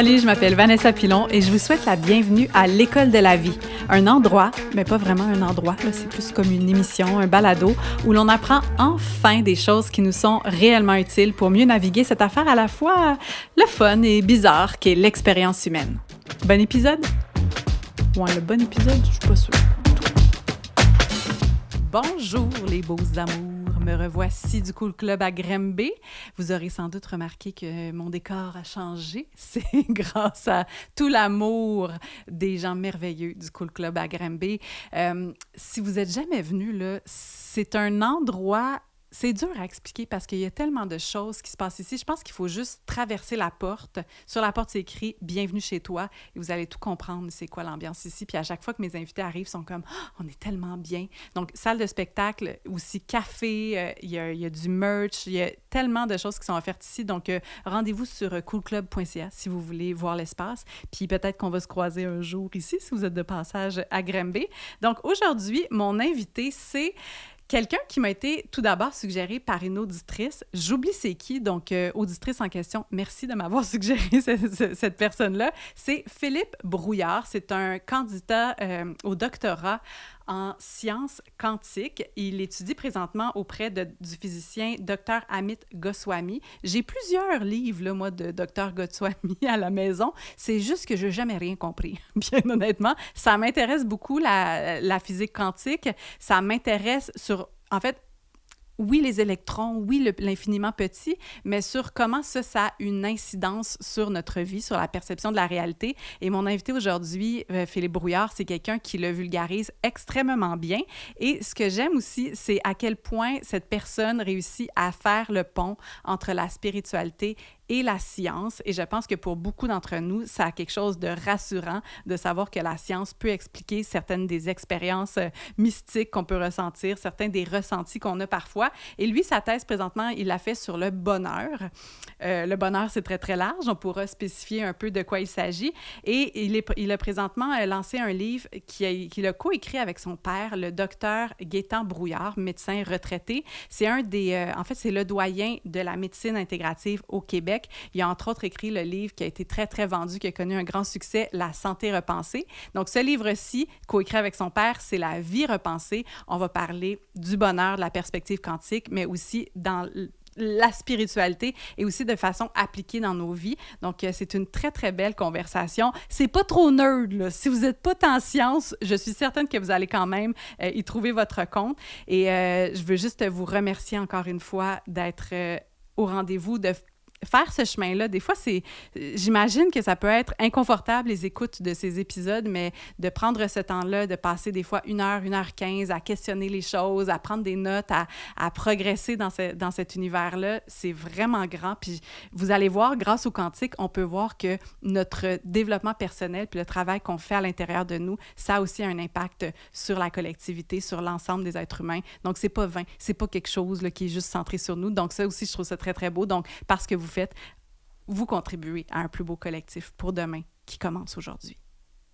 Salut, je m'appelle Vanessa Pilon et je vous souhaite la bienvenue à l'École de la vie. Un endroit, mais pas vraiment un endroit, là, c'est plus comme une émission, un balado, où l'on apprend enfin des choses qui nous sont réellement utiles pour mieux naviguer cette affaire à la fois le fun et bizarre qu'est l'expérience humaine. Bon épisode? Ouais, le bon épisode, je suis pas sûre. Bonjour les beaux amours, me revoici du Cool Club à Granby. Vous aurez sans doute remarqué que mon décor a changé. C'est grâce à tout l'amour des gens merveilleux du Cool Club à Granby. Si vous n'êtes jamais venu, là, c'est un endroit... C'est dur à expliquer parce qu'il y a tellement de choses qui se passent ici. Je pense qu'il faut juste traverser la porte. Sur la porte, c'est écrit « Bienvenue chez toi » et vous allez tout comprendre c'est quoi l'ambiance ici. Puis à chaque fois que mes invités arrivent, ils sont comme oh, « On est tellement bien ». Donc, salle de spectacle, aussi café, il y a du merch, il y a tellement de choses qui sont offertes ici. Donc, rendez-vous sur coolclub.ca si vous voulez voir l'espace. Puis peut-être qu'on va se croiser un jour ici si vous êtes de passage à Granby. Donc, aujourd'hui, mon invité, c'est... quelqu'un qui m'a été tout d'abord suggéré par une auditrice. J'oublie c'est qui, donc auditrice en question, merci de m'avoir suggéré cette personne-là. C'est Philippe Brouillard. C'est un candidat au doctorat en sciences quantiques. Il étudie présentement auprès du physicien Dr Amit Goswami. J'ai plusieurs livres, là, moi, de Dr Goswami à la maison. C'est juste que je n'ai jamais rien compris, bien honnêtement. Ça m'intéresse beaucoup, la physique quantique. Ça m'intéresse sur... En fait, oui, les électrons, oui, l'infiniment petit, mais sur comment ça a une incidence sur notre vie, sur la perception de la réalité. Et mon invité aujourd'hui, Philippe Brouillard, c'est quelqu'un qui le vulgarise extrêmement bien. Et ce que j'aime aussi, c'est à quel point cette personne réussit à faire le pont entre la spiritualité et la science. Et je pense que pour beaucoup d'entre nous, ça a quelque chose de rassurant de savoir que la science peut expliquer certaines des expériences mystiques qu'on peut ressentir, certains des ressentis qu'on a parfois. Et lui, sa thèse, présentement, il l'a fait sur le bonheur. Le bonheur, c'est très, très large. On pourra spécifier un peu de quoi il s'agit. Et il a présentement lancé un livre qu'il a coécrit avec son père, le docteur Gaétan Brouillard, médecin retraité. C'est en fait, c'est le doyen de la médecine intégrative au Québec. Il a entre autres écrit le livre qui a été très, très vendu, qui a connu un grand succès, La santé repensée. Donc, ce livre-ci, coécrit avec son père, c'est La vie repensée. On va parler du bonheur, de la perspective quantique, mais aussi dans la spiritualité et aussi de façon appliquée dans nos vies. Donc, c'est une très, très belle conversation. C'est pas trop nerd, là. Si vous n'êtes pas en sciences, je suis certaine que vous allez quand même y trouver votre compte. Et je veux juste vous remercier encore une fois d'être au rendez-vous, de faire ce chemin-là. Des fois, j'imagine que ça peut être inconfortable, les écoutes de ces épisodes, mais de prendre ce temps-là, de passer des fois 1 heure 15 à questionner les choses, à prendre des notes, à progresser dans cet univers-là, c'est vraiment grand. Puis vous allez voir, grâce au quantique, on peut voir que notre développement personnel puis le travail qu'on fait à l'intérieur de nous, ça a aussi un impact sur la collectivité, sur l'ensemble des êtres humains. Donc, c'est pas vain. C'est pas quelque chose là, qui est juste centré sur nous. Donc, ça aussi, je trouve ça très, très beau. Donc, parce que vous contribuez à un plus beau collectif pour demain qui commence aujourd'hui.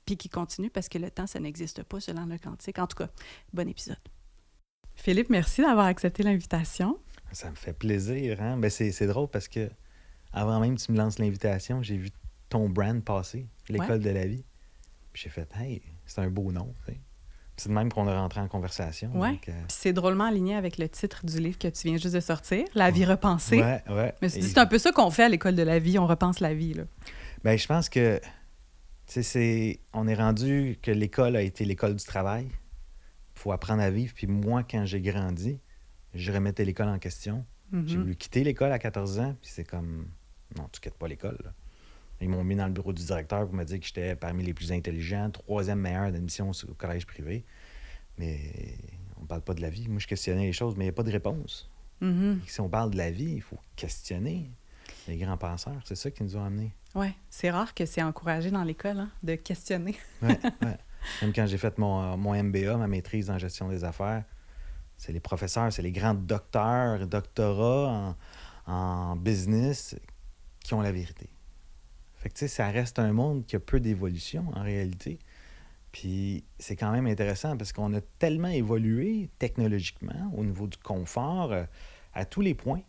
Puis qui continue parce que le temps, ça n'existe pas selon le quantique. En tout cas, bon épisode. Philippe, merci d'avoir accepté l'invitation. Ça me fait plaisir, hein? Ben c'est drôle parce que avant même que tu me lances l'invitation, j'ai vu ton brand passer, l'École de la vie. Puis j'ai fait « Hey, c'est un beau nom, tu sais. » C'est de même qu'on est rentré en conversation. Oui, puis c'est drôlement aligné avec le titre du livre que tu viens juste de sortir, « La vie repensée ». Oui. Mais c'est un peu ça qu'on fait à l'École de la vie, on repense la vie, là. Bien, je pense que, tu sais, on est rendu que l'école a été l'école du travail. Il faut apprendre à vivre. Puis moi, quand j'ai grandi, je remettais l'école en question. Mm-hmm. J'ai voulu quitter l'école à 14 ans, puis c'est comme, non, tu quittes pas l'école, là. Ils m'ont mis dans le bureau du directeur pour me dire que j'étais parmi les plus intelligents, 3e meilleur d'admission au collège privé. Mais on ne parle pas de la vie. Moi, je questionnais les choses, mais il n'y a pas de réponse. Mm-hmm. Si on parle de la vie, il faut questionner les grands penseurs. C'est ça qui nous ont amenés. Oui, c'est rare que c'est encouragé dans l'école, hein, de questionner. Oui. Même quand j'ai fait mon MBA, ma maîtrise en gestion des affaires, c'est les professeurs, c'est les grands docteurs, doctorats en business qui ont la vérité. Fait que, tu sais, ça reste un monde qui a peu d'évolution, en réalité. Puis c'est quand même intéressant parce qu'on a tellement évolué technologiquement au niveau du confort à tous les points,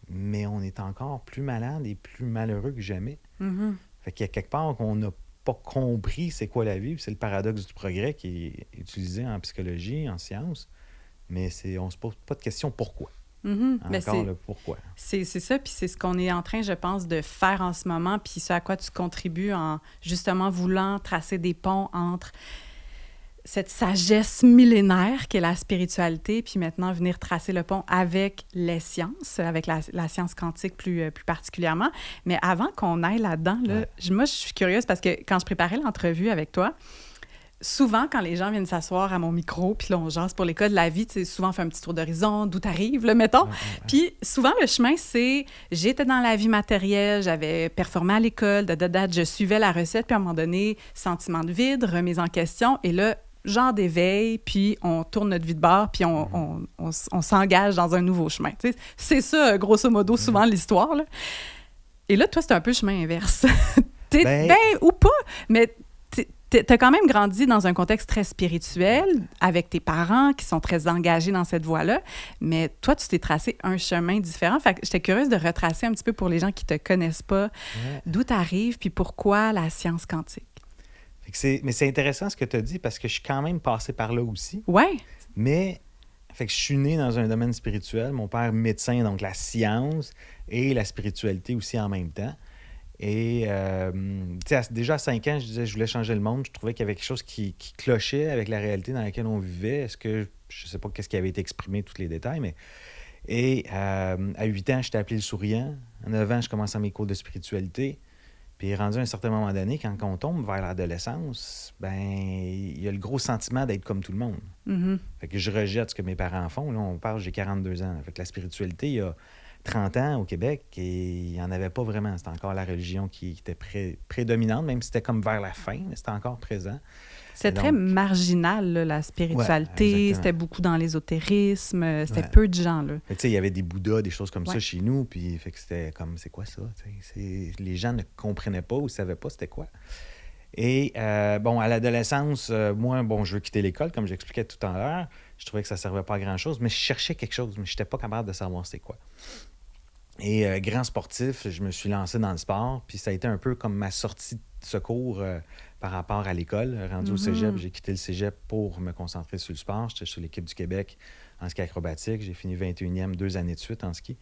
mais on est encore plus malade et plus malheureux que jamais. Mm-hmm. Fait qu'il y a quelque part qu'on n'a pas compris c'est quoi la vie, puis c'est le paradoxe du progrès qui est utilisé en psychologie, en sciences, mais on ne se pose pas de question pourquoi. Encore le pourquoi. C'est ça, puis c'est ce qu'on est en train, je pense, de faire en ce moment, puis ce à quoi tu contribues en justement voulant tracer des ponts entre cette sagesse millénaire qu'est la spiritualité, puis maintenant venir tracer le pont avec les sciences, avec la science quantique plus particulièrement. Mais avant qu'on aille là-dedans, là, moi, je suis curieuse parce que quand je préparais l'entrevue avec toi, souvent, quand les gens viennent s'asseoir à mon micro, puis là, on jase pour les cas de la vie, tu sais, souvent on fait un petit tour d'horizon, d'où t'arrives, là, mettons. Puis souvent, le chemin, c'est j'étais dans la vie matérielle, j'avais performé à l'école, je suivais la recette, puis à un moment donné, sentiment de vide, remise en question, et là, genre d'éveil, puis on tourne notre vie de bord, puis on s'engage dans un nouveau chemin. Tu sais, c'est ça, grosso modo, souvent l'histoire, là. Et là, toi, c'est un peu le chemin inverse. Ou pas, mais t'as quand même grandi dans un contexte très spirituel, avec tes parents qui sont très engagés dans cette voie-là, mais toi, tu t'es tracé un chemin différent. Fait que j'étais curieuse de retracer un petit peu pour les gens qui te connaissent pas, d'où t'arrives, puis pourquoi la science quantique. Mais c'est intéressant ce que tu as dit parce que je suis quand même passé par là aussi. Ouais. Mais fait que je suis né dans un domaine spirituel. Mon père médecin, donc la science et la spiritualité aussi en même temps. Et déjà à 5 ans, je disais que je voulais changer le monde. Je trouvais qu'il y avait quelque chose qui clochait avec la réalité dans laquelle on vivait. Est-ce que, je ne sais pas qu'est-ce qui avait été exprimé, tous les détails, mais... Et à 8 ans, j'étais appelé le souriant. À 9 ans, je commençais mes cours de spiritualité. Puis rendu à un certain moment donné, quand on tombe vers l'adolescence, ben il y a le gros sentiment d'être comme tout le monde. Mm-hmm. Fait que je rejette ce que mes parents font. Là, on parle, j'ai 42 ans. Fait que la spiritualité, il y a 30 ans au Québec, et il n'y en avait pas vraiment. C'était encore la religion qui était prédominante, même si c'était comme vers la fin, mais c'était encore présent. C'était très marginal, là, la spiritualité. Ouais, c'était beaucoup dans l'ésotérisme. C'était Ouais. peu de gens, là. Tu sais, il y avait des Bouddhas, des choses comme Ouais. ça chez nous, puis fait que c'était comme, c'est quoi ça? Les gens ne comprenaient pas ou ne savaient pas c'était quoi. Et bon, à l'adolescence, moi, bon, je veux quitter l'école, comme j'expliquais tout à l'heure. Je trouvais que ça ne servait pas à grand-chose, mais je cherchais quelque chose, mais je n'étais pas capable de savoir c'était quoi. Et grand sportif, je me suis lancé dans le sport, puis ça a été un peu comme ma sortie de secours par rapport à l'école. Rendu au cégep, j'ai quitté le cégep pour me concentrer sur le sport. J'étais sur l'équipe du Québec en ski acrobatique. J'ai fini 21e 2 années de suite en ski.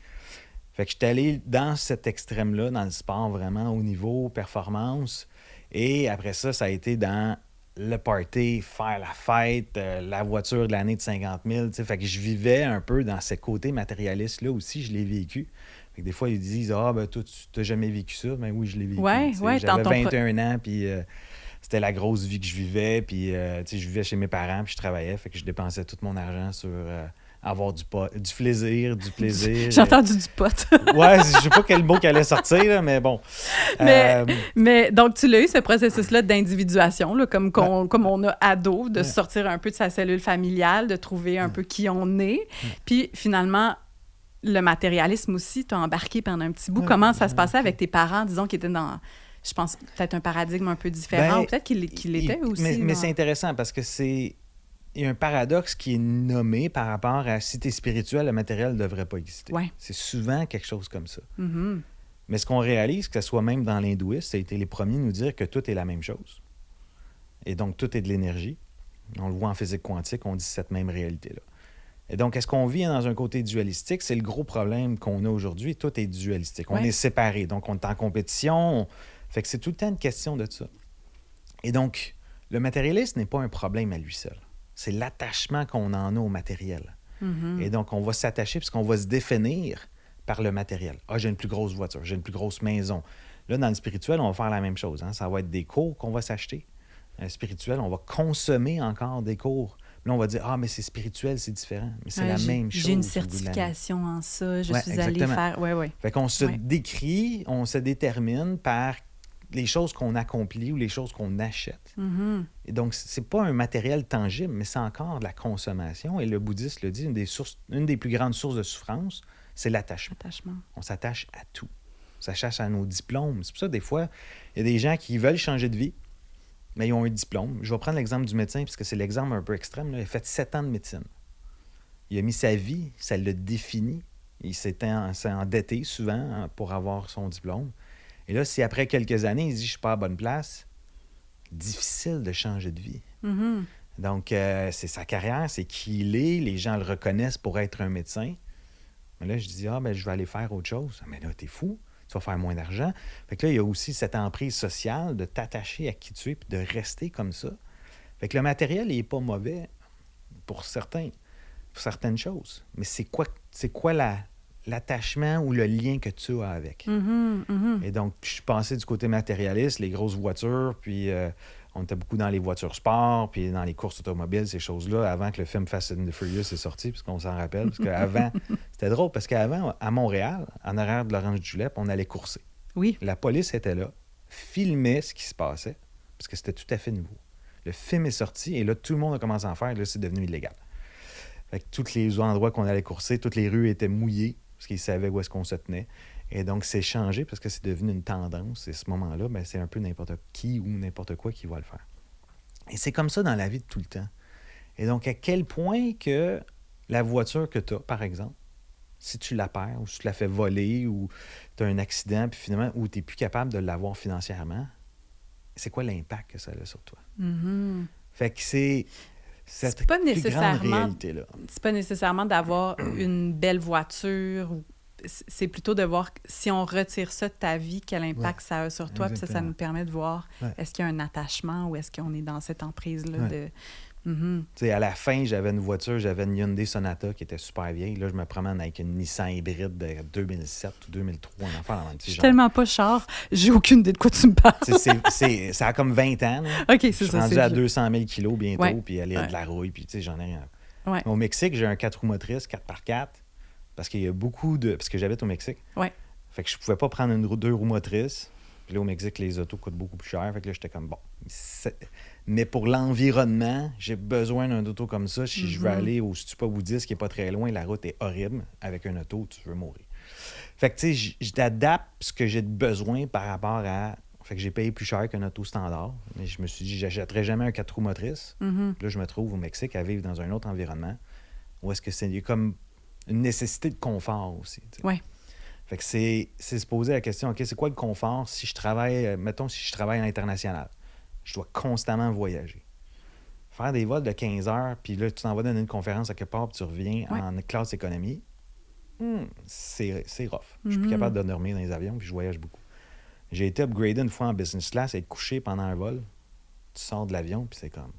Fait que j'étais allé dans cet extrême-là, dans le sport, vraiment au niveau performance. Et après ça, ça a été dans le party, faire la fête, la voiture de l'année de 50 000. Fait que je vivais un peu dans ce côté matérialiste-là aussi, je l'ai vécu. Fait que des fois, ils disent « Ah, ben toi, tu n'as jamais vécu ça. » Ben oui, je l'ai vécu. Ouais, j'avais 21 ans, puis c'était la grosse vie que je vivais. Puis je vivais chez mes parents, puis je travaillais. Fait que je dépensais tout mon argent sur avoir du plaisir. J'ai entendu du pot. Ouais, je sais pas quel mot qui allait sortir, là, mais bon. Mais donc, tu l'as eu, ce processus-là d'individuation, là, comme on a ado, de sortir un peu de sa cellule familiale, de trouver un peu qui on est. Puis finalement, le matérialisme aussi, t'as embarqué pendant un petit bout. Comment ça se passait avec tes parents, disons, qui étaient dans, je pense, peut-être un paradigme un peu différent, ou peut-être qu'il l'était aussi. Mais c'est intéressant parce que il y a un paradoxe qui est nommé par rapport à si tu es spirituel, le matériel ne devrait pas exister. Ouais. C'est souvent quelque chose comme ça. Mm-hmm. Mais ce qu'on réalise, que ce soit même dans l'hindouisme, ça a été les premiers à nous dire que tout est la même chose. Et donc, tout est de l'énergie. On le voit en physique quantique, on dit cette même réalité-là. Et donc, est-ce qu'on vit dans un côté dualistique? C'est le gros problème qu'on a aujourd'hui. Tout est dualistique. On est séparés. Donc, on est en compétition. Fait que c'est tout le temps une question de ça. Et donc, le matérialisme n'est pas un problème à lui seul. C'est l'attachement qu'on en a au matériel. Mm-hmm. Et donc, on va s'attacher puisqu'on va se définir par le matériel. Ah, j'ai une plus grosse voiture, j'ai une plus grosse maison. Là, dans le spirituel, on va faire la même chose. Hein? Ça va être des cours qu'on va s'acheter. Spirituel, on va consommer encore des cours. Là, on va dire, ah, mais c'est spirituel, c'est différent. Mais c'est la même chose. J'ai une certification en ça, je suis allée faire... Oui. Fait qu'on se décrit, on se détermine par les choses qu'on accomplit ou les choses qu'on achète. Mm-hmm. Et donc, c'est pas un matériel tangible, mais c'est encore de la consommation. Et le bouddhisme le dit, une des plus grandes sources de souffrance, c'est l'attachement. On s'attache à tout. On s'attache à nos diplômes. C'est pour ça, des fois, il y a des gens qui veulent changer de vie, mais ils ont un diplôme. Je vais prendre l'exemple du médecin, puisque c'est l'exemple un peu extrême. Là. Il a fait 7 ans de médecine. Il a mis sa vie, ça l'a défini. Il s'est endetté souvent pour avoir son diplôme. Et là, si après quelques années, il se dit « je suis pas à la bonne place », difficile de changer de vie. Mm-hmm. Donc, c'est sa carrière, c'est qui il est, les gens le reconnaissent pour être un médecin. Mais là, je dis « ah, ben je vais aller faire autre chose ». Mais là, t'es fou, tu vas faire moins d'argent. Fait que là, il y a aussi cette emprise sociale de t'attacher à qui tu es puis de rester comme ça. Fait que le matériel, il n'est pas mauvais pour certaines choses. Mais c'est quoi l'attachement ou le lien que tu as avec? Mm-hmm. Mm-hmm. Et donc, je suis passé du côté matérialiste, les grosses voitures, puis on était beaucoup dans les voitures sport, puis dans les courses automobiles, ces choses-là, avant que le film Fast and the Furious est sorti, puisqu'on s'en rappelle. Parce qu'avant, c'était drôle, parce qu'avant, à Montréal, en arrière de l'Orange Julep, on allait courser. Oui. La police était là, filmait ce qui se passait, parce que c'était tout à fait nouveau. Le film est sorti, et là, tout le monde a commencé à en faire, et là, c'est devenu illégal. Fait que tous les endroits qu'on allait courser, toutes les rues étaient mouillées, parce qu'ils savaient où est-ce qu'on se tenait. Et donc, c'est changé parce que c'est devenu une tendance. Et ce moment-là, ben, c'est un peu n'importe qui ou n'importe quoi qui va le faire. Et c'est comme ça dans la vie de tout le temps. Et donc, à quel point que la voiture que tu as, par exemple, si tu la perds ou si tu la fais voler ou tu as un accident, puis finalement, ou tu n'es plus capable de l'avoir financièrement, c'est quoi l'impact que ça a sur toi? Mm-hmm. Fait que c'est cette c'est pas plus grande nécessairement réalité-là. C'est pas nécessairement d'avoir une belle voiture. C'est plutôt de voir si on retire ça de ta vie, quel impact ça a sur toi. Puis ça nous permet de voir est-ce qu'il y a un attachement ou est-ce qu'on est dans cette emprise-là de... Mm-hmm. Tu sais, à la fin, j'avais une voiture, j'avais une Hyundai Sonata qui était super vieille. Là, je me promène avec une Nissan hybride de 2007 ou 2003, un enfant. Je suis tellement pas char, j'ai aucune idée de quoi tu me parles. Ça a comme 20 ans. Là. OK, c'est je suis ça. rendu à 200 000 kilos bientôt, puis elle est de la rouille, puis tu sais, j'en ai rien. Ouais. Au Mexique, j'ai un 4 roues motrices, 4x4, parce qu'il y a beaucoup de... Parce que j'habite au Mexique. Ouais. Fait que je pouvais pas prendre 2 roues motrices. Puis là, au Mexique, les autos coûtent beaucoup plus cher. Fait que là, j'étais comme, bon... Mais pour l'environnement, j'ai besoin d'un auto comme ça. Si je veux aller au Stupa bouddhiste, qui n'est pas très loin, la route est horrible. Avec un auto, tu veux mourir. Fait que, tu sais, je t'adapte ce que j'ai de besoin par rapport à... Fait que j'ai payé plus cher qu'un auto standard. Mais je me suis dit, j'achèterais jamais un 4 roues motrices. Mm-hmm. Là, je me trouve au Mexique à vivre dans un autre environnement. Où est-ce que c'est comme une nécessité de confort aussi. Oui. Fait que c'est se poser la question, OK, c'est quoi le confort si je travaille... Mettons, si je travaille à l'international. Je dois constamment voyager. Faire des vols de 15 heures, puis là, tu t'en vas donner une conférence à quelque part, puis tu reviens en classe économie, c'est rough. Je suis plus capable de dormir dans les avions, puis je voyage beaucoup. J'ai été upgradé une fois en business class, être couché pendant un vol. Tu sors de l'avion, puis c'est comme...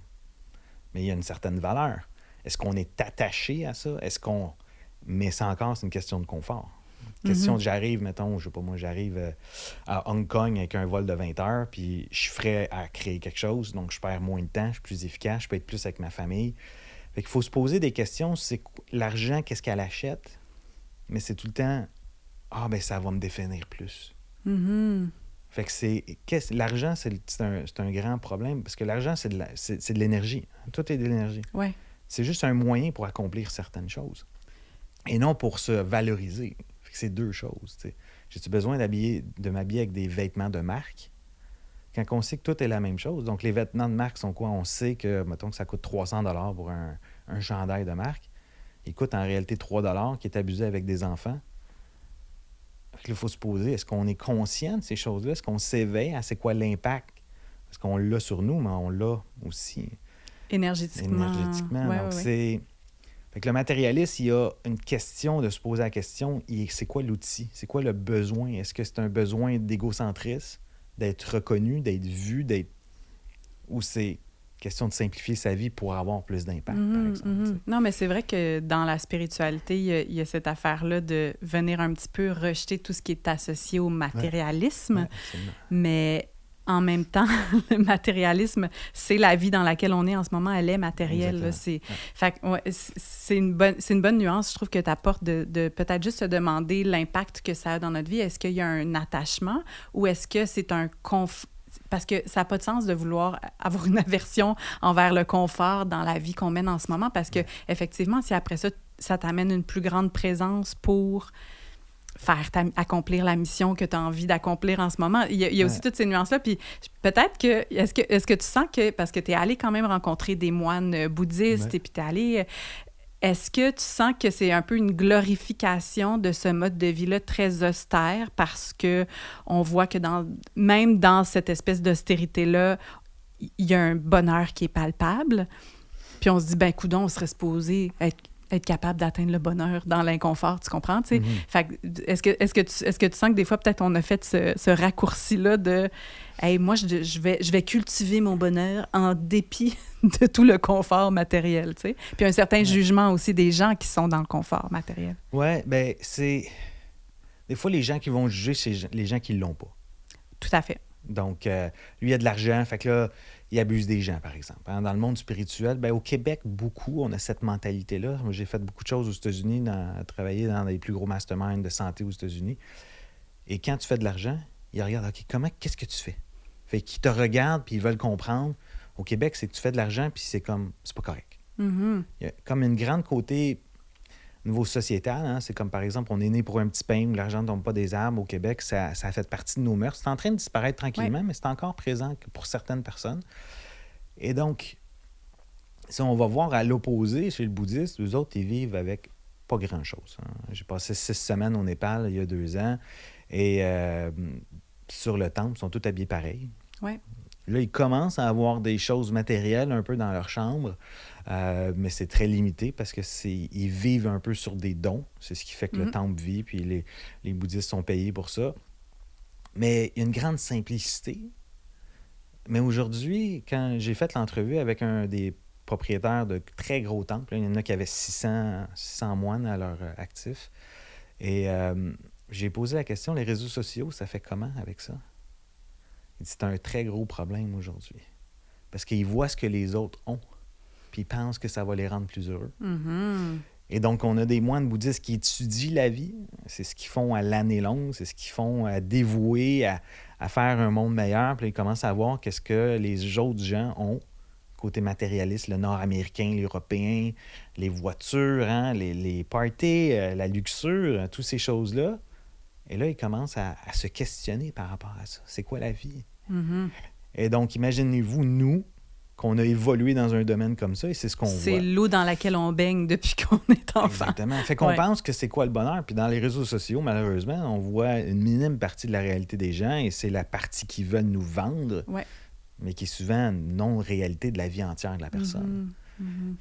Mais il y a une certaine valeur. Est-ce qu'on est attaché à ça? Mais c'est une question de confort. Question de j'arrive, mettons, je sais pas moi, j'arrive à Hong Kong avec un vol de 20 heures, puis je suis prêt à créer quelque chose, donc je perds moins de temps, je suis plus efficace, je peux être plus avec ma famille. Fait qu'il faut se poser des questions, c'est l'argent, qu'est-ce qu'elle achète? Mais c'est tout le temps, ben ça va me définir plus. Mm-hmm. Fait que l'argent, c'est un grand problème, parce que l'argent, c'est de l'énergie. Tout est de l'énergie. Ouais. C'est juste un moyen pour accomplir certaines choses, et non pour se valoriser. C'est deux choses. T'sais. J'ai-tu besoin de m'habiller avec des vêtements de marque? Quand on sait que tout est la même chose. Donc, les vêtements de marque sont quoi? On sait que, mettons que ça coûte 300 $ pour un chandail de marque. Il coûte en réalité 3 $ qui est abusé avec des enfants. Il faut se poser, est-ce qu'on est conscient de ces choses-là? Est-ce qu'on s'éveille à c'est quoi l'impact? Parce qu'on l'a sur nous, mais on l'a aussi énergétiquement. Ouais, donc, c'est... Fait que le matérialiste, il y a une question de se poser la question, c'est quoi l'outil? C'est quoi le besoin? Est-ce que c'est un besoin d'égocentrisme, d'être reconnu, d'être vu, ou c'est question de simplifier sa vie pour avoir plus d'impact, par exemple? Non, mais c'est vrai que dans la spiritualité, il y a cette affaire-là de venir un petit peu rejeter tout ce qui est associé au matérialisme. Ouais, mais en même temps, le matérialisme, c'est la vie dans laquelle on est en ce moment, elle est matérielle. Là, c'est une bonne nuance, je trouve, que tu apportes de peut-être juste se demander l'impact que ça a dans notre vie. Est-ce qu'il y a un attachement ou est-ce que c'est un parce que ça n'a pas de sens de vouloir avoir une aversion envers le confort dans la vie qu'on mène en ce moment parce que effectivement, si après ça, ça t'amène une plus grande présence pour accomplir la mission que tu as envie d'accomplir en ce moment. Il y a aussi toutes ces nuances-là. Puis peut-être que... Est-ce que tu sens que... Parce que tu es allé quand même rencontrer des moines bouddhistes et puis tu es allé... Est-ce que tu sens que c'est un peu une glorification de ce mode de vie-là très austère parce que on voit que même dans cette espèce d'austérité-là, il y a un bonheur qui est palpable, puis on se dit, ben coudonc, on serait supposé être capable d'atteindre le bonheur dans l'inconfort, tu comprends, tu sais? Fait que, est-ce que tu sens que des fois, peut-être, on a fait ce raccourci-là de « Hey, moi, je vais cultiver mon bonheur en dépit de tout le confort matériel », tu sais? Puis un certain jugement aussi des gens qui sont dans le confort matériel. Ouais, ben c'est... Des fois, les gens qui vont juger, c'est les gens qui l'ont pas. Tout à fait. Donc, lui, il a de l'argent, fait que là, il abuse des gens, par exemple. Hein, dans le monde spirituel, ben, au Québec, beaucoup, on a cette mentalité-là. Moi, j'ai fait beaucoup de choses aux États-Unis, travaillé dans les plus gros masterminds de santé aux États-Unis. Et quand tu fais de l'argent, ils regardent, OK, qu'est-ce que tu fais? Fait qu'ils te regardent, puis ils veulent comprendre. Au Québec, c'est que tu fais de l'argent, puis c'est comme, c'est pas correct. Il y a comme une grande côté niveau sociétal, hein, c'est comme par exemple, on est né pour un petit pain où l'argent ne tombe pas des arbres au Québec, ça a fait partie de nos mœurs. C'est en train de disparaître tranquillement, mais c'est encore présent pour certaines personnes. Et donc, si on va voir à l'opposé, chez le bouddhiste, eux autres, ils vivent avec pas grand-chose. Hein. J'ai passé 6 semaines au Népal il y a 2 ans, et sur le temple, ils sont tous habillés pareil. Ouais. Là, ils commencent à avoir des choses matérielles un peu dans leur chambre, mais c'est très limité parce que ils vivent un peu sur des dons. C'est ce qui fait que le temple vit, puis les bouddhistes sont payés pour ça. Mais il y a une grande simplicité. Mais aujourd'hui, quand j'ai fait l'entrevue avec un des propriétaires de très gros temples, il y en a qui avaient 600 moines à leur actif, et j'ai posé la question, les réseaux sociaux, ça fait comment avec ça? Il dit, c'est un très gros problème aujourd'hui. Parce qu'ils voient ce que les autres ont, puis ils pensent que ça va les rendre plus heureux. Et donc, on a des moines bouddhistes qui étudient la vie. C'est ce qu'ils font à l'année longue, c'est ce qu'ils font à dévouer, à faire un monde meilleur. Puis ils commencent à voir qu'est-ce que les autres gens ont, côté matérialiste, le Nord-Américain, l'Européen, les voitures, hein, les parties, la luxure, toutes ces choses-là. Et là, ils commencent à se questionner par rapport à ça. C'est quoi la vie? Et donc, imaginez-vous, nous, qu'on a évolué dans un domaine comme ça, et c'est ce qu'on voit. C'est l'eau dans laquelle on baigne depuis qu'on est enfant. Exactement. Fait qu'on pense que c'est quoi le bonheur. Puis dans les réseaux sociaux, malheureusement, on voit une minime partie de la réalité des gens, et c'est la partie qu'ils veulent nous vendre, mais qui est souvent une non-réalité de la vie entière de la personne.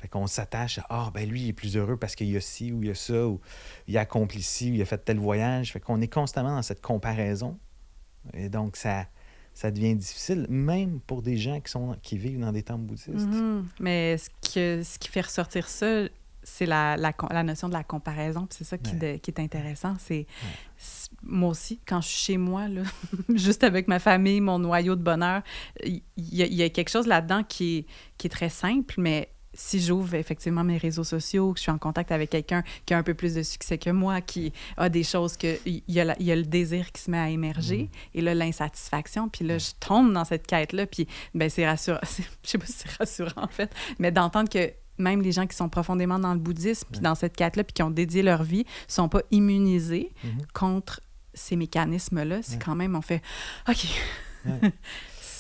Fait qu'on s'attache à « ben lui, il est plus heureux parce qu'il y a ci ou il y a ça, ou il a accompli ci, ou il a fait tel voyage. » Fait qu'on est constamment dans cette comparaison. Et donc, ça devient difficile, même pour des gens qui vivent dans des temples bouddhistes. Mais ce qui fait ressortir ça, c'est la notion de la comparaison. Puis c'est ça qui est intéressant. Moi aussi, quand je suis chez moi, là, juste avec ma famille, mon noyau de bonheur, il y a quelque chose là-dedans qui est très simple, mais si j'ouvre effectivement mes réseaux sociaux, que je suis en contact avec quelqu'un qui a un peu plus de succès que moi, qui a des choses il y a le désir qui se met à émerger, et là, l'insatisfaction, puis là, je tombe dans cette quête-là, puis ben c'est rassurant. Je sais pas si c'est rassurant, en fait, mais d'entendre que même les gens qui sont profondément dans le bouddhisme, puis dans cette quête-là, puis qui ont dédié leur vie, sont pas immunisés contre ces mécanismes-là. C'est quand même, on fait « OK ».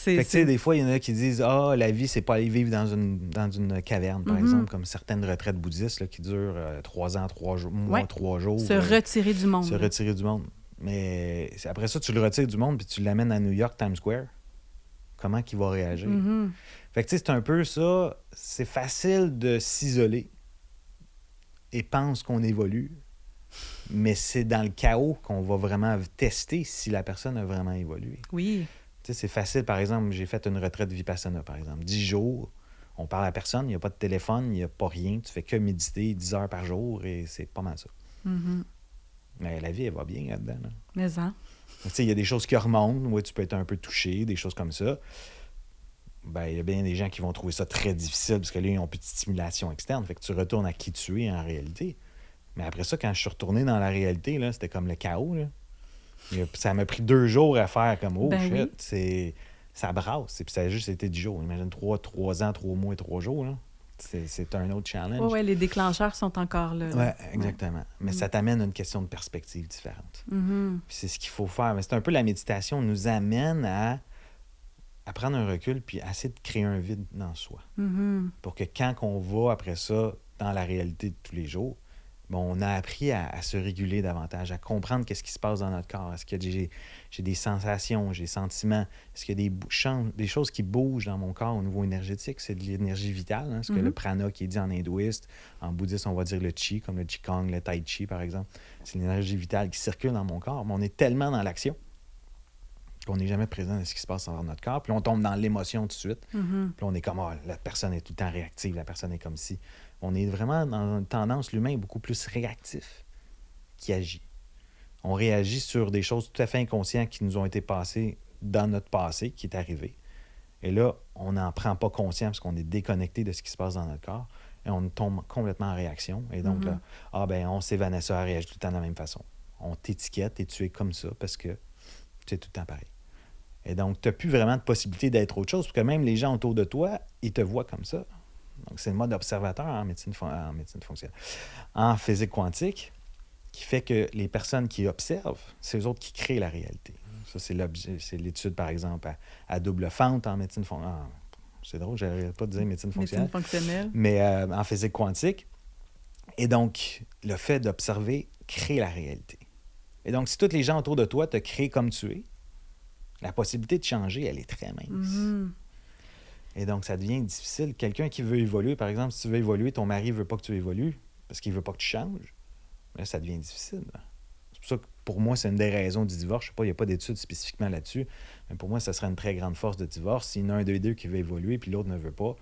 Fait que, tu sais, des fois, il y en a qui disent « la vie, c'est pas aller vivre dans une caverne, par exemple, comme certaines retraites bouddhistes là, qui durent 3 ans, 3 jours. Se retirer du monde. Se retirer du monde. Mais après ça, tu le retires du monde puis tu l'amènes à New York, Times Square. Comment qu'il va réagir? Fait que, tu sais, c'est un peu ça. C'est facile de s'isoler et pense qu'on évolue, mais c'est dans le chaos qu'on va vraiment tester si la personne a vraiment évolué. Oui. Tu sais, c'est facile, par exemple, j'ai fait une retraite Vipassana, par exemple. 10 jours, on parle à personne, il n'y a pas de téléphone, il n'y a pas rien. Tu fais que méditer 10 heures par jour et c'est pas mal ça. Mais la vie, elle va bien là-dedans. Là. Mais ça. Tu sais, il y a des choses qui remontent, où tu peux être un peu touché, des choses comme ça. Ben, il y a bien des gens qui vont trouver ça très difficile parce que là, ils n'ont plus de stimulation externe. Fait que tu retournes à qui tu es en réalité. Mais après ça, quand je suis retourné dans la réalité, là, c'était comme le chaos, là. Ça m'a pris 2 jours à faire comme shit, oui. Ça brasse. Et puis ça a juste été 10 jours. Imagine 3 ans, 3 mois et 3 jours. Là. C'est un autre challenge. Oui, les déclencheurs sont encore là. Oui, exactement. Mais ça t'amène à une question de perspective différente. Puis c'est ce qu'il faut faire. Mais c'est un peu la méditation nous amène à prendre un recul puis à essayer de créer un vide dans soi. Pour que quand on va après ça dans la réalité de tous les jours, on a appris à se réguler davantage, à comprendre qu'est-ce qui se passe dans notre corps. Est-ce que j'ai des sensations, j'ai des sentiments? Est-ce qu'il y a des choses qui bougent dans mon corps au niveau énergétique? C'est de l'énergie vitale, hein, ce que le prana qui est dit en hindouiste. En bouddhiste, on va dire le chi, comme le qigong, le tai chi, par exemple. C'est l'énergie vitale qui circule dans mon corps. Mais on est tellement dans l'action qu'on n'est jamais présent dans ce qui se passe dans notre corps. Puis on tombe dans l'émotion tout de suite. Puis on est comme, la personne est tout le temps réactive, la personne est comme si... On est vraiment dans une tendance, l'humain est beaucoup plus réactif qui agit. On réagit sur des choses tout à fait inconscientes qui nous ont été passées dans notre passé, qui est arrivé. Et là, on n'en prend pas conscience parce qu'on est déconnecté de ce qui se passe dans notre corps et on tombe complètement en réaction. Et donc là, on sait, Vanessa réagit tout le temps de la même façon. On t'étiquette et tu es comme ça parce que c'est tout le temps pareil. Et donc, tu n'as plus vraiment de possibilité d'être autre chose parce que même les gens autour de toi, ils te voient comme ça. Donc, c'est le mode observateur en médecine fonctionnelle. En physique quantique, qui fait que les personnes qui observent, c'est eux autres qui créent la réalité. Ça, c'est l'étude, par exemple, à double fente en médecine fonctionnelle. C'est drôle, je n'arrive pas de dire médecine fonctionnelle. Mais en physique quantique. Et donc, le fait d'observer crée la réalité. Et donc, si tous les gens autour de toi te créent comme tu es, la possibilité de changer, elle est très mince. Et donc, ça devient difficile. Quelqu'un qui veut évoluer, par exemple, si tu veux évoluer, ton mari ne veut pas que tu évolues parce qu'il ne veut pas que tu changes, là, ça devient difficile. C'est pour ça que, pour moi, c'est une des raisons du divorce. Je ne sais pas, il n'y a pas d'études spécifiquement là-dessus, mais pour moi, ça serait une très grande force de divorce. S'il y en a un des deux qui veut évoluer puis l'autre ne veut pas,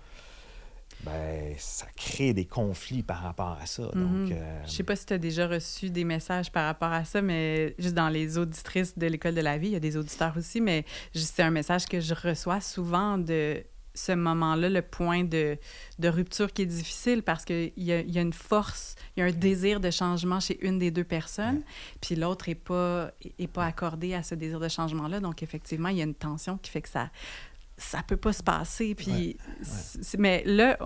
ça crée des conflits par rapport à ça. Donc, je ne sais pas si tu as déjà reçu des messages par rapport à ça, mais juste dans les auditrices de l'École de la vie, il y a des auditeurs aussi, mais c'est un message que je reçois souvent de ce moment-là, le point de rupture qui est difficile parce qu'il y a une force, il y a un désir de changement chez une des deux personnes, puis l'autre n'est pas accordé à ce désir de changement-là. Donc, effectivement, il y a une tension qui fait que ça peut pas se passer. Puis, mais là,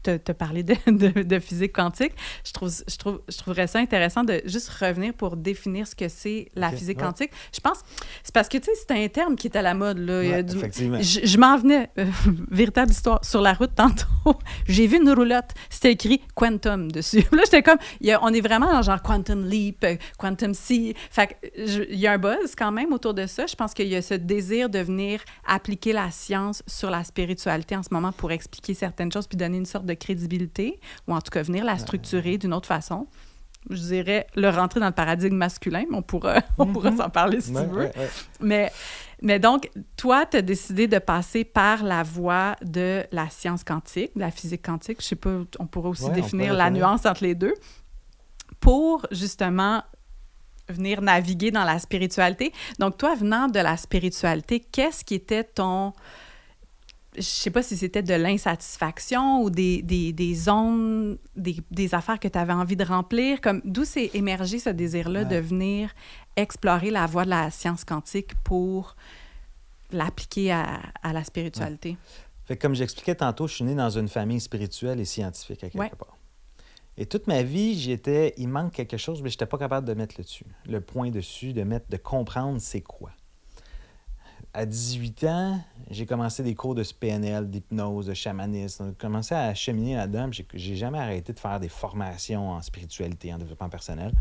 te parler de physique quantique, je trouverais ça intéressant de juste revenir pour définir ce que c'est la physique quantique. Je pense, c'est parce que, tu sais, c'est un terme qui est à la mode, là. Effectivement. Je m'en venais, véritable histoire, sur la route tantôt, j'ai vu une roulotte, c'était écrit « quantum » dessus. Là, j'étais comme, on est vraiment dans genre « quantum leap »,« quantum sea ». Fait que, il y a un buzz quand même autour de ça. Je pense qu'il y a ce désir de venir appliquer la science sur la spiritualité en ce moment pour expliquer certaines choses puis donner une sorte de crédibilité, ou en tout cas venir la structurer d'une autre façon. Je dirais le rentrer dans le paradigme masculin, mais on pourra s'en parler si tu veux. Mais donc, toi, tu as décidé de passer par la voie de la science quantique, de la physique quantique. Je sais pas, on pourrait aussi définir la nuance entre les deux, pour justement venir naviguer dans la spiritualité. Donc, toi, venant de la spiritualité, qu'est-ce qui était ton... Je sais pas si c'était de l'insatisfaction ou des zones, des affaires que tu avais envie de remplir. D'où s'est émergé ce désir-là de venir explorer la voie de la science quantique pour l'appliquer à la spiritualité? Fait que comme j'expliquais tantôt, je suis né dans une famille spirituelle et scientifique à quelque part. Et toute ma vie, il manque quelque chose, mais je n'étais pas capable de mettre le point dessus, de comprendre c'est quoi. À 18 ans, j'ai commencé des cours de PNL, d'hypnose, de chamanisme. J'ai commencé à cheminer là-dedans. J'ai jamais arrêté de faire des formations en spiritualité, en développement personnel.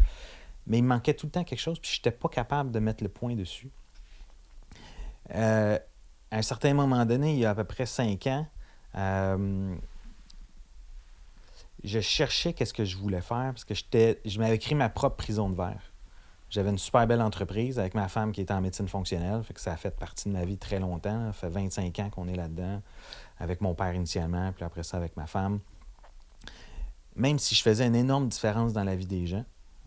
Mais il me manquait tout le temps quelque chose, puis je n'étais pas capable de mettre le point dessus. À un certain moment donné, il y a à peu près 5 ans, je cherchais qu'est-ce que je voulais faire, parce que je m'avais créé ma propre prison de verre. J'avais une super belle entreprise avec ma femme qui était en médecine fonctionnelle. Fait que ça a fait partie de ma vie très longtemps. Ça fait 25 ans qu'on est là-dedans, avec mon père initialement, puis après ça avec ma femme. Même si je faisais une énorme différence dans la vie des gens,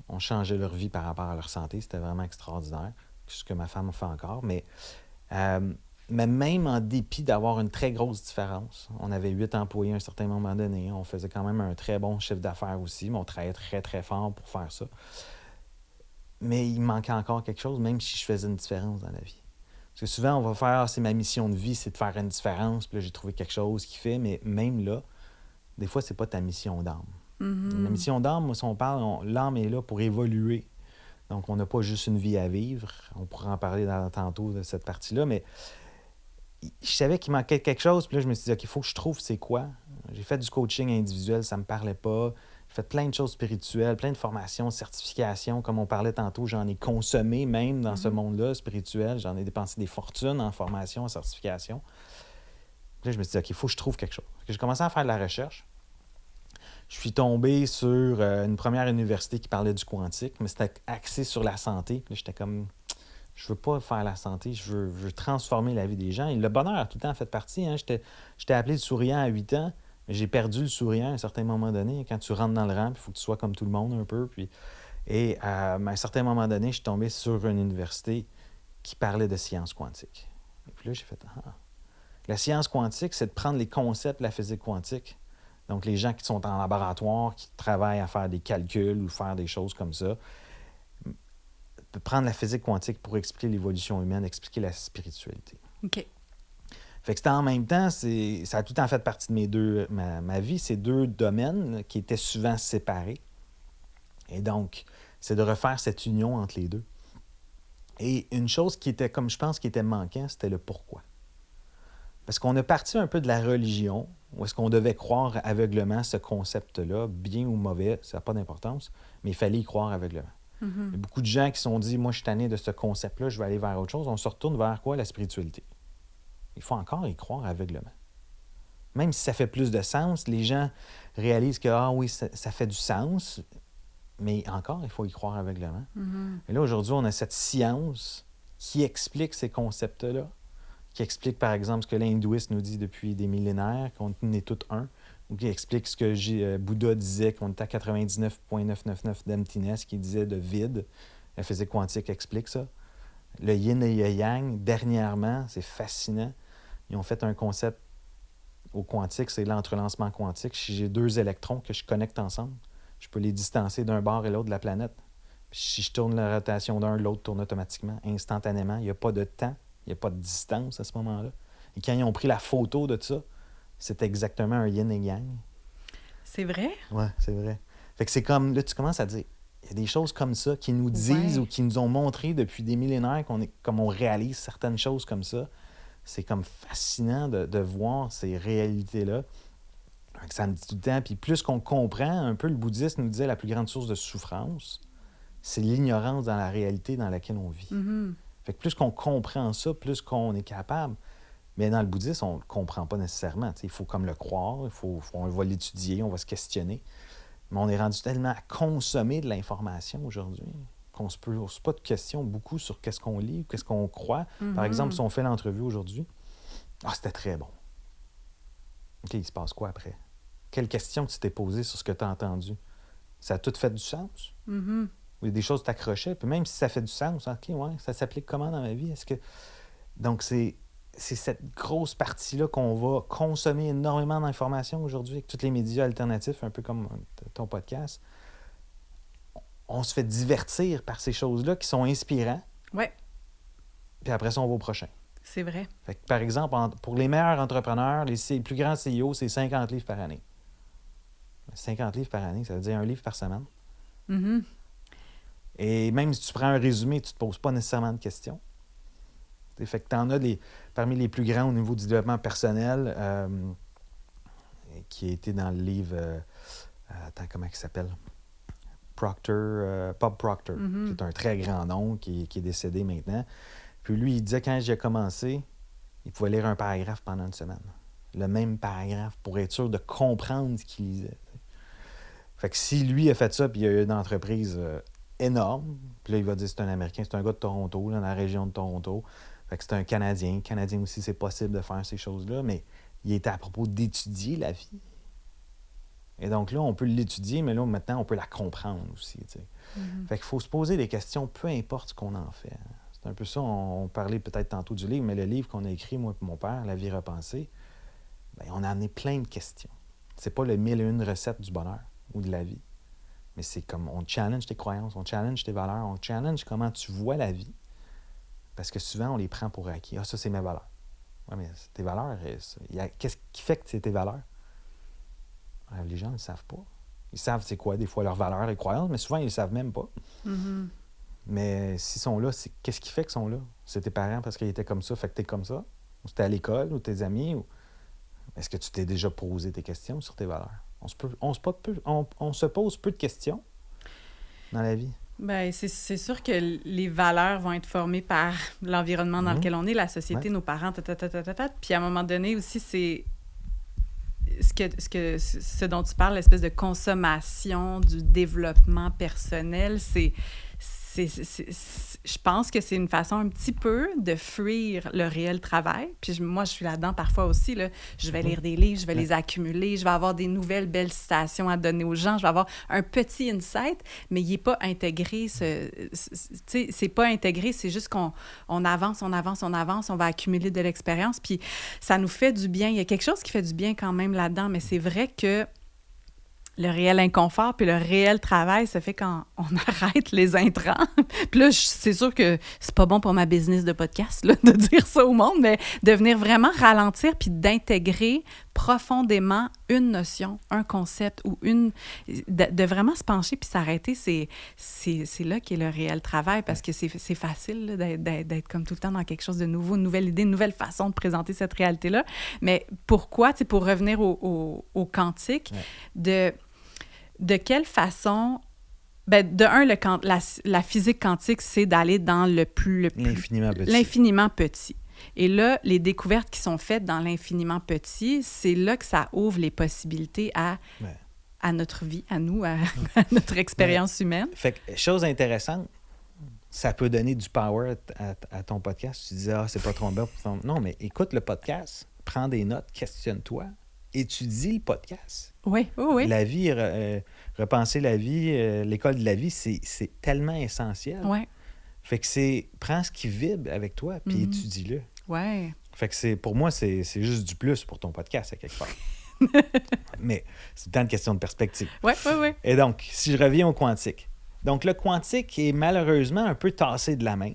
on changeait leur vie par rapport à leur santé. C'était vraiment extraordinaire, ce que ma femme fait encore. Mais même en dépit d'avoir une très grosse différence, on avait 8 employés à un certain moment donné. On faisait quand même un très bon chiffre d'affaires aussi, mais on travaillait très, très fort pour faire ça. Mais il manquait encore quelque chose, même si je faisais une différence dans la vie. Parce que souvent, on va faire « c'est ma mission de vie, c'est de faire une différence », puis là, j'ai trouvé quelque chose qui fait, mais même là, des fois, c'est pas ta mission d'âme. Mm-hmm. La mission d'âme, moi, si on parle, l'âme est là pour évoluer. Donc, on n'a pas juste une vie à vivre. On pourra en parler tantôt de cette partie-là, mais je savais qu'il manquait quelque chose, puis là, je me suis dit « OK, il faut que je trouve c'est quoi. J'ai fait du coaching individuel, ça me parlait pas. J'ai fait plein de choses spirituelles, plein de formations, certifications. Comme on parlait tantôt, j'en ai consommé même dans ce monde-là spirituel. J'en ai dépensé des fortunes en formation, en certification. Puis là, je me suis dit, OK, il faut que je trouve quelque chose. J'ai commencé à faire de la recherche. Je suis tombé sur une première université qui parlait du quantique, mais c'était axé sur la santé. Puis là, j'étais comme, je veux pas faire la santé, je veux transformer la vie des gens. Et le bonheur a tout le temps fait partie. Hein. J'étais appelé le souriant à 8 ans, mais j'ai perdu le souriant à un certain moment donné. Quand tu rentres dans le rang, il faut que tu sois comme tout le monde un peu. Et à un certain moment donné, je suis tombé sur une université qui parlait de sciences quantiques. Et puis là, j'ai fait, la science quantique, c'est de prendre les concepts de la physique quantique. Donc, les gens qui sont en laboratoire, qui travaillent à faire des calculs ou faire des choses comme ça, de prendre la physique quantique pour expliquer l'évolution humaine, expliquer la spiritualité. OK. Fait que c'était en même temps, ça a tout le temps fait partie de ma vie, ces deux domaines qui étaient souvent séparés. Et donc, c'est de refaire cette union entre les deux. Et une chose qui était, comme je pense, qui était manquant, c'était le pourquoi. Parce qu'on a parti un peu de la religion, où est-ce qu'on devait croire aveuglément ce concept-là, bien ou mauvais, ça n'a pas d'importance, mais il fallait y croire aveuglément. Il y a beaucoup de gens qui se sont dit, moi, je suis tanné de ce concept-là, je vais aller vers autre chose. On se retourne vers quoi? La spiritualité. Il faut encore y croire aveuglément. Même si ça fait plus de sens, les gens réalisent que, ah oui, ça fait du sens, mais encore, il faut y croire aveuglément. Et là, aujourd'hui, on a cette science qui explique ces concepts-là, qui explique, par exemple, ce que l'hindouisme nous dit depuis des millénaires, qu'on est tous un, ou qui explique ce que Bouddha disait, qu'on était à 99,999 d'emptiness, qui disait de vide. La physique quantique explique ça. Le yin et le yang, dernièrement, c'est fascinant. Ils ont fait un concept au quantique, c'est l'entrelancement quantique. Si j'ai deux électrons que je connecte ensemble, je peux les distancer d'un bord et l'autre de la planète. Puis si je tourne la rotation d'un, l'autre tourne automatiquement, instantanément. Il n'y a pas de temps, il n'y a pas de distance à ce moment-là. Et quand ils ont pris la photo de ça, c'est exactement un yin et yang. C'est vrai? Oui, c'est vrai. Fait que c'est comme, là, tu commences à dire, il y a des choses comme ça qui nous disent ou qui nous ont montré depuis des millénaires comme on réalise certaines choses comme ça. C'est comme fascinant de voir ces réalités-là. Ça me dit tout le temps. Puis plus qu'on comprend, un peu le bouddhisme nous disait la plus grande source de souffrance, c'est l'ignorance dans la réalité dans laquelle on vit. Fait que plus qu'on comprend ça, plus qu'on est capable. Mais dans le bouddhisme, on ne le comprend pas nécessairement. Il faut comme le croire, on va l'étudier, on va se questionner. Mais on est rendu tellement à consommer de l'information aujourd'hui qu'on ne se pose pas de questions beaucoup sur qu'est-ce qu'on lit ou qu'est-ce qu'on croit. Par exemple, si on fait l'entrevue aujourd'hui, c'était très bon. OK, il se passe quoi après? Quelle question tu t'es posée sur ce que tu as entendu? Ça a tout fait du sens? Ou il y a des choses qui t'accrochaient? Puis même si ça fait du sens, OK, ouais, ça s'applique comment dans ma vie? Donc, c'est cette grosse partie-là qu'on va consommer énormément d'informations aujourd'hui avec tous les médias alternatifs, un peu comme ton podcast. On se fait divertir par ces choses-là qui sont inspirants. Ouais. Puis après ça, on va au prochain. C'est vrai. Fait que, par exemple, pour les meilleurs entrepreneurs, les plus grands CEO, c'est 50 livres par année. 50 livres par année, ça veut dire un livre par semaine. Et même si tu prends un résumé, tu ne te poses pas nécessairement de questions. Fait que tu en as parmi les plus grands au niveau du développement personnel, qui a été dans le livre... attends, comment il s'appelle? Bob Proctor, qui est un très grand nom, qui est décédé maintenant. Puis lui, il disait quand j'ai commencé, il pouvait lire un paragraphe pendant une semaine. Le même paragraphe, pour être sûr de comprendre ce qu'il lisait. Fait que si lui a fait ça, puis il a eu une entreprise énorme, puis là, il va dire c'est un Américain, c'est un gars de Toronto, là, dans la région de Toronto. Fait que c'est un Canadien. Canadien aussi, c'est possible de faire ces choses-là, mais il était à propos d'étudier la vie. Et donc là, on peut l'étudier, mais là, maintenant, on peut la comprendre aussi. Fait qu'il faut se poser des questions, peu importe ce qu'on en fait. C'est un peu ça, on parlait peut-être tantôt du livre, mais le livre qu'on a écrit, moi et mon père, La vie repensée, bien, on a amené plein de questions. C'est pas le 1001 recettes du bonheur ou de la vie, mais c'est comme on challenge tes croyances, on challenge tes valeurs, on challenge comment tu vois la vie. Parce que souvent, on les prend pour acquis. Ah, ça, c'est mes valeurs. Oui, mais tes valeurs, qu'est-ce qui fait que c'est tes valeurs? Alors, les gens ne le savent pas. Ils savent c'est quoi, des fois, leurs valeurs et croyances, mais souvent, ils ne le savent même pas. Mais s'ils sont là, qu'est-ce qui fait qu'ils sont là? C'est tes parents parce qu'ils étaient comme ça, fait que t'es comme ça? Ou c'était à l'école, ou tes amis? Est-ce que tu t'es déjà posé tes questions sur tes valeurs? On se pose peu de questions dans la vie. Bien, c'est sûr que les valeurs vont être formées par l'environnement dans lequel on est, la société, nos parents, Puis à un moment donné aussi, c'est ce dont tu parles, l'espèce de consommation du développement personnel, je pense que c'est une façon un petit peu de fuir le réel travail. Puis moi, je suis là-dedans parfois aussi. Là. Je vais lire des livres, je vais les accumuler, je vais avoir des nouvelles belles citations à donner aux gens, je vais avoir un petit insight, mais il n'est pas intégré. C'est pas intégré, c'est juste qu'on avance, on va accumuler de l'expérience, puis ça nous fait du bien. Il y a quelque chose qui fait du bien quand même là-dedans, mais c'est vrai que le réel inconfort puis le réel travail se fait quand on arrête les intrants. Puis là, c'est sûr que c'est pas bon pour ma business de podcast là, de dire ça au monde, mais de venir vraiment ralentir puis d'intégrer profondément une notion, un concept ou de vraiment se pencher puis s'arrêter, c'est là qu'est le réel travail, parce que c'est facile là, d'être comme tout le temps dans quelque chose de nouveau, une nouvelle idée, une nouvelle façon de présenter cette réalité-là. Mais pourquoi, pour revenir au quantique, de quelle façon... Ben, de un, la physique quantique, c'est d'aller dans l'infiniment petit. Et là, les découvertes qui sont faites dans l'infiniment petit, c'est là que ça ouvre les possibilités à notre vie, à nous, à notre expérience humaine. Fait que, chose intéressante, ça peut donner du power à ton podcast. Tu disais, c'est pas trop bien. Non, mais écoute le podcast, prends des notes, questionne-toi, étudie le podcast. Oui. La vie, repenser la vie, l'école de la vie, c'est tellement essentiel. Oui. Fait que prends ce qui vibre avec toi, puis étudie-le. Oui. Fait que pour moi, c'est juste du plus pour ton podcast, à quelque part. Mais c'est tant de question de perspective. Oui. Et donc, si je reviens au quantique. Donc, le quantique est malheureusement un peu tassé de la main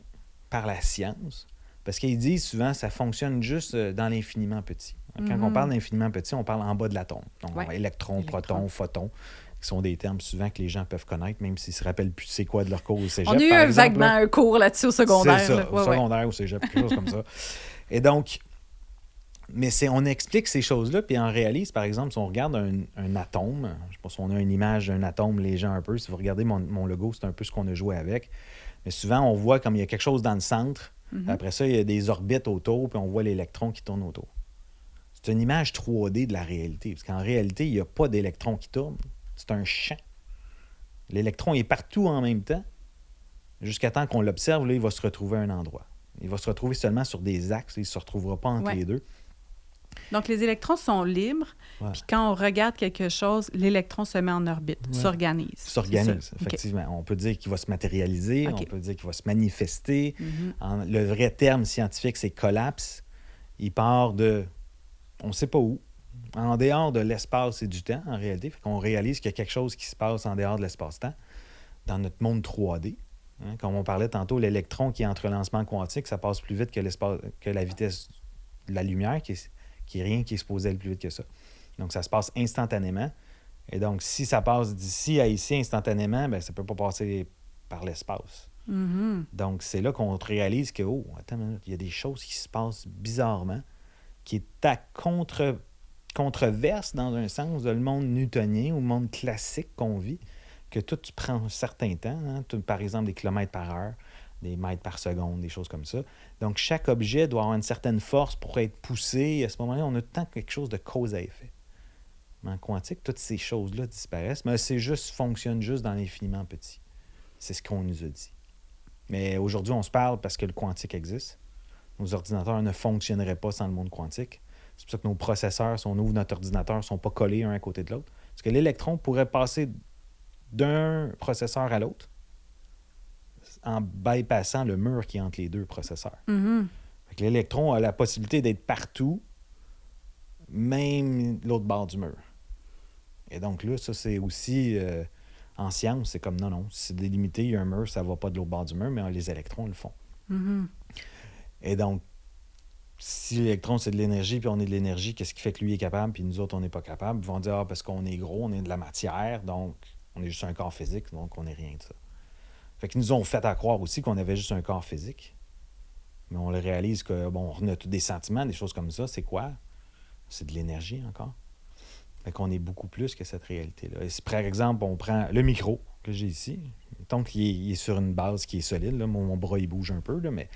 par la science, parce qu'ils disent souvent que ça fonctionne juste dans l'infiniment petit. Quand on parle d'infiniment petit, on parle en bas de l'atome. Donc, électrons, protons, photons, qui sont des termes souvent que les gens peuvent connaître, même s'ils ne se rappellent plus c'est quoi de leur cours au cégep. On a eu vaguement un cours là-dessus au secondaire. C'est ça, au secondaire, au cégep, quelque chose comme ça. Et donc, on explique ces choses-là, puis on réalise, par exemple, si on regarde un atome, je ne sais pas si on a une image d'un atome, les gens un peu, si vous regardez mon logo, c'est un peu ce qu'on a joué avec. Mais souvent, on voit comme il y a quelque chose dans le centre, après ça, il y a des orbites autour, puis on voit l'électron qui tourne autour. C'est une image 3D de la réalité, parce qu'en réalité, il n'y a pas d'électron qui tourne. C'est un champ. L'électron est partout en même temps. Jusqu'à temps qu'on l'observe, là, il va se retrouver à un endroit. Il va se retrouver seulement sur des axes. Il ne se retrouvera pas entre les deux. Donc, les électrons sont libres. Puis quand on regarde quelque chose, l'électron se met en orbite, s'organise. S'organise, effectivement. Okay. On peut dire qu'il va se matérialiser, on peut dire qu'il va se manifester. Le vrai terme scientifique, c'est collapse. Il part de... on ne sait pas où. En dehors de l'espace et du temps, en réalité. Fait qu'on réalise qu'il y a quelque chose qui se passe en dehors de l'espace-temps, dans notre monde 3D. Comme on parlait tantôt, l'électron qui est entre lancement quantique, ça passe plus vite que la vitesse de la lumière, qui est rien qui est supposé aller plus vite que ça. Donc, ça se passe instantanément. Et donc, si ça passe d'ici à ici instantanément, bien, ça ne peut pas passer par l'espace. Donc, c'est là qu'on réalise que, attends une minute, il y a des choses qui se passent bizarrement, qui est à controverse dans un sens de le monde newtonien ou le monde classique qu'on vit, que tout prend un certain temps, par exemple des kilomètres par heure, des mètres par seconde, des choses comme ça. Donc, chaque objet doit avoir une certaine force pour être poussé. Et à ce moment-là, on a tout le temps quelque chose de cause à effet. Mais en quantique, toutes ces choses-là disparaissent, mais fonctionnent juste dans l'infiniment petit. C'est ce qu'on nous a dit. Mais aujourd'hui, on se parle parce que le quantique existe. Nos ordinateurs ne fonctionneraient pas sans le monde quantique. C'est pour ça que nos processeurs, si on ouvre notre ordinateur, ne sont pas collés un à côté de l'autre. Parce que l'électron pourrait passer d'un processeur à l'autre en bypassant le mur qui est entre les deux processeurs. Fait que l'électron a la possibilité d'être partout, même l'autre bord du mur. Et donc là, ça, c'est aussi... en science, c'est comme non, si c'est délimité, il y a un mur, ça ne va pas de l'autre bord du mur, mais les électrons le font. Et donc, si l'électron, c'est de l'énergie, puis on est de l'énergie, qu'est-ce qui fait que lui est capable, puis nous autres, on n'est pas capable? Ils vont dire, parce qu'on est gros, on est de la matière, donc on est juste un corps physique, donc on n'est rien de ça. Fait qu'ils nous ont fait à croire aussi qu'on avait juste un corps physique. Mais on le réalise que, on a tous des sentiments, des choses comme ça. C'est quoi? c'est de l'énergie encore. Fait qu'on est beaucoup plus que cette réalité-là. Et si, par exemple, on prend le micro que j'ai ici, mettons qu'il est sur une base qui est solide, là, mon bras, il bouge un peu, là, mais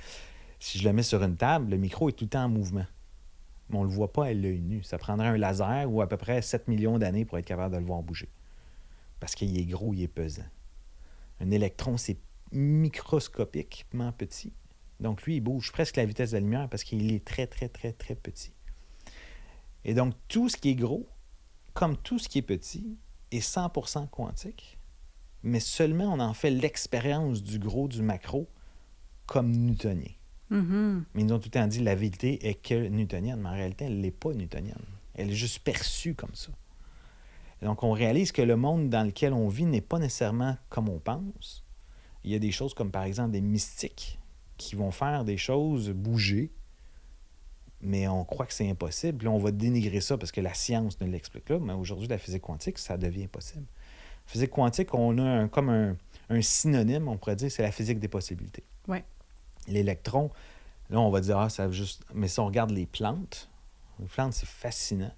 si je le mets sur une table, le micro est tout le temps en mouvement. Mais on ne le voit pas à l'œil nu. Ça prendrait un laser ou à peu près 7 millions d'années pour être capable de le voir bouger. Parce qu'il est gros, il est pesant. Un électron, c'est microscopiquement petit. Donc, lui, il bouge presque la vitesse de la lumière parce qu'il est très, très, très, très petit. Et donc, tout ce qui est gros, comme tout ce qui est petit, est 100% quantique, mais seulement on en fait l'expérience du gros, du macro, comme newtonien. Mm-hmm. Mais ils nous ont tout le temps dit la vérité est que newtonienne, mais en réalité, elle n'est pas newtonienne. Elle est juste perçue comme ça. Et donc, on réalise que le monde dans lequel on vit n'est pas nécessairement comme on pense. Il y a des choses comme, par exemple, des mystiques qui vont faire des choses bouger, mais on croit que c'est impossible. Puis là, on va dénigrer ça parce que la science ne l'explique pas. Mais aujourd'hui, la physique quantique, ça devient possible. La physique quantique, on a comme un synonyme, on pourrait dire, c'est la physique des possibilités. Oui. L'électron, là, on va dire, ça juste... Mais si on regarde les plantes, c'est fascinant.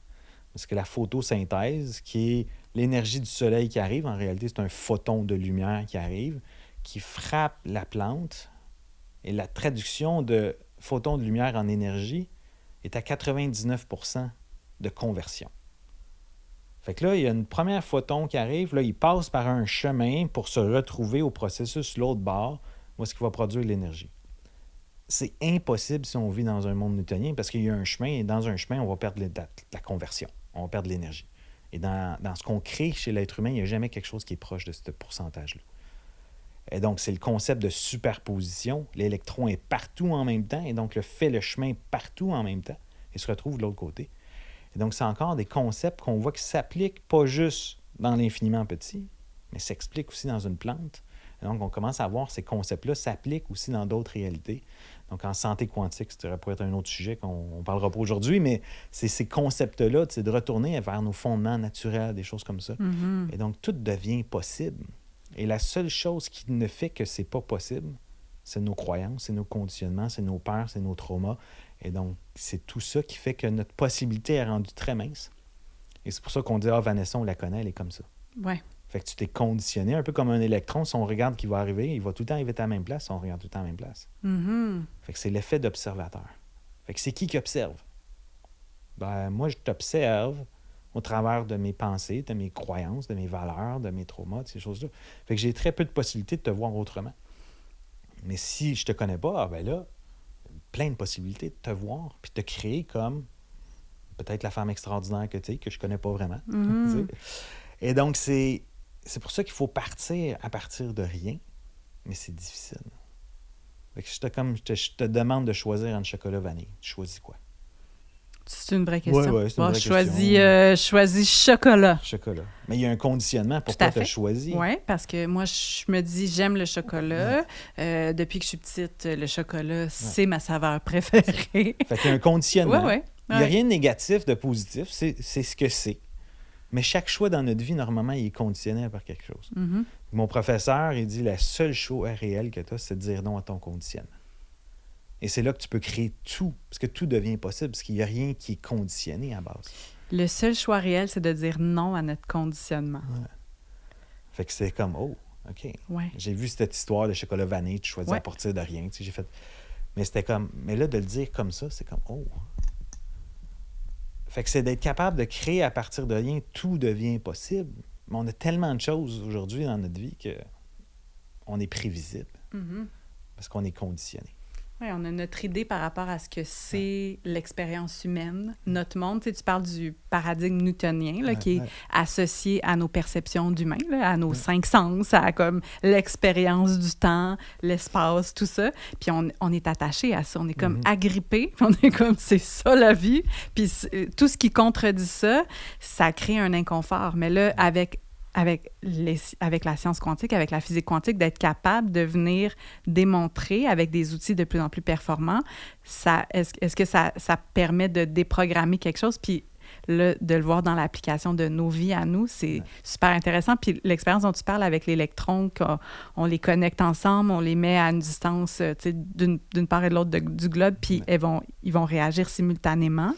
Parce que la photosynthèse, qui est l'énergie du soleil qui arrive, en réalité, c'est un photon de lumière qui arrive, qui frappe la plante. Et la traduction de photon de lumière en énergie est à 99% de conversion. Fait que là, il y a une première photon qui arrive, là, il passe par un chemin pour se retrouver au processus l'autre bord, où est-ce qu'il va produire l'énergie. C'est impossible si on vit dans un monde newtonien parce qu'il y a un chemin, et dans un chemin, on va perdre la conversion, on va perdre l'énergie. Et dans ce qu'on crée chez l'être humain, il n'y a jamais quelque chose qui est proche de ce pourcentage-là. Et donc, c'est le concept de superposition. L'électron est partout en même temps, et donc fait le chemin partout en même temps, et se retrouve de l'autre côté. Et donc, c'est encore des concepts qu'on voit qui s'appliquent pas juste dans l'infiniment petit, mais s'expliquent aussi dans une plante. Et donc, on commence à voir ces concepts-là s'appliquent aussi dans d'autres réalités. Donc, en santé quantique, ça pourrait être un autre sujet qu'on ne parlera pas aujourd'hui, mais c'est ces concepts-là, c'est de retourner vers nos fondements naturels, des choses comme ça. Mm-hmm. Et donc, tout devient possible. Et la seule chose qui ne fait que c'est pas possible, c'est nos croyances, c'est nos conditionnements, c'est nos peurs, c'est nos traumas. Et donc, c'est tout ça qui fait que notre possibilité est rendue très mince. Et c'est pour ça qu'on dit « Ah, Vanessa, on la connaît, elle est comme ça. » Ouais. Fait que tu t'es conditionné, un peu comme un électron. Si on regarde qui va arriver, il va tout le temps arriver à la même place, on regarde tout le temps à la même place. Mm-hmm. Fait que c'est l'effet d'observateur. Fait que c'est qui observe? Ben, moi, je t'observe au travers de mes pensées, de mes croyances, de mes valeurs, de mes traumas, de ces choses-là. Fait que j'ai très peu de possibilités de te voir autrement. Mais si je te connais pas, ben là, plein de possibilités de te voir, puis de te créer comme peut-être la femme extraordinaire que tu es, que je connais pas vraiment. Mm-hmm. Et donc, c'est pour ça qu'il faut partir à partir de rien, mais c'est difficile. Fait que je te demande de choisir entre chocolat vanille. Tu choisis quoi? C'est une vraie question. Oui, c'est une vraie question. Choisis chocolat. Chocolat. Mais il y a un conditionnement pour pourquoi tu as choisi. Oui, parce que moi, je me dis, j'aime le chocolat. Ouais. Depuis que je suis petite, le chocolat, c'est ma saveur préférée. Fait qu'il y a un conditionnement. Oui. Il n'y a rien de négatif, de positif. C'est ce que c'est. Mais chaque choix dans notre vie, normalement, il est conditionné par quelque chose. Mm-hmm. Mon professeur, il dit, la seule choix réelle que tu as, c'est de dire non à ton conditionnement. Et c'est là que tu peux créer tout, parce que tout devient possible, parce qu'il n'y a rien qui est conditionné à base. Le seul choix réel, c'est de dire non à notre conditionnement. Ouais. Fait que c'est comme, oh, OK. Ouais. J'ai vu cette histoire de chocolat vanille, tu choisis à partir de rien. Tu sais, j'ai fait... Mais c'était comme, mais là, de le dire comme ça, c'est comme, oh. Fait que c'est d'être capable de créer à partir de rien, tout devient possible. Mais on a tellement de choses aujourd'hui dans notre vie qu'on est prévisible. Mm-hmm. Parce qu'on est conditionné. Oui, on a notre idée par rapport à ce que c'est l'expérience humaine, notre monde. Tu sais, tu parles du paradigme newtonien là, qui est associé à nos perceptions d'humains, là, à nos 5 sens, à comme l'expérience du temps, l'espace, tout ça. Puis on est attaché à ça, on est comme agrippé, on est comme c'est ça la vie. Puis tout ce qui contredit ça, ça crée un inconfort. Mais là, avec la science quantique, avec la physique quantique, d'être capable de venir démontrer avec des outils de plus en plus performants, est-ce que ça permet de déprogrammer quelque chose? Puis là, de le voir dans l'application de nos vies à nous, c'est super intéressant. Puis l'expérience dont tu parles avec l'électron, qu'on les connecte ensemble, on les met à une distance d'une part et de l'autre du globe, puis ils vont réagir simultanément.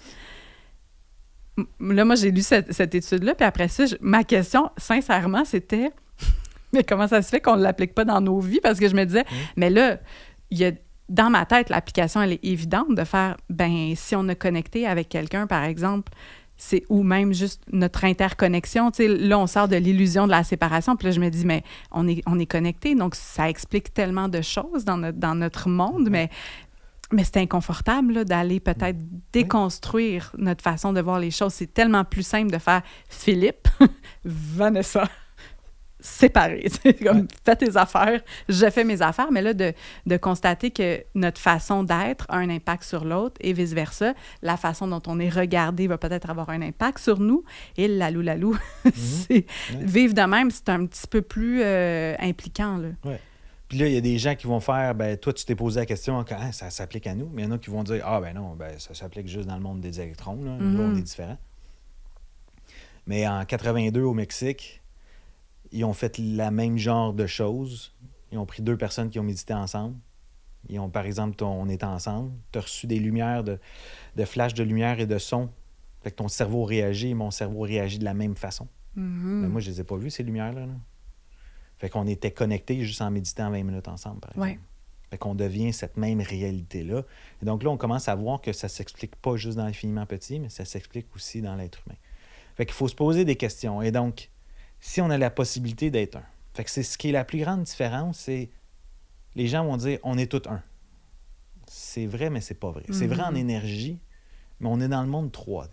Là, moi, j'ai lu cette étude-là, puis après ça, ma question, sincèrement, c'était mais comment ça se fait qu'on ne l'applique pas dans nos vies? Parce que je me disais, mais là, il y a dans ma tête, l'application, elle est évidente de faire, ben si on a connecté avec quelqu'un, par exemple, ou même juste notre interconnexion, tu sais, là, on sort de l'illusion de la séparation, puis là, je me dis, mais on est connecté, donc ça explique tellement de choses dans notre monde, mais c'est inconfortable là, d'aller peut-être déconstruire notre façon de voir les choses. C'est tellement plus simple de faire Philippe, Vanessa, séparés. Comme, fais tes affaires, je fais mes affaires. Mais là, de constater que notre façon d'être a un impact sur l'autre et vice-versa. La façon dont on est regardé va peut-être avoir un impact sur nous. Et lalou. Vivre de même, c'est un petit peu plus impliquant. Là. Ouais. Puis là, il y a des gens qui vont faire, ben toi, tu t'es posé la question, ça s'applique à nous. Mais il y en a qui vont dire, ah ben non, ça s'applique juste dans le monde des électrons. Là, là on est différents. Mais en 82, au Mexique, ils ont fait la même genre de choses. Ils ont pris 2 personnes qui ont médité ensemble. Ils ont, par exemple, on est ensemble. Tu as reçu des lumières, de flashs de lumière et de son. Fait que ton cerveau réagit et mon cerveau réagit de la même façon. Mais moi, je les ai pas vues, ces lumières-là. Là. Fait qu'on était connectés juste en méditant 20 minutes ensemble, par exemple. Fait qu'on devient cette même réalité-là. Et donc là, on commence à voir que ça s'explique pas juste dans l'infiniment petit, mais ça s'explique aussi dans l'être humain. Fait qu'il faut se poser des questions. Et donc, si on a la possibilité d'être un. Fait que c'est ce qui est la plus grande différence, c'est les gens vont dire on est tous un. C'est vrai, mais c'est pas vrai. C'est vrai en énergie, mais on est dans le monde 3D.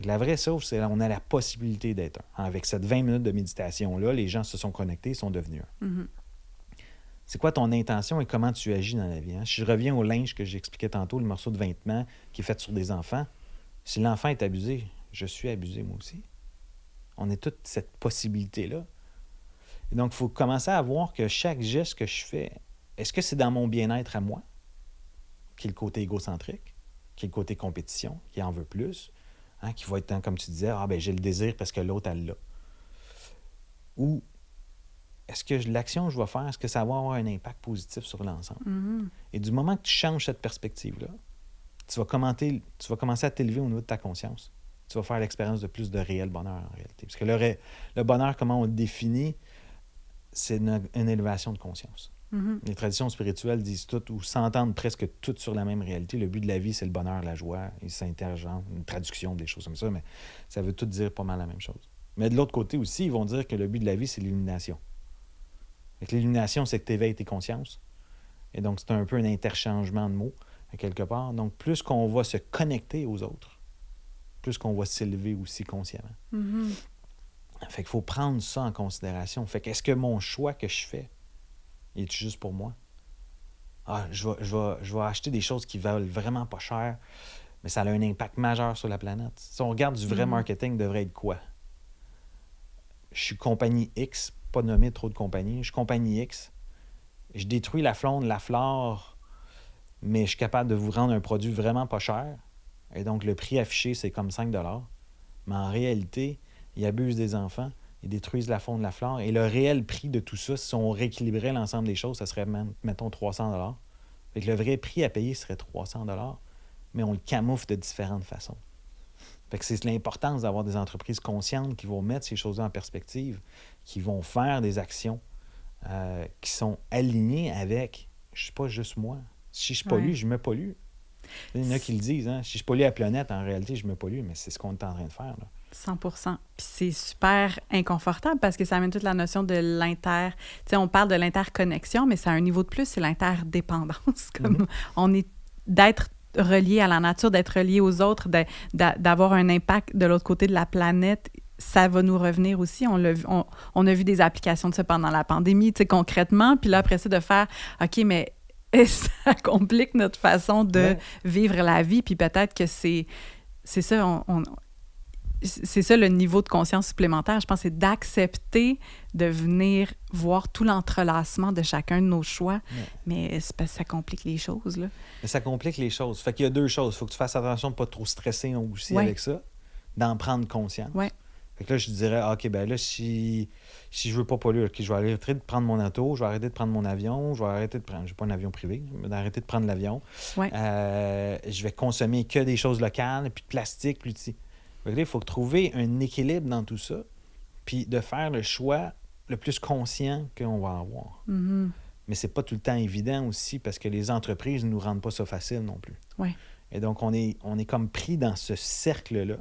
La vraie chose, c'est qu'on a la possibilité d'être un. Avec cette 20 minutes de méditation-là, les gens se sont connectés, ils sont devenus un. C'est quoi ton intention et comment tu agis dans la vie? Hein? Si je reviens au linge que j'expliquais tantôt, le morceau de vêtement qui est fait sur des enfants, si l'enfant est abusé, je suis abusé moi aussi. On a toute cette possibilité-là. Et donc, il faut commencer à voir que chaque geste que je fais, est-ce que c'est dans mon bien-être à moi, qui est le côté égocentrique, qui est le côté compétition, qui en veut plus, hein, qui va être, comme tu disais, j'ai le désir parce que l'autre, elle l'a. Ou est-ce que l'action que je vais faire, est-ce que ça va avoir un impact positif sur l'ensemble? Et du moment que tu changes cette perspective-là, tu vas commencer à t'élever au niveau de ta conscience. Tu vas faire l'expérience de plus de réel bonheur, en réalité. Parce que le bonheur, comment on le définit, c'est une élévation de conscience. Les traditions spirituelles disent tout ou s'entendent presque toutes sur la même réalité. Le but de la vie, c'est le bonheur, la joie. Ils s'intergent, une traduction, des choses comme ça, mais ça veut tout dire pas mal la même chose. Mais de l'autre côté aussi, ils vont dire que le but de la vie, c'est l'illumination. L'illumination, c'est que tu éveilles tes consciences. Et donc, c'est un peu un interchangement de mots, à quelque part. Donc, plus qu'on va se connecter aux autres, plus qu'on va s'élever aussi consciemment. Fait qu'il faut prendre ça en considération. Fait qu'est-ce que mon choix que je fais, est juste pour moi? Je vais acheter des choses qui valent vraiment pas cher, mais ça a un impact majeur sur la planète. Si on regarde du vrai marketing, devrait être quoi? Je suis compagnie X, pas nommer trop de compagnies, je suis compagnie X, je détruis la faune, la flore, mais je suis capable de vous rendre un produit vraiment pas cher. Et donc, le prix affiché, c'est comme 5 $. Mais en réalité, ils abusent des enfants, ils détruisent la faune, la flore. Et le réel prix de tout ça, si on rééquilibrait l'ensemble des choses, ça serait, mettons, 300 $. Fait que le vrai prix à payer serait 300 $, mais on le camoufle de différentes façons. Fait que c'est l'importance d'avoir des entreprises conscientes qui vont mettre ces choses en perspective, qui vont faire des actions qui sont alignées avec « je suis pas juste moi ». Si je pollue, je me pollue. Il y en a qui le disent, hein? Si je pollue la planète, en réalité, je me pollue, mais c'est ce qu'on est en train de faire. Là. 100%. Puis c'est super inconfortable parce que ça amène toute la notion de l'inter... Tu sais, on parle de l'interconnexion, mais c'est à un niveau de plus, c'est l'interdépendance. Comme on est d'être relié à la nature, d'être relié aux autres, d'avoir un impact de l'autre côté de la planète, ça va nous revenir aussi. On a vu des applications de ça pendant la pandémie, tu sais, concrètement. Puis là, après ça, de faire, OK, mais ça complique notre façon de vivre la vie. Puis peut-être que c'est ça, c'est ça le niveau de conscience supplémentaire. Je pense c'est d'accepter de venir voir tout l'entrelacement de chacun de nos choix. Mais c'est parce que ça complique les choses, là. Mais ça complique les choses. Fait qu'il y a 2 choses. Il faut que tu fasses attention de ne pas trop stresser aussi avec ça, d'en prendre conscience. Fait que là, je dirais, OK, ben là, si je veux pas polluer, OK, je vais arrêter de prendre mon auto, je vais arrêter de prendre mon avion, je vais arrêter de prendre, j'ai pas un avion privé, mais d'arrêter de prendre l'avion. Je vais consommer que des choses locales, puis de plastique, puis Fait que là, il faut trouver un équilibre dans tout ça, puis de faire le choix le plus conscient qu'on va avoir. Mm-hmm. Mais c'est pas tout le temps évident aussi parce que les entreprises ne nous rendent pas ça facile non plus. Ouais. Et donc, on est comme pris dans ce cercle-là.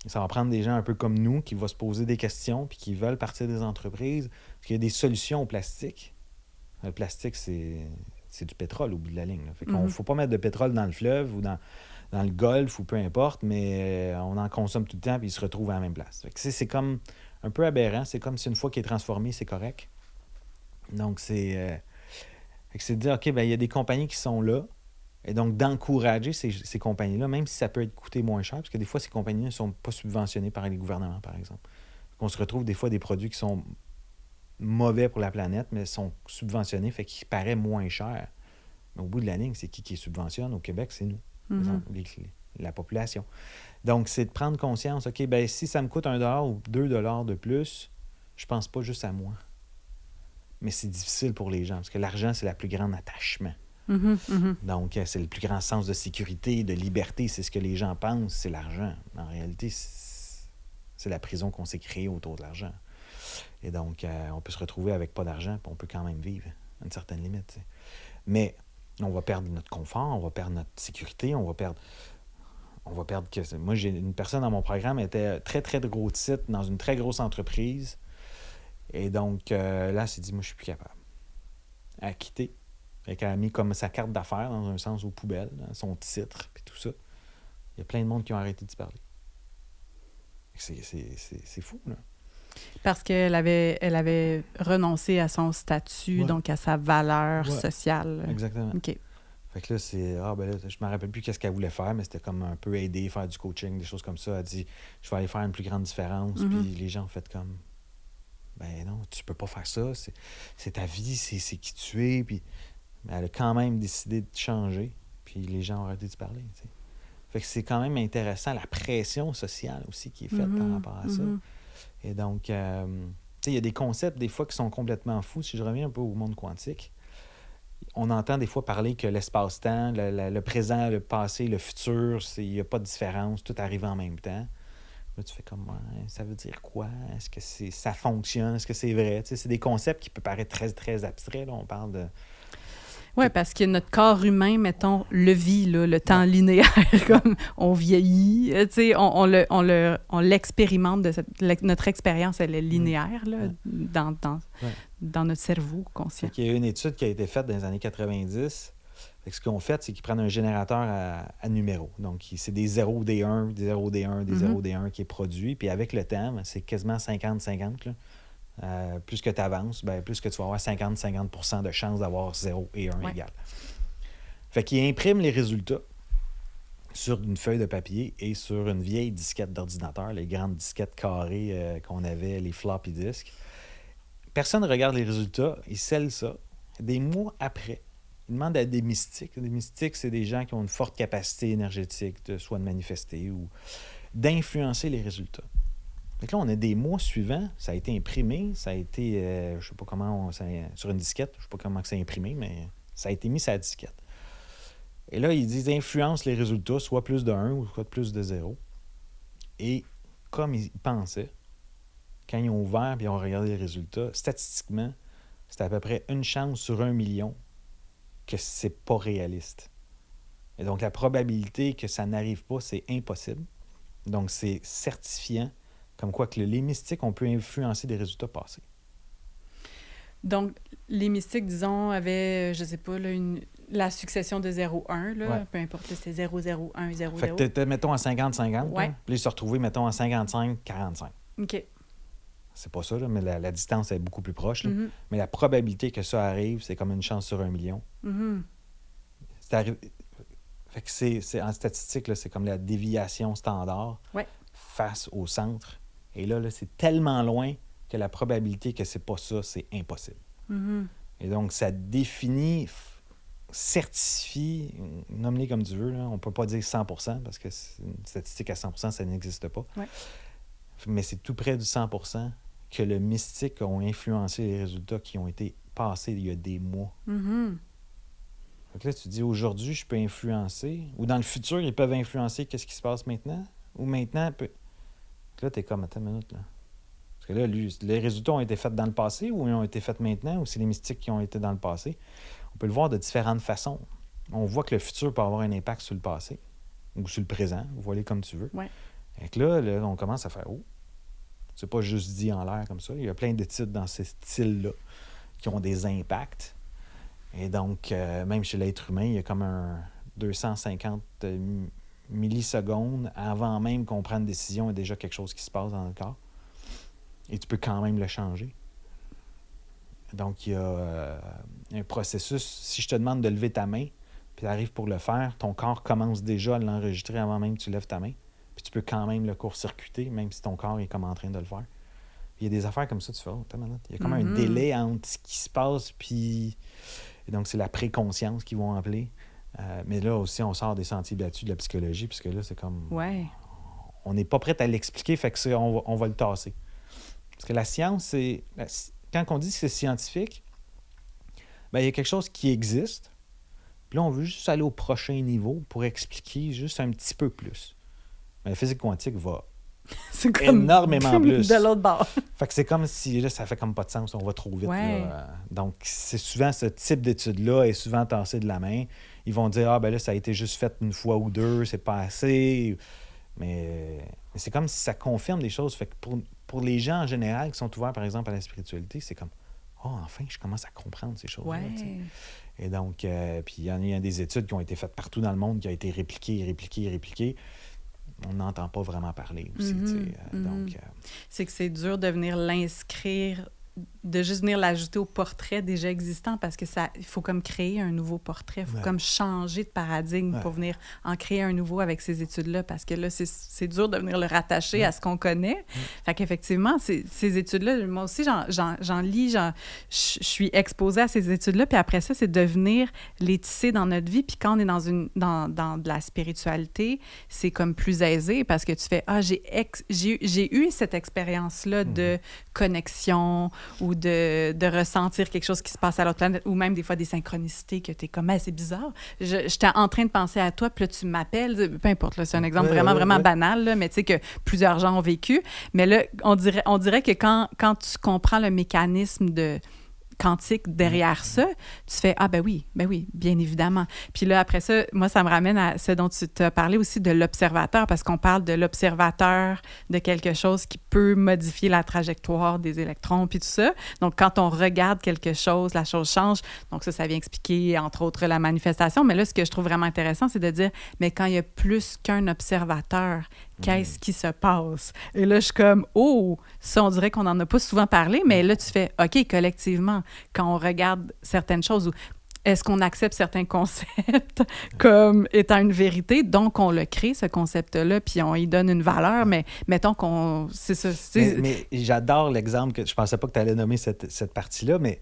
Ça va prendre des gens un peu comme nous qui vont se poser des questions puis qui veulent partir des entreprises parce qu'il y a des solutions au plastique. Le plastique, c'est du pétrole au bout de la ligne. Là. Fait qu'on faut pas mettre de pétrole dans le fleuve ou dans le golfe ou peu importe, mais on en consomme tout le temps puis il se retrouve à la même place. Fait que c'est comme un peu aberrant. C'est comme si une fois qu'il est transformé, c'est correct. Donc, c'est de dire, OK, ben il y a des compagnies qui sont là, et donc d'encourager ces compagnies-là, même si ça peut être coûté moins cher, parce que des fois, ces compagnies ne sont pas subventionnées par les gouvernements, par exemple. On se retrouve des fois des produits qui sont mauvais pour la planète, mais sont subventionnés, fait qu'ils paraissent moins chers. Mais au bout de la ligne, c'est qui les subventionne? Au Québec, c'est nous, la population. Donc, c'est de prendre conscience, OK, ben si ça me coûte $1 ou $2 de plus, je pense pas juste à moi. Mais c'est difficile pour les gens, parce que l'argent, c'est le plus grand attachement. Donc, c'est le plus grand sens de sécurité, de liberté. C'est ce que les gens pensent, c'est l'argent. En réalité, c'est la prison qu'on s'est créée autour de l'argent. Et donc, on peut se retrouver avec pas d'argent, puis on peut quand même vivre à une certaine limite. T'sais. Mais on va perdre notre confort, on va perdre notre sécurité, on va perdre... Moi, j'ai une personne dans mon programme, elle était très, très gros titre dans une très grosse entreprise. Et donc, là, elle s'est dit, moi, je suis plus capable. Elle a quitté. Elle a mis comme sa carte d'affaires, dans un sens, aux poubelles, son titre, puis tout ça. Il y a plein de monde qui ont arrêté d'y parler. C'est fou, là. Parce qu'elle avait renoncé à son statut, donc à sa valeur sociale. Exactement. OK. Fait que là, je me rappelle plus qu'est-ce qu'elle voulait faire, mais c'était comme un peu aider, faire du coaching, des choses comme ça. Elle dit, je vais aller faire une plus grande différence. Puis les gens ont fait comme, ben non, tu peux pas faire ça. C'est ta vie, c'est qui tu es. Puis elle a quand même décidé de changer. Puis les gens ont arrêté de parler. T'sais. Fait que c'est quand même intéressant, la pression sociale aussi qui est faite par rapport à ça. Et donc, il y a des concepts des fois qui sont complètement fous. Si je reviens un peu au monde quantique, on entend des fois parler que l'espace-temps, le présent, le passé, le futur, il n'y a pas de différence, tout arrive en même temps. Là, tu fais comme, ça veut dire quoi? Est-ce que ça fonctionne? Est-ce que c'est vrai? T'sais, c'est des concepts qui peuvent paraître très, très abstraits. Là. On parle de... Oui, parce que notre corps humain, mettons, le vit, là, le temps linéaire, comme on vieillit, on l'expérimente, notre expérience, elle est linéaire là, dans notre cerveau conscient. Il y a une étude qui a été faite dans les années 90. Ce qu'ils ont fait, c'est qu'ils prennent un générateur à numéros. Donc, c'est des 0, des 1, des 0, des 1, des 0, des 1 qui est produit. Puis avec le temps, c'est quasiment 50-50, là. Plus que tu avances, plus que tu vas avoir 50-50% de chances d'avoir 0 et 1 égal. Fait qu'il imprime les résultats sur une feuille de papier et sur une vieille disquette d'ordinateur, les grandes disquettes carrées qu'on avait, les floppy disks. Personne ne regarde les résultats, ils scellent ça. Des mois après, ils demandent à des mystiques. Des mystiques, c'est des gens qui ont une forte capacité énergétique, soit de manifester ou d'influencer les résultats. Donc là, on a des mois suivants, ça a été imprimé, ça a été, je ne sais pas comment, sur une disquette, je ne sais pas comment c'est imprimé, mais ça a été mis sur la disquette. Et là, ils disent influence les résultats, soit plus de 1 ou soit plus de 0. Et comme ils pensaient, quand ils ont ouvert et ils ont regardé les résultats, statistiquement, c'était à peu près une chance sur 1 million que c'est pas réaliste. Et donc, la probabilité que ça n'arrive pas, c'est impossible. Donc, c'est certifiant. Comme quoi que les mystiques, on peut influencer des résultats passés. Donc, les mystiques, disons, avaient, je ne sais pas, là, la succession de 0-1, peu importe, c'était 0-0-1, 0-0. Fait que t'étais, mettons, à 50-50, puis ils se retrouvaient, mettons, à 55-45. OK. C'est pas ça, là, mais la distance est beaucoup plus proche. Là. Mais la probabilité que ça arrive, c'est comme une chance sur 1 million. C'est arrivé... Fait que c'est en statistique, là, c'est comme la déviation standard face au centre. Et là, c'est tellement loin que la probabilité que c'est pas ça, c'est impossible. Et donc, ça définit, certifie, nomme-les comme tu veux, là, on peut pas dire 100% parce que une statistique à 100%, ça n'existe pas. Mais c'est tout près du 100% que le mystique ont influencé les résultats qui ont été passés il y a des mois. Donc là, tu dis, aujourd'hui, je peux influencer, ou dans le futur, ils peuvent influencer qu'est-ce qui se passe maintenant, ou maintenant, Là, t'es comme, attends une minute, là. Parce que là, les résultats ont été faits dans le passé ou ils ont été faits maintenant ou c'est les mystiques qui ont été dans le passé. On peut le voir de différentes façons. On voit que le futur peut avoir un impact sur le passé ou sur le présent, vous voyez comme tu veux. Ouais. Et que là, on commence à faire, oh, c'est pas juste dit en l'air comme ça. Il y a plein d'études dans ce style-là qui ont des impacts. Et donc, même chez l'être humain, il y a comme un 250 millisecondes avant même qu'on prenne une décision, il y a déjà quelque chose qui se passe dans le corps. Et tu peux quand même le changer. Donc, il y a un processus. Si je te demande de lever ta main, puis tu arrives pour le faire, ton corps commence déjà à l'enregistrer avant même que tu lèves ta main. Puis tu peux quand même le court-circuiter, même si ton corps est comme en train de le faire. Puis il y a des affaires comme ça, tu fais, oh, attends une minute. Il y a comme un délai entre ce qui se passe, puis... Et donc, c'est la préconscience qu'ils vont appeler. Mais là aussi, on sort des sentiers battus de la psychologie, puisque là, c'est comme... Ouais. On n'est pas prêt à l'expliquer, fait que on va le tasser. Parce que la science, c'est... Quand on dit que c'est scientifique, bien, il y a quelque chose qui existe. Puis là, on veut juste aller au prochain niveau pour expliquer juste un petit peu plus. Mais la physique quantique va C'est comme énormément plus. De l'autre bord. Fait que c'est comme si, là, ça fait comme pas de sens, on va trop vite. Ouais. Là. Donc, c'est souvent ce type d'étude-là est souvent tassé de la main. Ils vont dire, ah ben là, ça a été juste fait une fois ou deux, c'est pas assez. Mais c'est comme si ça confirme des choses. Fait que pour les gens en général qui sont ouverts, par exemple, à la spiritualité, c'est comme, oh, enfin, je commence à comprendre ces choses-là. Ouais. T'sais. Et donc, puis il y a des études qui ont été faites partout dans le monde, qui ont été répliquées. On n'entend pas vraiment parler aussi. Donc, c'est que c'est dur de venir l'inscrire, de juste venir l'ajouter au portrait déjà existant parce que ça, il faut comme créer un nouveau portrait, il faut comme changer de paradigme pour venir en créer un nouveau avec ces études-là parce que là, c'est dur de venir le rattacher à ce qu'on connaît. Fait qu'effectivement, ces études-là, moi aussi, j'en lis, je suis exposée à ces études-là, puis après ça, c'est de venir les tisser dans notre vie, puis quand on est dans de la spiritualité, c'est comme plus aisé parce que tu fais « Ah, j'ai eu cette expérience-là de connexion ou de ressentir quelque chose qui se passe à l'autre planète, ou même des fois des synchronicités que tu es comme « c'est bizarre, j'étais en train de penser à toi, puis là, tu m'appelles. » Peu importe, là, c'est un exemple vraiment banal, là, mais tu sais que plusieurs gens ont vécu. Mais là, on dirait que quand tu comprends le mécanisme quantique derrière ça, tu fais « Ah, ben oui, bien évidemment. » Puis là, après ça, moi, ça me ramène à ce dont tu t'as parlé aussi de l'observateur, parce qu'on parle de l'observateur de quelque chose qui peut modifier la trajectoire des électrons, puis tout ça. Donc, quand on regarde quelque chose, la chose change. Donc, ça vient expliquer, entre autres, la manifestation. Mais là, ce que je trouve vraiment intéressant, c'est de dire, mais quand il y a plus qu'un observateur, qu'est-ce qui se passe? Et là, je suis comme, oh, ça, on dirait qu'on n'en a pas souvent parlé, mais là, tu fais, OK, collectivement, quand on regarde certaines choses, est-ce qu'on accepte certains concepts comme étant une vérité? Donc, on le crée, ce concept-là, puis on y donne une valeur, mais mettons qu'on... C'est ça. Mais j'adore l'exemple que je pensais pas que tu allais nommer cette partie-là, mais...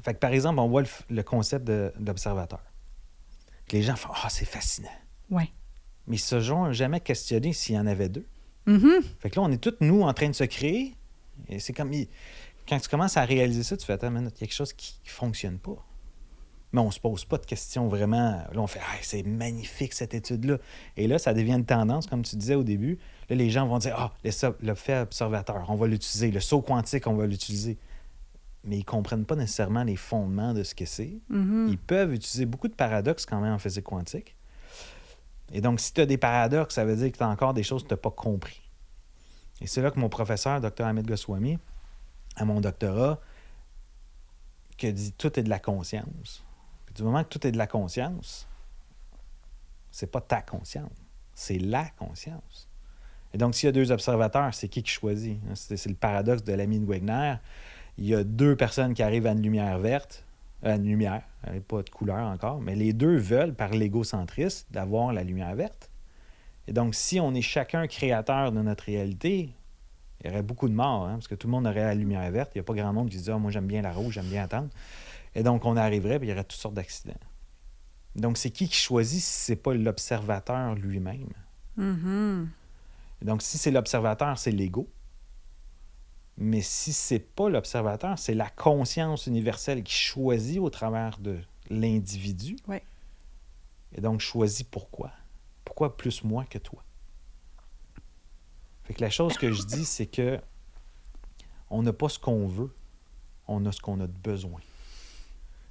Fait que, par exemple, on voit le concept de l'observateur. Les gens font « Ah, c'est fascinant! » Oui. Mais ils se sont jamais questionnés s'il y en avait deux. Mm-hmm. Fait que là, on est tous, nous, en train de se créer. Et c'est comme... Quand tu commences à réaliser ça, tu fais « Attends, il y a quelque chose qui ne fonctionne pas. » Mais on ne se pose pas de questions vraiment. Là, on fait « Ah, c'est magnifique, cette étude-là. » Et là, ça devient une tendance, comme tu disais au début. Là, les gens vont dire « Ah, le fait observateur, on va l'utiliser. Le saut quantique, on va l'utiliser. » Mais ils ne comprennent pas nécessairement les fondements de ce que c'est. Mm-hmm. Ils peuvent utiliser beaucoup de paradoxes quand même en physique quantique. Et donc, si tu as des paradoxes, ça veut dire que tu as encore des choses que tu n'as pas compris. Et c'est là que mon professeur, Dr. Amit Goswami, à mon doctorat, qui a dit « Tout est de la conscience ». Du moment que tout est de la conscience, c'est pas ta conscience, c'est la conscience. Et donc, s'il y a deux observateurs, c'est qui choisit? C'est le paradoxe de l'ami de Wegner. Il y a deux personnes qui arrivent à une lumière verte, une lumière, elle n'est pas de couleur encore, mais les deux veulent, par l'égocentrisme, d'avoir la lumière verte. Et donc, si on est chacun créateur de notre réalité, il y aurait beaucoup de morts, parce que tout le monde aurait la lumière verte. Il n'y a pas grand monde qui se dit « Ah, moi, j'aime bien la rouge, j'aime bien attendre. » Et donc, on arriverait, puis il y aurait toutes sortes d'accidents. Donc, c'est qui choisit si ce n'est pas l'observateur lui-même? Mm-hmm. Et donc, si c'est l'observateur, c'est l'ego. Mais si c'est pas l'observateur, c'est la conscience universelle qui choisit au travers de l'individu. Ouais. Et donc, choisit pourquoi. Pourquoi plus moi que toi? Fait que la chose que je dis, c'est que on n'a pas ce qu'on veut, on a ce qu'on a de besoin.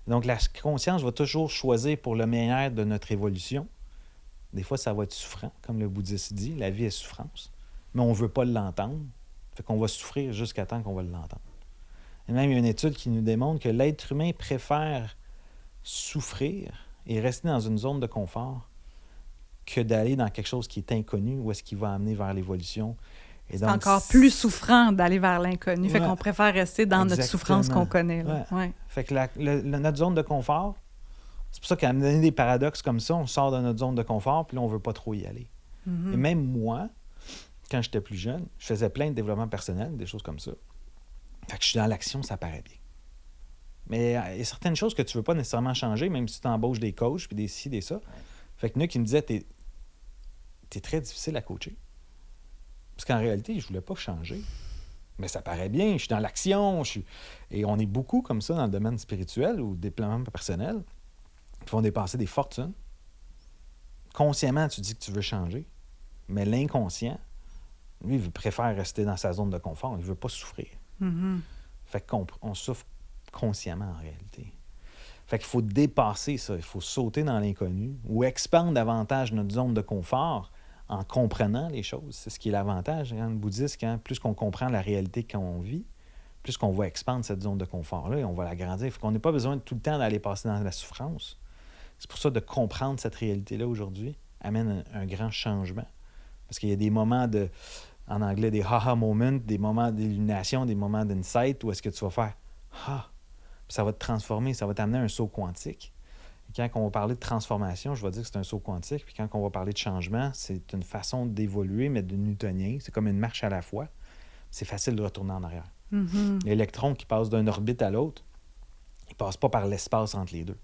Donc, la conscience va toujours choisir pour le meilleur de notre évolution. Des fois, ça va être souffrant, comme le bouddhiste dit. La vie est souffrance. Mais on ne veut pas l'entendre. Fait qu'on va souffrir jusqu'à temps qu'on va l'entendre. Et même, il y a une étude qui nous démontre que l'être humain préfère souffrir et rester dans une zone de confort que d'aller dans quelque chose qui est inconnu ou est-ce qu'il va amener vers l'évolution. Et c'est donc, encore plus souffrant d'aller vers l'inconnu. Fait Ouais. qu'on préfère rester dans notre Exactement. souffrance qu'on connaît. Là. Ouais. Ouais. Fait que notre zone de confort, c'est pour ça qu'à donner des paradoxes comme ça, on sort de notre zone de confort, puis là, on ne veut pas trop y aller. Mhm. Et même moi, quand j'étais plus jeune, je faisais plein de développement personnel, des choses comme ça. Fait que je suis dans l'action, ça paraît bien. Mais il y a certaines choses que tu ne veux pas nécessairement changer, même si tu embauches des coachs, puis des ci, des ça. Fait que nous qui me disaient, t'es très difficile à coacher. Parce qu'en réalité, je ne voulais pas changer. Mais ça paraît bien, je suis dans l'action. Et on est beaucoup comme ça dans le domaine spirituel ou développement personnel, qui font dépenser des fortunes. Consciemment, tu dis que tu veux changer, mais l'inconscient, lui, il préfère rester dans sa zone de confort. Il ne veut pas souffrir. Mhm. Fait qu'on souffre consciemment en réalité. Fait qu'il faut dépasser ça. Il faut sauter dans l'inconnu ou expandre davantage notre zone de confort en comprenant les choses. C'est ce qui est l'avantage le bouddhiste. Plus qu'on comprend la réalité qu'on vit, plus qu'on va expandre cette zone de confort-là et on va l'agrandir. Il faut qu'on n'ait pas besoin de tout le temps d'aller passer dans la souffrance. C'est pour ça de comprendre cette réalité-là aujourd'hui amène un grand changement. Parce qu'il y a des moments en anglais, des aha moments, des moments d'illumination, des moments d'insight où est-ce que tu vas faire ah, puis ça va te transformer, ça va t'amener à un saut quantique. Et quand on va parler de transformation, je vais dire que c'est un saut quantique. Puis quand on va parler de changement, c'est une façon d'évoluer, mais de newtonien. C'est comme une marche à la fois. C'est facile de retourner en arrière. Mhm. L'électron qui passe d'une orbite à l'autre, il ne passe pas par l'espace entre les deux.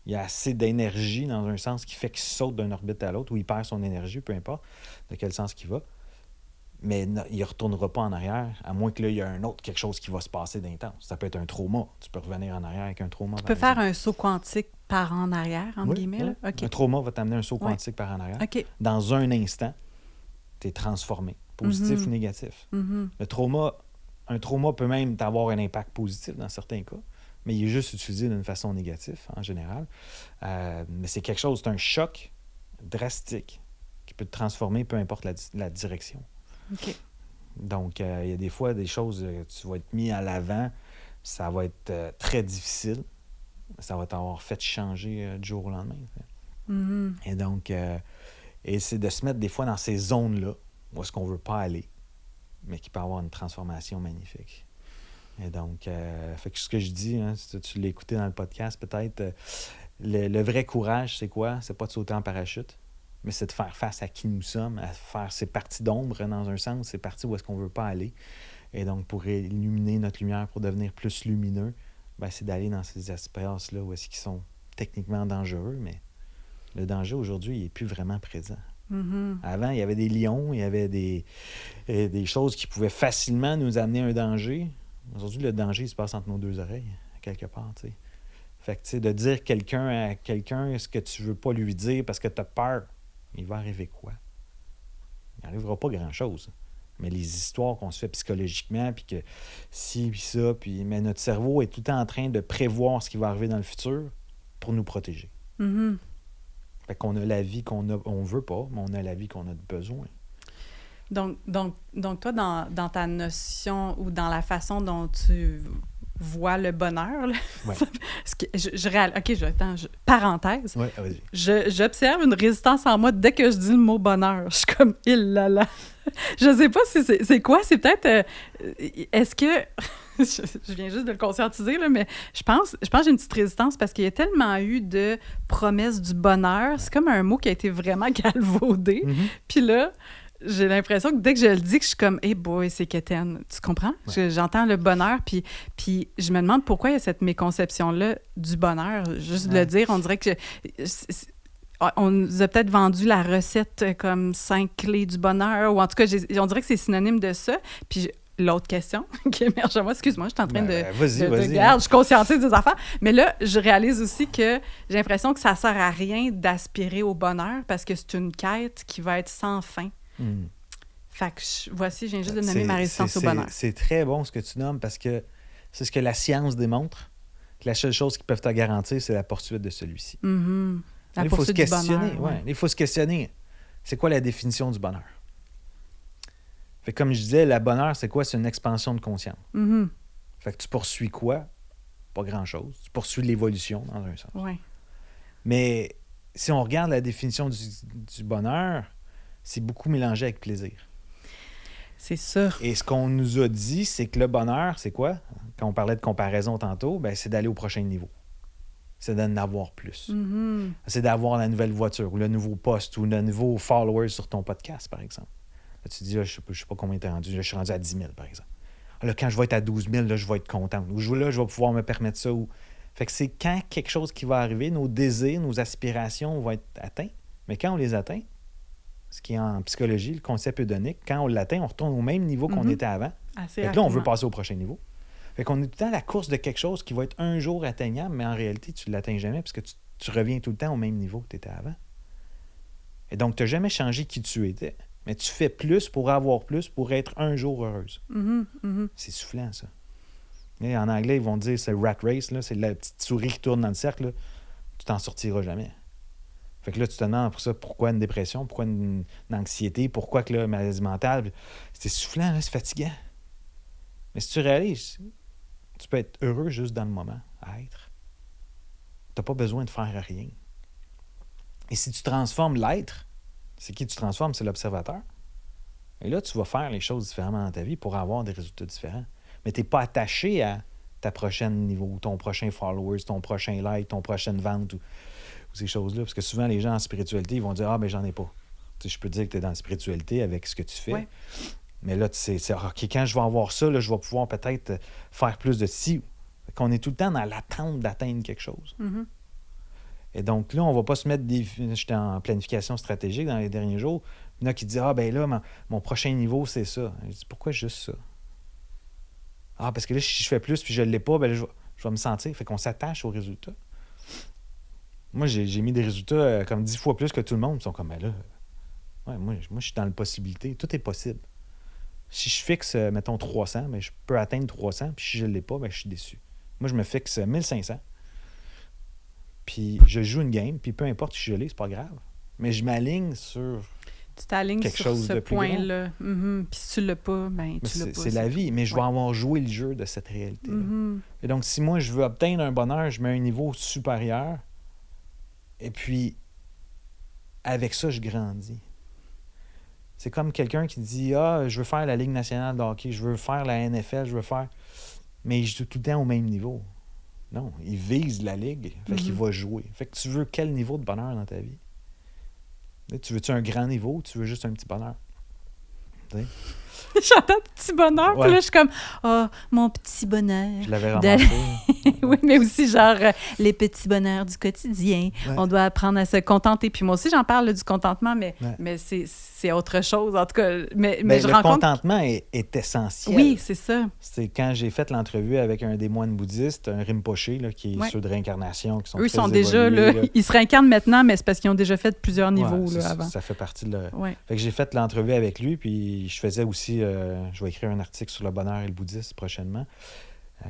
Il y a assez d'énergie dans un sens qui fait qu'il saute d'une orbite à l'autre ou il perd son énergie, peu importe de quel sens qu'il va. Mais il ne retournera pas en arrière, à moins que là, il y ait quelque chose qui va se passer d'intense. Ça peut être un trauma. Tu peux revenir en arrière avec un trauma. Tu peux faire un saut quantique par en arrière, entre guillemets. Là? Oui. OK. Un trauma va t'amener un saut quantique par en arrière. OK. Dans un instant, tu es transformé, positif ou négatif. Mhm. Un trauma peut même avoir un impact positif dans certains cas, mais il est juste utilisé d'une façon négative en général. Mais c'est quelque chose, c'est un choc drastique qui peut te transformer, peu importe la direction. OK. Donc, il y a des fois des choses, tu vas être mis à l'avant, ça va être très difficile. Ça va t'avoir fait changer du jour au lendemain. Mhm. Et donc, et c'est de se mettre des fois dans ces zones-là où est-ce qu'on ne veut pas aller, mais qui peut avoir une transformation magnifique. Et donc, fait que ce que je dis, si tu l'as écouté dans le podcast, peut-être, le vrai courage, c'est quoi? C'est pas de sauter en parachute, mais c'est de faire face à qui nous sommes, à faire ces parties d'ombre, dans un sens, ces parties où est-ce qu'on ne veut pas aller. Et donc, pour illuminer notre lumière, pour devenir plus lumineux, ben, c'est d'aller dans ces espaces-là où est-ce qu'ils sont techniquement dangereux, mais le danger aujourd'hui, il n'est plus vraiment présent. Mhm. Avant, il y avait des lions, il y avait des choses qui pouvaient facilement nous amener un danger. Aujourd'hui, le danger, il se passe entre nos deux oreilles, quelque part, tu sais. Fait que, tu sais, de dire à quelqu'un ce que tu veux pas lui dire parce que tu as peur, il va arriver quoi? Il n'arrivera pas grand-chose. Mais les histoires qu'on se fait psychologiquement, puis que ci, puis ça, mais notre cerveau est tout le temps en train de prévoir ce qui va arriver dans le futur pour nous protéger. Mhm. Fait qu'on a la vie on veut pas, mais on a la vie qu'on a besoin. Donc toi, dans ta notion ou dans la façon dont tu vois le bonheur, là, Ouais. parenthèse, Oui, vas-y. j'observe une résistance en moi dès que je dis le mot bonheur. Je suis comme, il là là. Je sais pas si c'est quoi, c'est peut-être... est-ce que... je viens juste de le conscientiser, là, mais je pense que j'ai une petite résistance parce qu'il y a tellement eu de promesses du bonheur. C'est comme un mot qui a été vraiment galvaudé. Mm-hmm. Puis là, j'ai l'impression que dès que je le dis, que je suis comme « Hey boy, c'est quétaine ». Tu comprends? Ouais. J'entends le bonheur, puis je me demande pourquoi il y a cette méconception-là du bonheur. Juste de le dire, on dirait que... on nous a peut-être vendu la recette comme 5 clés du bonheur, ou en tout cas, on dirait que c'est synonyme de ça. Puis l'autre question qui émerge à moi, excuse-moi, je suis en train de garde, je conscientise des affaires, mais là, je réalise aussi que j'ai l'impression que ça sert à rien d'aspirer au bonheur parce que c'est une quête qui va être sans fin. Mm. Fait que voici, je viens juste de nommer ma résistance au bonheur. C'est très bon ce que tu nommes parce que c'est ce que la science démontre. Que la seule chose qu'ils peuvent te garantir, c'est la poursuite de celui-ci. Mm-hmm. La il faut se poursuite du questionner. bonheur. Ouais. Il faut se questionner. C'est quoi la définition du bonheur? Fait que comme je disais, le bonheur, c'est quoi? C'est une expansion de conscience. Mm-hmm. Fait que tu poursuis quoi? Pas grand-chose. Tu poursuis l'évolution, dans un sens. Ouais. Mais si on regarde la définition du bonheur, c'est beaucoup mélangé avec plaisir. C'est sûr. Et ce qu'on nous a dit, c'est que le bonheur, c'est quoi? Quand on parlait de comparaison tantôt, ben, c'est d'aller au prochain niveau. C'est d'en avoir plus. Mm-hmm. C'est d'avoir la nouvelle voiture ou le nouveau poste ou le nouveau follower sur ton podcast, par exemple. Là, tu te dis, là, je sais pas combien tu es rendu. Là, je suis rendu à 10 000, par exemple. Là, quand je vais être à 12 000, là, je vais être content. Ou là, je vais pouvoir me permettre ça. Fait que c'est quand quelque chose qui va arriver, nos désirs, nos aspirations vont être atteints. Mais quand on les atteint, ce qui est en psychologie, le concept hédonique, quand on l'atteint, on retourne au même niveau qu'on était avant. Fait que là, on veut passer au prochain niveau. Fait qu'on est tout le temps à la course de quelque chose qui va être un jour atteignable, mais en réalité, tu ne l'atteins jamais parce que tu reviens tout le temps au même niveau que tu étais avant. Et donc, tu n'as jamais changé qui tu étais, mais tu fais plus pour avoir plus, pour être un jour heureuse. Mm-hmm. Mm-hmm. C'est soufflant, ça. Et en anglais, ils vont dire c'est rat race, là, c'est la petite souris qui tourne dans le cercle. Là. Tu t'en sortiras jamais. Fait que là, tu te demandes pour ça, pourquoi une dépression, pourquoi une anxiété, pourquoi que là, maladie mentale. C'est soufflant, là, c'est fatigant. Mais si tu réalises, tu peux être heureux juste dans le moment, à être. Tu n'as pas besoin de faire rien. Et si tu transformes l'être, c'est qui tu transformes? C'est l'observateur. Et là, tu vas faire les choses différemment dans ta vie pour avoir des résultats différents. Mais tu n'es pas attaché à ta prochaine niveau, ton prochain followers, ton prochain like, ton prochaine vente ou ces choses-là. Parce que souvent, les gens en spiritualité, ils vont dire « Ah, ben j'en ai pas. » Tu sais, je peux te dire que tu es dans la spiritualité avec ce que tu fais. Ouais. Mais là, c'est OK, quand je vais avoir ça, là, je vais pouvoir peut-être faire plus de ci. Qu'on est tout le temps dans l'attente d'atteindre quelque chose. Mm-hmm. Et donc là, on ne va pas se mettre des... J'étais en planification stratégique dans les derniers jours. Il y en a qui disent « Ah, ben là, mon prochain niveau, c'est ça. » Je dis « Pourquoi juste ça? » Ah, parce que là, si je fais plus puis je ne l'ai pas, ben là, je vais me sentir. Fait qu'on s'attache aux résultats. Moi, j'ai mis des résultats comme 10 fois plus que tout le monde. Ils sont comme, ben là, ouais, moi, je suis dans la possibilité. Tout est possible. Si je fixe, mettons, 300, ben, je peux atteindre 300. Puis si je ne l'ai pas, ben, je suis déçu. Moi, je me fixe 1500. Puis je joue une game. Puis peu importe si je l'ai, c'est pas grave. Mais je m'aligne sur... Tu t'alignes quelque sur chose ce de plus point-là. Mm-hmm. Puis si tu l'as pas, ben tu l'as pas. C'est la vie, mais je vais avoir joué le jeu de cette réalité-là. Mm-hmm. Et donc, si moi, je veux obtenir un bonheur, je mets un niveau supérieur. Et puis, avec ça, je grandis. C'est comme quelqu'un qui dit « Ah, je veux faire la Ligue nationale de hockey, je veux faire la NFL, je veux faire... » Mais il joue tout le temps au même niveau. Non, il vise la Ligue, fait qu'il va jouer. Fait que tu veux quel niveau de bonheur dans ta vie? Là, tu veux-tu un grand niveau ou tu veux juste un petit bonheur? J'entends petit bonheur, Ouais. puis là, je suis comme « Ah, mon petit bonheur. » Je l'avais ramassé. Oui, mais aussi genre les petits bonheurs du quotidien. Ouais. On doit apprendre à se contenter. Puis moi aussi, j'en parle là, du contentement, mais c'est autre chose. En tout cas, mais je le rencontre... contentement est essentiel. Oui, c'est ça. C'est quand j'ai fait l'entrevue avec un des moines bouddhistes, un Rinpoché, là, qui est ceux de réincarnation, qui sont Eux très sont déjà évolués, là, ils se réincarnent maintenant, mais c'est parce qu'ils ont déjà fait plusieurs niveaux Ouais, là, avant. Ça fait partie de leur... Ouais. Fait que j'ai fait l'entrevue avec lui, puis je faisais aussi... je vais écrire un article sur le bonheur et le bouddhisme prochainement,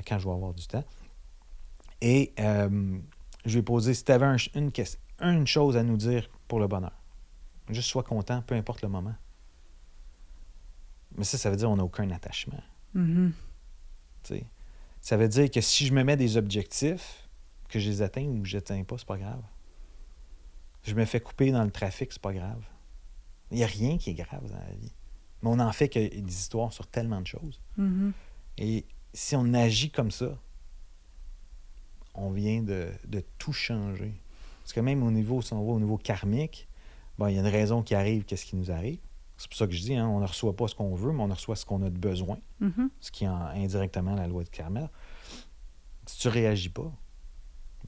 quand je vais avoir du temps. Et je lui ai posé, si tu avais une chose à nous dire pour le bonheur, juste sois content, peu importe le moment. Mais ça veut dire qu'on n'a aucun attachement. Mm-hmm. T'sais. Ça veut dire que si je me mets des objectifs, que je les atteins ou que je les atteins pas, c'est pas grave. Je me fais couper dans le trafic, c'est pas grave. Il n'y a rien qui est grave dans la vie. Mais on en fait que des histoires sur tellement de choses. Mm-hmm. Et si on agit comme ça, on vient de tout changer. Parce que même au niveau, si on va au niveau karmique, bon, il y a une raison qui arrive, qu'est-ce qui nous arrive. C'est pour ça que je dis, hein, on ne reçoit pas ce qu'on veut, mais on reçoit ce qu'on a de besoin. Mm-hmm. Ce qui est indirectement la loi de karma. Si tu ne réagis pas, ben,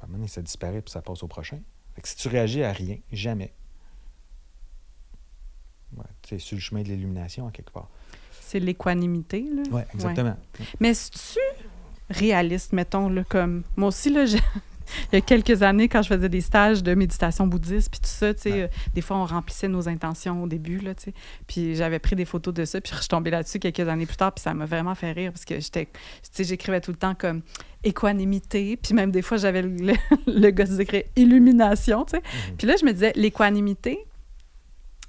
à un moment donné, ça disparaît puis ça passe au prochain. Fait que si tu réagis à rien, jamais, tu es sur le chemin de l'illumination, en quelque part. C'est l'équanimité, là. Oui, exactement. Ouais. Mais si tu réaliste, mettons, là, comme... Moi aussi, là, il y a quelques années, quand je faisais des stages de méditation bouddhiste, puis tout ça, tu sais, des fois, on remplissait nos intentions au début, là, tu sais. Puis j'avais pris des photos de ça, puis je suis tombée là-dessus quelques années plus tard, puis ça m'a vraiment fait rire, parce que j'écrivais tout le temps comme équanimité, puis même des fois, j'avais le gosse d'écrire illumination, tu sais. Puis là, je me disais, l'équanimité,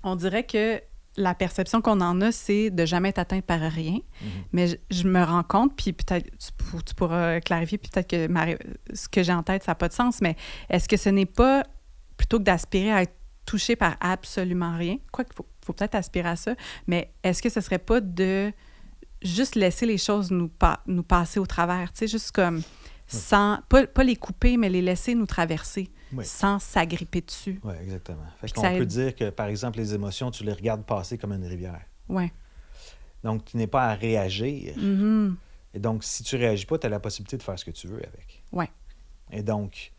on dirait que la perception qu'on en a, c'est de jamais être atteinte par rien. Mais je me rends compte, puis peut-être tu pourras clarifier, puis peut-être que ce que j'ai en tête, ça n'a pas de sens, mais est-ce que ce n'est pas, plutôt que d'aspirer à être touché par absolument rien, quoique faut peut-être aspirer à ça, mais est-ce que ce serait pas de juste laisser les choses nous passer au travers, tu sais, juste comme sans, pas les couper, mais les laisser nous traverser. Sans s'agripper dessus. Oui, exactement. Fait qu'on peut dire que, par exemple, les émotions, tu les regardes passer comme une rivière. Oui. Donc, tu n'es pas à réagir. Et donc, si tu ne réagis pas, tu as la possibilité de faire ce que tu veux avec. Oui. Et donc,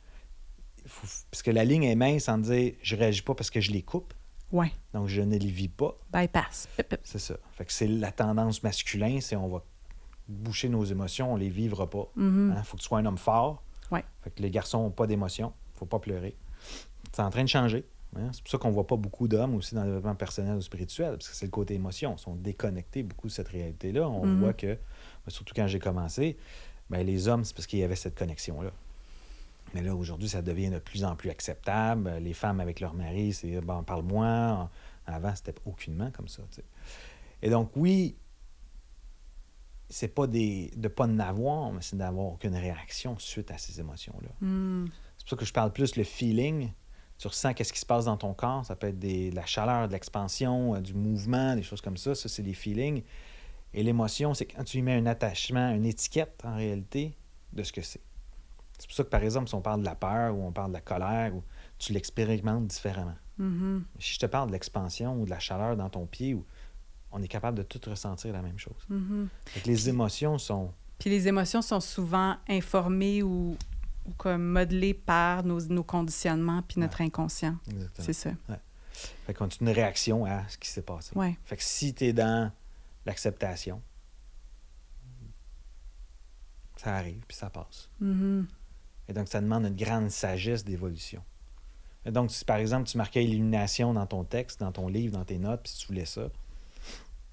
parce que la ligne est mince en dire je ne réagis pas parce que je les coupe. Oui. Donc, je ne les vis pas. Bypass. C'est ça. Fait que c'est la tendance masculine, c'est on va boucher nos émotions, on ne les vivra pas. Faut que tu sois un homme fort. Oui. Fait que les garçons n'ont pas d'émotions. Faut pas pleurer. C'est en train de changer. Hein? C'est pour ça qu'on voit pas beaucoup d'hommes aussi dans le développement personnel ou spirituel, parce que c'est le côté émotion. Ils sont déconnectés beaucoup de cette réalité-là. On voit que, surtout quand j'ai commencé, bien, les hommes, c'est parce qu'il y avait cette connexion-là. Mais là, aujourd'hui, ça devient de plus en plus acceptable. Les femmes avec leur mari, c'est « bon, parle-moi ». Avant, c'était aucunement comme ça. T'sais. Et donc, oui, c'est pas de pas n'avoir, mais c'est d'avoir aucune réaction suite à ces émotions-là. C'est pour ça que je parle plus le feeling. Tu ressens qu'est-ce qui se passe dans ton corps. Ça peut être de la chaleur, de l'expansion, du mouvement, des choses comme ça. Ça, c'est des feelings. Et l'émotion, c'est quand tu y mets un attachement, une étiquette, en réalité, de ce que c'est. C'est pour ça que, par exemple, si on parle de la peur ou on parle de la colère, ou tu l'expérimentes différemment. Si je te parle de l'expansion ou de la chaleur dans ton pied, on est capable de tout ressentir la même chose. Donc, les émotions sont... Puis les émotions sont souvent informées ou comme modelé par nos conditionnements puis notre inconscient. Exactement. C'est ça. Ouais. Fait qu'on a une réaction à ce qui s'est passé. Ouais. Fait que si tu es dans l'acceptation, ça arrive puis ça passe. Et donc, ça demande une grande sagesse d'évolution. Et donc, si par exemple, tu marquais illumination dans ton texte, dans ton livre, dans tes notes, puis si tu voulais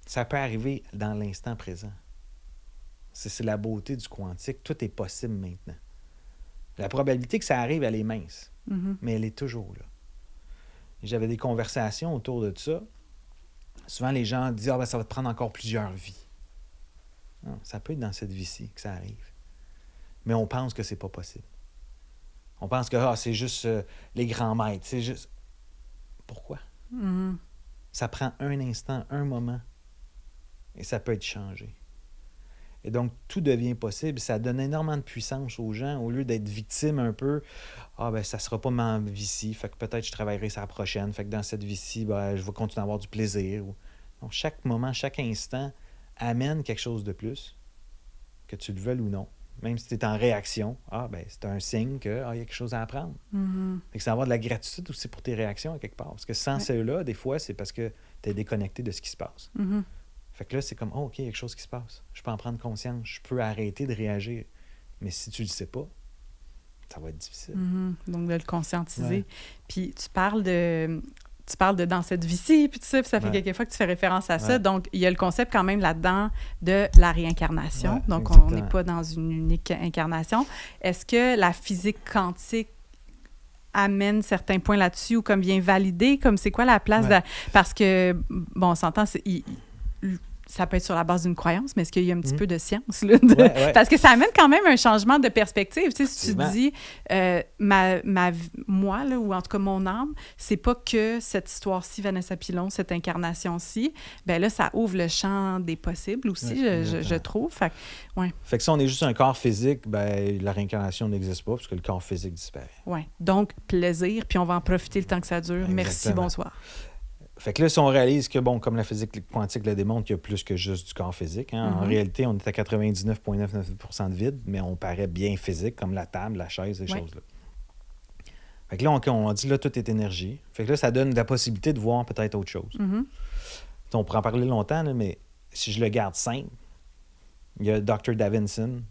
ça peut arriver dans l'instant présent. C'est la beauté du quantique. Tout est possible maintenant. La probabilité que ça arrive, elle est mince, mais elle est toujours là. J'avais des conversations autour de ça. Souvent, les gens disent « Ah, ben, ça va te prendre encore plusieurs vies. » Non, ça peut être dans cette vie-ci que ça arrive. Mais on pense que c'est pas possible. On pense que c'est juste les grands maîtres. C'est juste... Pourquoi? Ça prend un instant, un moment, et ça peut être changé. Et donc, tout devient possible. Ça donne énormément de puissance aux gens. Au lieu d'être victime un peu, ça ne sera pas ma vie-ci, fait que peut-être je travaillerai ça la prochaine. Fait que dans cette vie-ci, je vais continuer à avoir du plaisir. Donc, chaque moment, chaque instant amène quelque chose de plus, que tu le veuilles ou non. Même si tu es en réaction, c'est un signe qu'il y a quelque chose à apprendre. Fait que c'est avoir de la gratitude aussi pour tes réactions à quelque part. Parce que sans ceux-là, des fois, c'est parce que tu es déconnecté de ce qui se passe. Fait que là, c'est comme, OK, il y a quelque chose qui se passe. Je peux en prendre conscience. Je peux arrêter de réagir. Mais si tu le sais pas, ça va être difficile. Donc, de le conscientiser. Puis, tu parles de dans cette vie-ci, puis tout ça, puis ça fait quelques fois que tu fais référence à ça. Donc, il y a le concept quand même là-dedans de la réincarnation. Donc, on n'est pas dans une unique incarnation. Est-ce que la physique quantique amène certains points là-dessus ou comme vient valider? Comme c'est quoi la place de... Parce que, bon, on s'entend, ça peut être sur la base d'une croyance, mais est-ce qu'il y a un petit peu de science? Là, Parce que ça amène quand même un changement de perspective. Tu sais, si tu dis, moi, là, ou en tout cas mon âme, c'est pas que cette histoire-ci, Vanessa Pilon, cette incarnation-ci, bien là, ça ouvre le champ des possibles aussi, je trouve. Fait que si on est juste un corps physique, la réincarnation n'existe pas, parce que le corps physique disparaît. Oui. Donc, plaisir, puis on va en profiter le temps que ça dure. Exactement. Merci, bonsoir. Fait que là, si on réalise que, comme la physique quantique le démontre, qu'il y a plus que juste du corps physique. En réalité, on est à 99,99% de vide, mais on paraît bien physique, comme la table, la chaise, ces choses-là. Fait que là, on dit, là, tout est énergie. Fait que là, ça donne la possibilité de voir peut-être autre chose. On pourrait en parler longtemps, là, mais si je le garde simple, il y a Dr. Davidson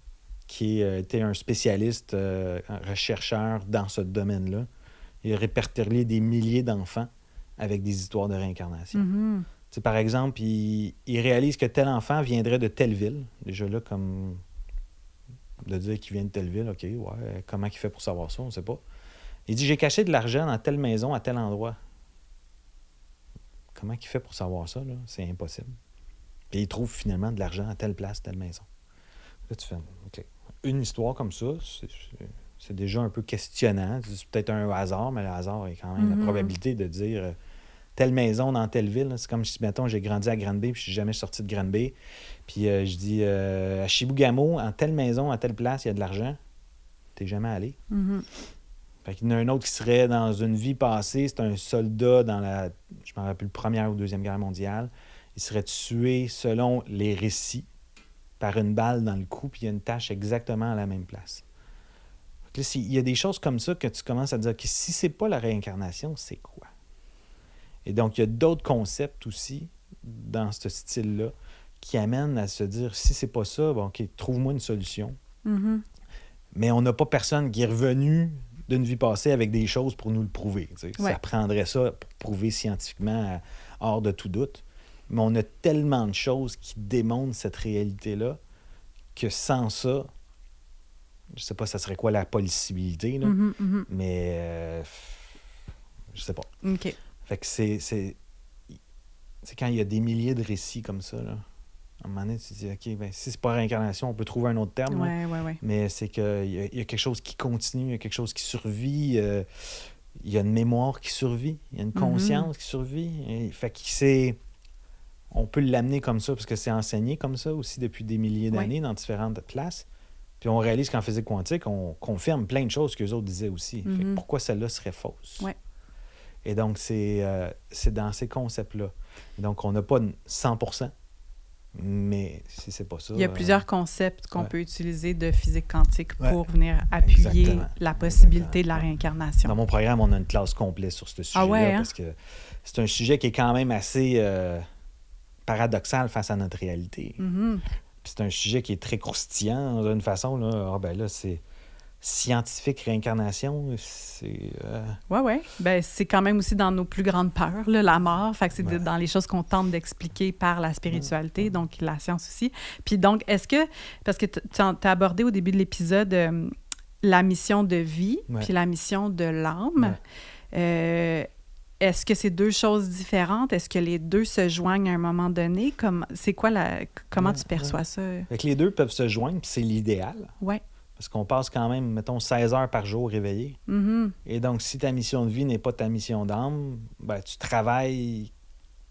qui était un spécialiste, un rechercheur dans ce domaine-là. Il a répertorié des milliers d'enfants avec des histoires de réincarnation. Mm-hmm. Par exemple, il réalise que tel enfant viendrait de telle ville. Déjà là, comme de dire qu'il vient de telle ville, OK, ouais, comment il fait pour savoir ça, on ne sait pas. Il dit, j'ai caché de l'argent dans telle maison, à tel endroit. Comment il fait pour savoir ça, là? C'est impossible. Puis il trouve finalement de l'argent à telle place, telle maison. Là, tu fais, OK. Une histoire comme ça, c'est déjà un peu questionnant. C'est peut-être un hasard, mais le hasard est quand même la probabilité de dire telle maison dans telle ville. Là. C'est comme si, mettons, j'ai grandi à Granby puis je suis jamais sorti de Granby. Puis je dis à Chibougamau, en telle maison, à telle place, il y a de l'argent. T'es jamais allé. Mm-hmm. Fait qu'il y en a un autre qui serait dans une vie passée. C'est un soldat dans la, je me rappelle, Première ou Deuxième Guerre mondiale. Il serait tué, selon les récits, par une balle dans le cou, puis il y a une tache exactement à la même place. Là, il y a des choses comme ça que tu commences à dire que si c'est pas la réincarnation, c'est quoi? Et donc, il y a d'autres concepts aussi dans ce style-là qui amènent à se dire, si c'est pas ça, bon, OK, trouve-moi une solution. Mm-hmm. Mais on n'a pas personne qui est revenu d'une vie passée avec des choses pour nous le prouver. Ouais. Ça prendrait ça pour prouver scientifiquement hors de tout doute. Mais on a tellement de choses qui démontrent cette réalité-là que sans ça, je sais pas ça serait quoi la possibilité, là, mais je sais pas. OK. Fait que c'est quand il y a des milliers de récits comme ça, là, à un moment donné, tu te dis, OK, ben, si c'est pas réincarnation, on peut trouver un autre terme. Ouais. Mais c'est qu'il y a quelque chose qui continue, il y a quelque chose qui survit, il y a une mémoire qui survit, il y a une conscience qui survit. Et, fait que on peut l'amener comme ça, parce que c'est enseigné comme ça aussi depuis des milliers d'années dans différentes places. Puis on réalise qu'en physique quantique, on confirme plein de choses qu'eux autres disaient aussi. Fait que pourquoi celle-là serait fausse? Ouais. Et donc, c'est dans ces concepts-là. Donc, on n'a pas 100%, mais si c'est pas ça... Il y a plusieurs concepts qu'on peut utiliser de physique quantique pour venir appuyer la possibilité de la réincarnation. Dans mon programme, on a une classe complète sur ce sujet-là, parce que c'est un sujet qui est quand même assez paradoxal face à notre réalité. Mm-hmm. Puis c'est un sujet qui est très croustillant, d'une façon. Là, là c'est scientifique, réincarnation, c'est... Oui. Ben, c'est quand même aussi dans nos plus grandes peurs, là, la mort. Fait que c'est dans les choses qu'on tente d'expliquer par la spiritualité, donc la science aussi. Puis donc, est-ce que... Parce que tu as abordé au début de l'épisode la mission de vie puis la mission de l'âme. Est-ce que c'est deux choses différentes? Est-ce que les deux se joignent à un moment donné? C'est quoi comment tu perçois ça? Fait que les deux peuvent se joindre, puis c'est l'idéal. Oui. Parce qu'on passe quand même, mettons, 16 heures par jour réveillé. Mm-hmm. Et donc, si ta mission de vie n'est pas ta mission d'âme, ben, tu travailles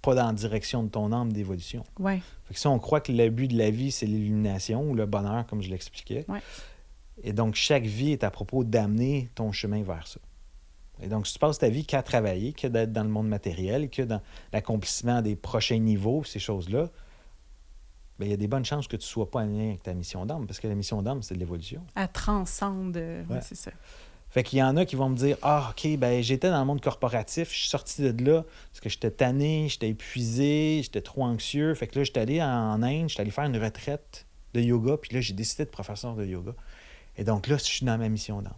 pas dans la direction de ton âme d'évolution. Ouais. Fait que si on croit que le but de la vie, c'est l'illumination ou le bonheur, comme je l'expliquais, et donc chaque vie est à propos d'amener ton chemin vers ça. Et donc, si tu passes ta vie qu'à travailler, que d'être dans le monde matériel, que dans l'accomplissement des prochains niveaux, ces choses-là, bien, il y a des bonnes chances que tu ne sois pas aligné avec ta mission d'âme, parce que la mission d'âme, c'est de l'évolution. Elle transcende, c'est ça. Fait qu'il y en a qui vont me dire, OK, ben j'étais dans le monde corporatif, je suis sorti de là parce que j'étais tanné, j'étais épuisé, j'étais trop anxieux. Fait que là, j'étais allé en Inde, j'étais allé faire une retraite de yoga, puis là, j'ai décidé d'être professeur de yoga. Et donc là, je suis dans ma mission d'âme.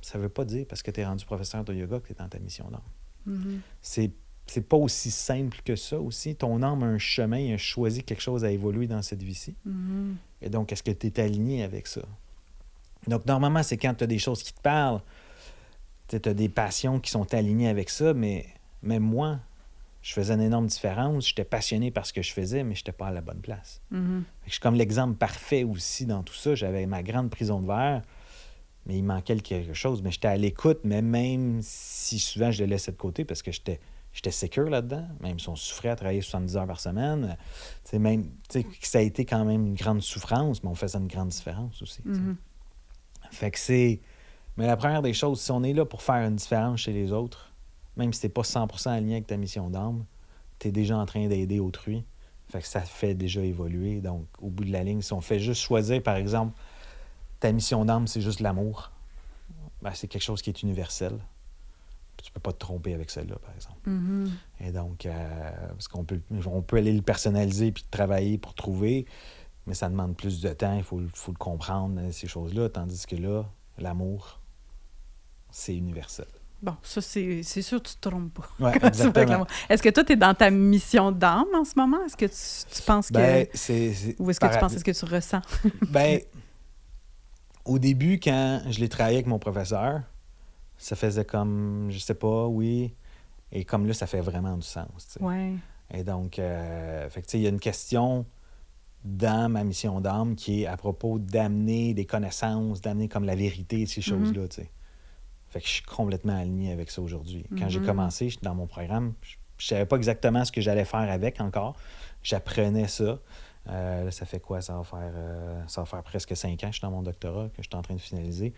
Ça ne veut pas dire parce que tu es rendu professeur de yoga que tu es dans ta mission d'âme. Mm-hmm. C'est pas aussi simple que ça aussi. Ton âme a un chemin, il a choisi quelque chose à évoluer dans cette vie-ci. Mm-hmm. Et donc, est-ce que tu es aligné avec ça? Donc, normalement, c'est quand tu as des choses qui te parlent, tu as des passions qui sont alignées avec ça, mais même moi, je faisais une énorme différence. J'étais passionné par ce que je faisais, mais je n'étais pas à la bonne place. Mm-hmm. Je suis comme l'exemple parfait aussi dans tout ça. J'avais ma grande prison de verre, mais il manquait quelque chose. Mais j'étais à l'écoute, mais même si souvent je le laissais de côté parce que j'étais sécure là-dedans, même si on souffrait à travailler 70 heures par semaine, ça a été quand même une grande souffrance, mais on faisait une grande différence aussi. Mm-hmm. Fait que c'est... Mais la première des choses, si on est là pour faire une différence chez les autres, même si t'es pas 100% aligné avec ta mission d'âme, t'es déjà en train d'aider autrui. Fait que ça fait déjà évoluer. Donc, au bout de la ligne, si on fait juste choisir, par exemple, ta mission d'âme, c'est juste l'amour, ben, c'est quelque chose qui est universel. Tu peux pas te tromper avec celle-là, par exemple. Mm-hmm. Et donc, parce on peut aller le personnaliser puis travailler pour trouver, mais ça demande plus de temps, il faut le comprendre, ces choses-là, tandis que là, l'amour, c'est universel. Bon, ça, c'est sûr que tu te trompes pas. Oui, quand tu vois que exactement. l'amour- Est-ce que toi, tu es dans ta mission d'âme en ce moment? Est-ce que tu penses que... Ben, Ou est-ce que tu penses, est-ce que tu ressens? Ben, au début, quand je l'ai travaillé avec mon professeur, ça faisait comme, je sais pas, oui, et comme là, ça fait vraiment du sens, tu sais. Ouais. Et donc, fait que, tu sais, il y a une question dans ma mission d'âme qui est à propos d'amener des connaissances, d'amener comme la vérité, ces choses-là, tu sais. Fait que je suis complètement aligné avec ça aujourd'hui. Quand j'ai commencé dans mon programme, je savais pas exactement ce que j'allais faire avec encore. J'apprenais ça. Là, ça fait quoi? Ça va faire presque 5 ans que je suis dans mon doctorat, que je suis en train de finaliser.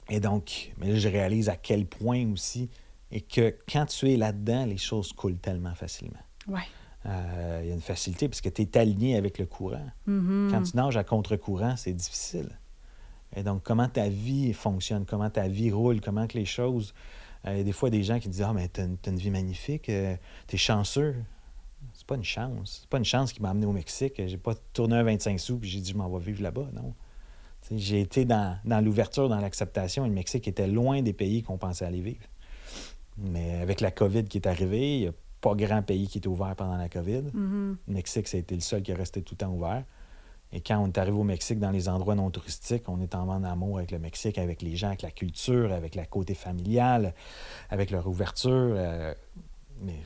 Et donc, mais là, je réalise à quel point aussi, et que quand tu es là-dedans, les choses coulent tellement facilement. Ouais. Il y a une facilité parce que tu es aligné avec le courant. Quand tu nages à contre-courant, c'est difficile. Et donc, comment ta vie fonctionne, comment ta vie roule, comment que les choses... Il y a des fois des gens qui disent « Ah, mais t'as une vie magnifique, t'es chanceux. » C'est pas une chance. C'est pas une chance qui m'a amené au Mexique. J'ai pas tourné un 25 sous puis j'ai dit « Je m'en vais vivre là-bas. » Non. T'sais, j'ai été dans l'ouverture, dans l'acceptation, et le Mexique était loin des pays qu'on pensait aller vivre. Mais avec la COVID qui est arrivée, il n'y a pas grand pays qui est ouvert pendant la COVID. Le Mexique, ça a été le seul qui est resté tout le temps ouvert. Et quand on est arrivé au Mexique, dans les endroits non touristiques, on est en amour avec le Mexique, avec les gens, avec la culture, avec la côté familiale, avec leur ouverture. Mais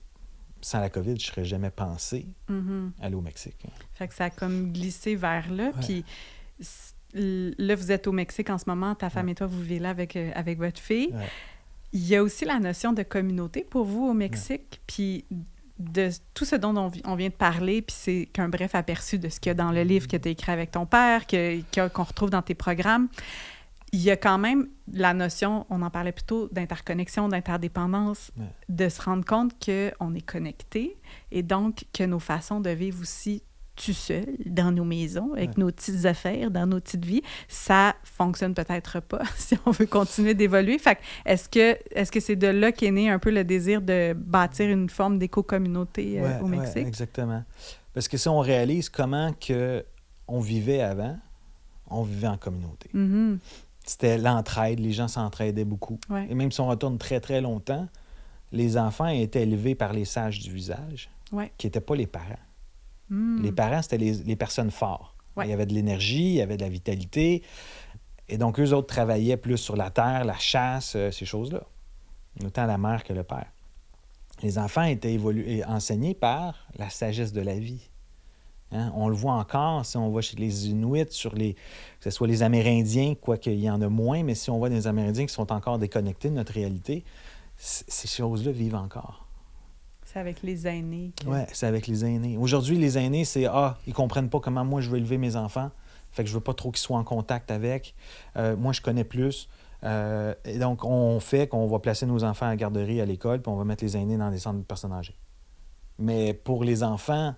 sans la COVID, je ne serais jamais pensé aller au Mexique. Fait que ça a comme glissé vers là. Ouais. Puis là, vous êtes au Mexique en ce moment. Ta femme et toi, vous vivez là avec votre fille. Ouais. Il y a aussi la notion de communauté pour vous au Mexique. Puis de tout ce dont on vient de parler, puis c'est qu'un bref aperçu de ce qu'il y a dans le livre que tu as écrit avec ton père, qu'on retrouve dans tes programmes. Il y a quand même la notion, on en parlait plus tôt, d'interconnexion, d'interdépendance, de se rendre compte qu'on est connecté et donc que nos façons de vivre aussi tout seul, dans nos maisons, avec nos petites affaires, dans nos petites vies, ça fonctionne peut-être pas si on veut continuer d'évoluer. Fait que est-ce que c'est de là qu'est né un peu le désir de bâtir une forme d'éco-communauté au Mexique? Oui, exactement. Parce que si on réalise comment on vivait avant, on vivait en communauté. C'était l'entraide, les gens s'entraidaient beaucoup. Ouais. Et même si on retourne très, très longtemps, les enfants étaient élevés par les sages du visage, qui n'étaient pas les parents. Les parents, c'était les personnes fortes. Il y avait de l'énergie, il y avait de la vitalité. Et donc, eux autres travaillaient plus sur la terre, la chasse, ces choses-là. Autant la mère que le père. Les enfants étaient enseignés par la sagesse de la vie. Hein? On le voit encore, si on va chez les Inuits, que ce soit les Amérindiens, quoiqu'il y en a moins, mais si on voit des Amérindiens qui sont encore déconnectés de notre réalité, ces choses-là vivent encore. C'est avec les aînés. Oui, c'est avec les aînés. Aujourd'hui, les aînés, c'est « Ah, ils comprennent pas comment moi je veux élever mes enfants, fait que je veux pas trop qu'ils soient en contact avec. Moi, je connais plus. » Et donc, on fait qu'on va placer nos enfants à la garderie, à l'école, puis on va mettre les aînés dans des centres de personnes âgées. Mais pour les enfants,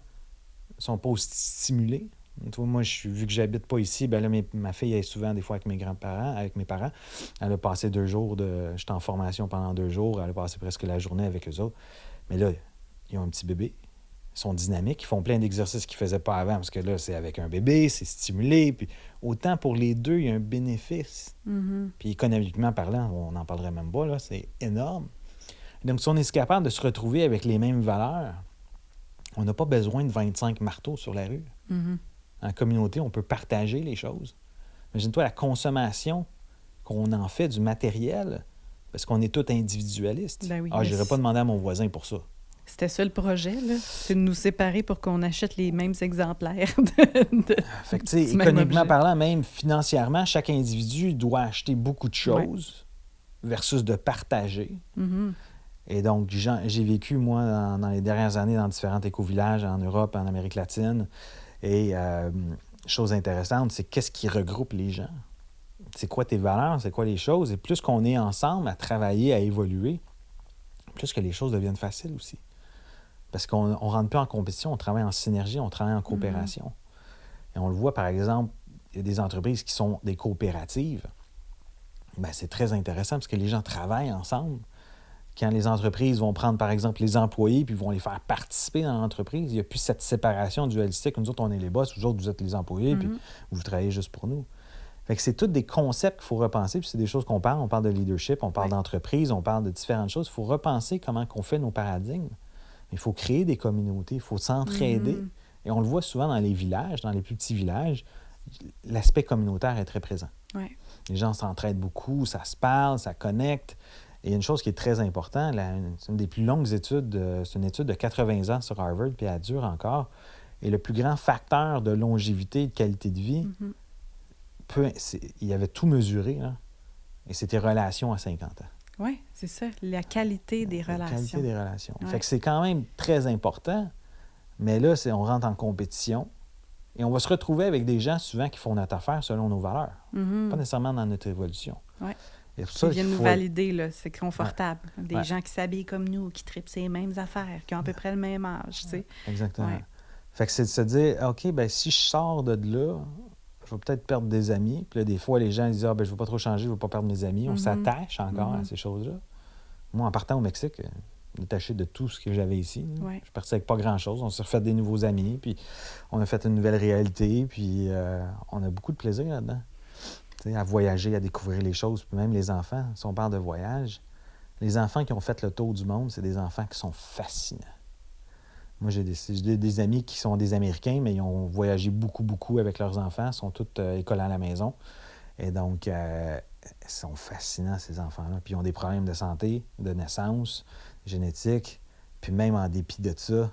ils sont pas aussi stimulés. Moi, vu que j'habite pas ici, ben là, ma fille est souvent des fois avec mes grands-parents, avec mes parents. Elle a passé 2 jours j'étais en formation pendant 2 jours. Elle a passé presque la journée avec eux autres. Mais là, ils ont un petit bébé. Ils sont dynamiques. Ils font plein d'exercices qu'ils ne faisaient pas avant parce que là, c'est avec un bébé, c'est stimulé. Puis autant pour les deux, il y a un bénéfice. Puis économiquement parlant, on n'en parlerait même pas, là, c'est énorme. Donc, si on est capable de se retrouver avec les mêmes valeurs, on n'a pas besoin de 25 marteaux sur la rue. En communauté, on peut partager les choses. Imagine-toi la consommation qu'on en fait du matériel parce qu'on est tous individualistes. Ben oui, je n'irais pas demander à mon voisin pour ça. C'était ça le projet, là. C'est de nous séparer pour qu'on achète les mêmes exemplaires Fait que, tu sais, économiquement parlant, même financièrement, chaque individu doit acheter beaucoup de choses versus de partager. Et donc, j'ai vécu, moi, dans les dernières années, dans différents éco-villages en Europe, en Amérique latine. Et chose intéressante, c'est qu'est-ce qui regroupe les gens? C'est quoi tes valeurs? C'est quoi les choses? Et plus qu'on est ensemble à travailler, à évoluer, plus que les choses deviennent faciles aussi. Parce qu'on ne rentre plus en compétition, on travaille en synergie, on travaille en coopération. Et on le voit, par exemple, il y a des entreprises qui sont des coopératives. Bien, c'est très intéressant parce que les gens travaillent ensemble. quand les entreprises vont prendre, par exemple, les employés puis vont les faire participer dans l'entreprise, il n'y a plus cette séparation dualistique. Nous autres, on est les boss, vous autres, vous êtes les employés, puis vous travaillez juste pour nous. Fait que c'est tous des concepts qu'il faut repenser, puis c'est des choses qu'on parle. On parle de leadership, on parle d'entreprise, on parle de différentes choses. Il faut repenser comment on fait nos paradigmes. Il faut créer des communautés, il faut s'entraider. Et on le voit souvent dans les villages, dans les plus petits villages, l'aspect communautaire est très présent. Ouais. Les gens s'entraident beaucoup, ça se parle, ça connecte. Et il y a une chose qui est très importante, c'est une des plus longues études, c'est une étude de 80 ans sur Harvard, puis elle dure encore. Et le plus grand facteur de longévité et de qualité de vie, il avait tout mesuré, là, et c'était relations à 50 ans. Oui, c'est ça, la qualité des relations. La qualité des relations. Ouais. Fait que c'est quand même très important, mais là, on rentre en compétition et on va se retrouver avec des gens souvent qui font notre affaire selon nos valeurs, pas nécessairement dans notre évolution. Oui. Ils viennent nous valider, là, c'est confortable. Des gens qui s'habillent comme nous, qui trippent ces mêmes affaires, qui ont à peu près le même âge, tu sais. Exactement. Ouais. Fait que c'est de se dire, OK, ben si je sors de là, je vais peut-être perdre des amis. Puis là, des fois, les gens disent, je ne veux pas trop changer, je ne veux pas perdre mes amis. On s'attache encore à ces choses-là. Moi, en partant au Mexique, détaché de tout ce que j'avais ici, je suis parti avec pas grand-chose. On s'est refait des nouveaux amis, puis on a fait une nouvelle réalité, puis on a beaucoup de plaisir là-dedans. À voyager, à découvrir les choses, puis même les enfants. Si on parle de voyage, les enfants qui ont fait le tour du monde, c'est des enfants qui sont fascinants. Moi, j'ai des amis qui sont des Américains, mais ils ont voyagé beaucoup avec leurs enfants. Ils sont tous écolés à la maison. Et donc, ils sont fascinants, ces enfants-là. Puis ils ont des problèmes de santé, de naissance, génétique. Puis même en dépit de ça,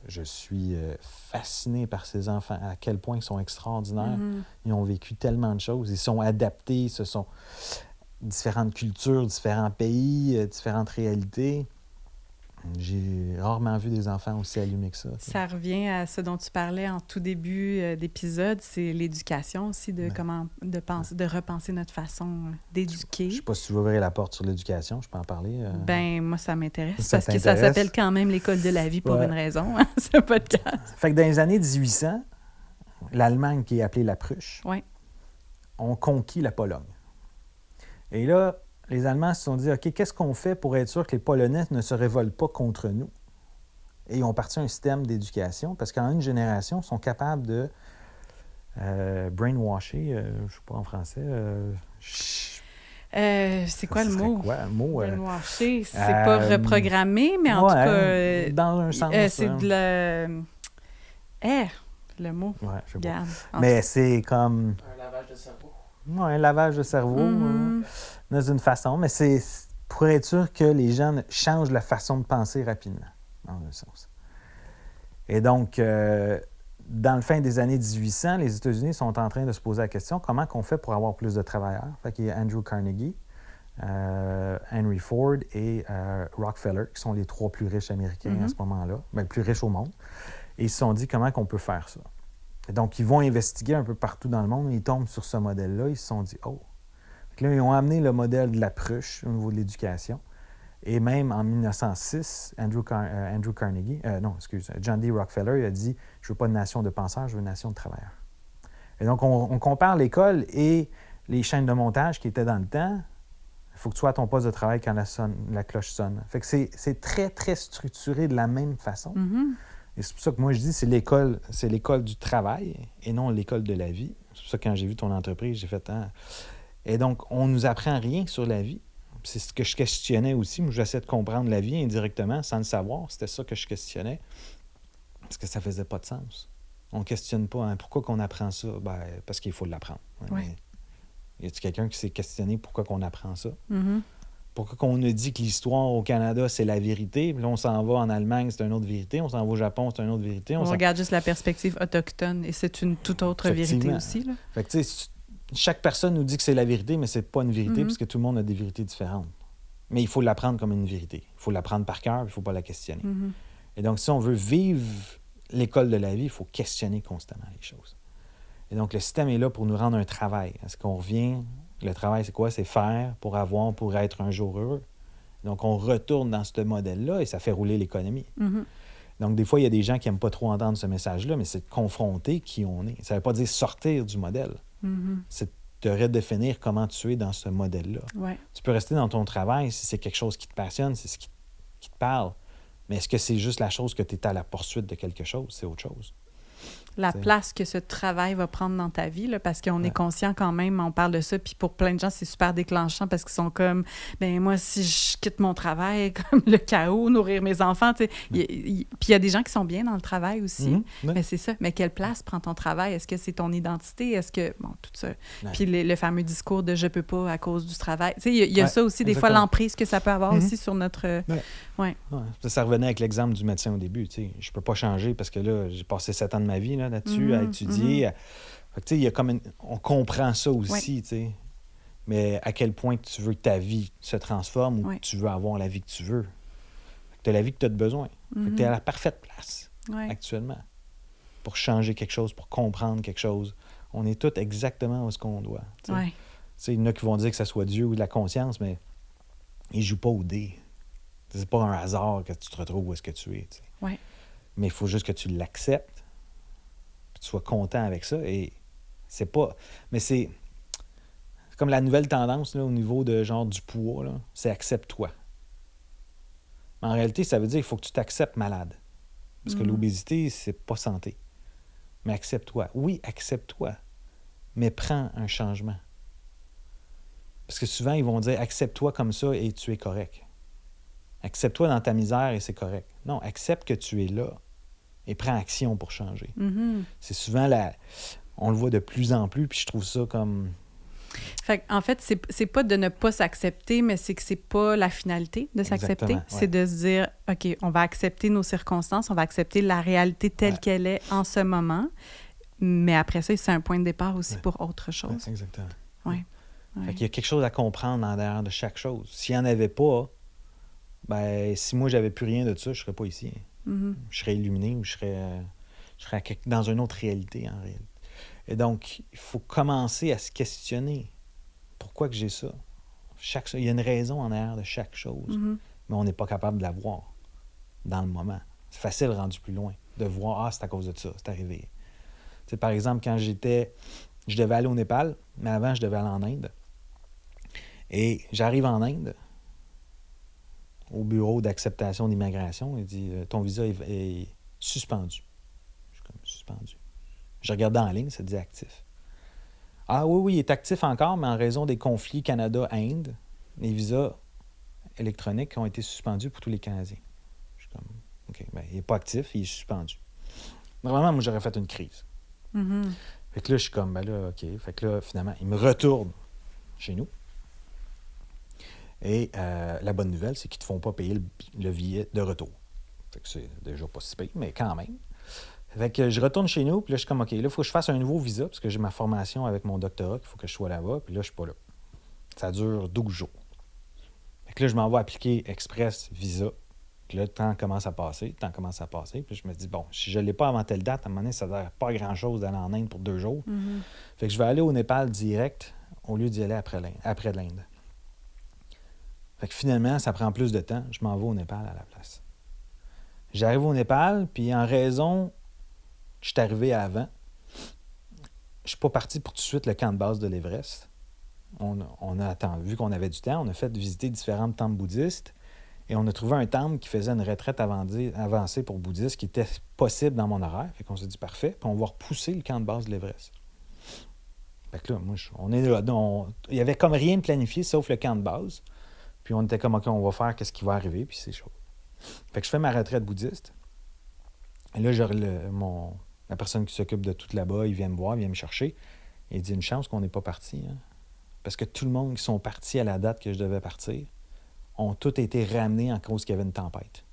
je suis fasciné par ces enfants, à quel point ils sont extraordinaires. Ils ont vécu tellement de choses. Ils sont adaptés, ce sont différentes cultures, différents pays, différentes réalités. J'ai rarement vu des enfants aussi allumés que ça. Ça revient à ce dont tu parlais en tout début d'épisode, c'est l'éducation aussi, de repenser notre façon d'éduquer. Je ne sais pas si tu veux ouvrir la porte sur l'éducation, je peux en parler. Moi, ça m'intéresse parce que ça s'appelle quand même l'École de la vie pour une raison, ce podcast. Fait que dans les années 1800, l'Allemagne, qui est appelée la Prusse, ont conquis la Pologne. Et là, les Allemands se sont dit, OK, qu'est-ce qu'on fait pour être sûr que les Polonais ne se révoltent pas contre nous? Et ils ont parti un système d'éducation parce qu'en une génération, ils sont capables de brainwasher, je ne sais pas en français. C'est quoi le mot? Quoi, un mot? Brainwasher, c'est pas reprogrammer, mais en tout cas... dans un sens. C'est de le... le mot. Ouais, je sais pas. Garde. Mais c'est comme... Un lavage de cerveau. Oui, un lavage de cerveau, dans une façon. Mais c'est pour être sûr que les gens changent la façon de penser rapidement, dans un sens. Et donc, dans le fin des années 1800, les États-Unis sont en train de se poser la question, comment qu'on fait pour avoir plus de travailleurs? Fait qu'il y a Andrew Carnegie, Henry Ford et Rockefeller, qui sont les trois plus riches Américains à ce moment-là, bien, les plus riches au monde. Et ils se sont dit, comment qu'on peut faire ça? Et donc, ils vont investiguer un peu partout dans le monde, et ils tombent sur ce modèle-là. Ils se sont dit, oh! Fait que là, ils ont amené le modèle de la Prusse au niveau de l'éducation. Et même en 1906, John D. Rockefeller a dit, je veux pas une nation de penseurs, je veux une nation de travailleurs. Et donc, on compare l'école et les chaînes de montage qui étaient dans le temps. Il faut que tu sois à ton poste de travail quand la cloche sonne. Fait que c'est très, très structuré de la même façon. Et c'est pour ça que moi, je dis c'est l'école du travail et non l'école de la vie. C'est pour ça que quand j'ai vu ton entreprise, j'ai fait... Et donc, on ne nous apprend rien sur la vie. C'est ce que je questionnais aussi. Moi, j'essaie de comprendre la vie indirectement, sans le savoir. C'était ça que je questionnais. Parce que ça faisait pas de sens. On ne questionne pas. Pourquoi qu'on apprend ça? Ben, parce qu'il faut l'apprendre. Ouais. Y a-t-il quelqu'un qui s'est questionné pourquoi qu'on apprend ça? Pourquoi qu'on a dit que l'histoire au Canada, c'est la vérité? Puis là, on s'en va en Allemagne, c'est une autre vérité. On s'en va au Japon, c'est une autre vérité. On regarde juste la perspective autochtone et c'est une toute autre vérité aussi. Là. Fait que, tu sais, chaque personne nous dit que c'est la vérité, mais c'est pas une vérité parce que tout le monde a des vérités différentes. Mais il faut l'apprendre comme une vérité. Il faut l'apprendre par cœur, il ne faut pas la questionner. Et donc, si on veut vivre l'école de la vie, il faut questionner constamment les choses. Et donc, le système est là pour nous rendre un travail. Est-ce qu'on revient... Le travail, c'est quoi? C'est faire pour avoir, pour être un jour heureux. Donc, on retourne dans ce modèle-là et ça fait rouler l'économie. Donc, des fois, il y a des gens qui n'aiment pas trop entendre ce message-là, mais c'est de confronter qui on est. Ça ne veut pas dire sortir du modèle. C'est te redéfinir comment tu es dans ce modèle-là. Ouais. Tu peux rester dans ton travail si c'est quelque chose qui te passionne, c'est ce qui te parle. Mais est-ce que c'est juste la chose que tu es à la poursuite de quelque chose? C'est autre chose. La place que ce travail va prendre dans ta vie, là, parce qu'on est conscient quand même, on parle de ça, puis pour plein de gens, c'est super déclenchant parce qu'ils sont comme, ben moi, si je quitte mon travail, comme le chaos, nourrir mes enfants, tu sais. Puis il y a des gens qui sont bien dans le travail aussi, mais c'est ça. Mais quelle place prend ton travail? Est-ce que c'est ton identité? Est-ce que, bon, tout ça. Puis le fameux discours de « je peux pas à cause du travail ». Tu sais, il y a ça aussi, des fois, l'emprise que ça peut avoir aussi sur notre... Ça revenait avec l'exemple du médecin au début. Tu sais. Je peux pas changer parce que là, j'ai passé 7 ans de ma vie là-dessus à étudier. Fait que, tu sais, il y a comme on comprend ça aussi, tu sais. Mais à quel point tu veux que ta vie se transforme ou que tu veux avoir la vie que tu veux. Tu as la vie que tu as besoin. Tu es à la parfaite place actuellement pour changer quelque chose, pour comprendre quelque chose. On est tous exactement où est-ce qu'on doit. Tu sais, il y en a qui vont dire que ce soit Dieu ou de la conscience, mais ils ne jouent pas au dé. C'est pas un hasard que tu te retrouves où est-ce que tu es. Tu sais. Mais il faut juste que tu l'acceptes, que tu sois content avec ça. Et c'est pas... Mais c'est comme la nouvelle tendance là, au niveau de genre du poids, là, c'est accepte-toi. Mais en réalité, ça veut dire qu'il faut que tu t'acceptes malade. Parce que l'obésité, c'est pas santé. Mais accepte-toi. Oui, accepte-toi. Mais prends un changement. Parce que souvent, ils vont dire accepte-toi comme ça et tu es correct. Accepte-toi dans ta misère et c'est correct. Non, accepte que tu es là et prends action pour changer. C'est souvent on le voit de plus en plus, puis je trouve ça comme... Fait en fait, c'est pas de ne pas s'accepter, mais c'est que c'est pas la finalité de s'accepter. C'est de se dire, OK, on va accepter nos circonstances, on va accepter la réalité telle qu'elle est en ce moment, mais après ça, c'est un point de départ aussi pour autre chose. Exactement. Fait qu'il y a quelque chose à comprendre en derrière de chaque chose. S'il n'y en avait pas, ben si moi, j'avais plus rien de ça, je serais pas ici. Je serais illuminé ou je serais dans une autre réalité, en réalité. Et donc, il faut commencer à se questionner. Pourquoi que j'ai ça? Il y a une raison en arrière de chaque chose, mais on n'est pas capable de la voir dans le moment. C'est facile rendu plus loin de voir, c'est à cause de ça, c'est arrivé. Tu sais, par exemple, quand je devais aller au Népal, mais avant, je devais aller en Inde. Et j'arrive en Inde, au bureau d'acceptation d'immigration, il dit « Ton visa est suspendu. » Je suis comme « Suspendu. » Je regardais en ligne, ça dit « Actif. » Ah oui, il est actif encore, mais en raison des conflits Canada-Inde, les visas électroniques ont été suspendus pour tous les Canadiens. Je suis comme « OK, il n'est pas actif, il est suspendu. » Normalement, moi, j'aurais fait une crise. Fait que là, je suis comme, OK. Fait que là, finalement, il me retourne chez nous. Et la bonne nouvelle, c'est qu'ils ne te font pas payer le billet de retour. Fait que c'est déjà pas si pire, mais quand même. Fait que je retourne chez nous, puis là, je suis comme, OK, là, il faut que je fasse un nouveau visa, parce que j'ai ma formation avec mon doctorat, qu'il faut que je sois là-bas, puis là, je suis pas là. Ça dure 12 jours. Fait que là, je m'en vais appliquer Express Visa. Puis là, le temps commence à passer, Puis je me dis, bon, si je ne l'ai pas avant telle date, à un moment donné, ça ne sert pas grand-chose d'aller en Inde pour 2 jours. Fait que je vais aller au Népal direct, au lieu d'y aller après l'Inde. Fait que finalement, ça prend plus de temps. Je m'en vais au Népal à la place. J'arrive au Népal, puis en raison que je suis arrivé avant, je suis pas parti pour tout de suite le camp de base de l'Everest. On a attendu, vu qu'on avait du temps, on a fait visiter différents temples bouddhistes et on a trouvé un temple qui faisait une retraite avancée pour bouddhistes qui était possible dans mon horaire. Fait qu'on s'est dit parfait, puis on va repousser le camp de base de l'Everest. Fait que là, moi, on est là. Il y avait comme rien de planifié sauf le camp de base. Puis on était comme, OK, on va faire qu'est-ce qui va arriver, puis c'est chaud. Fait que je fais ma retraite bouddhiste. Et là, la personne qui s'occupe de tout là-bas, il vient me voir, il vient me chercher. Il dit, une chance qu'on n'est pas parti. Hein? Parce que tout le monde qui sont partis à la date que je devais partir ont tous été ramenés en cause qu'il y avait une tempête.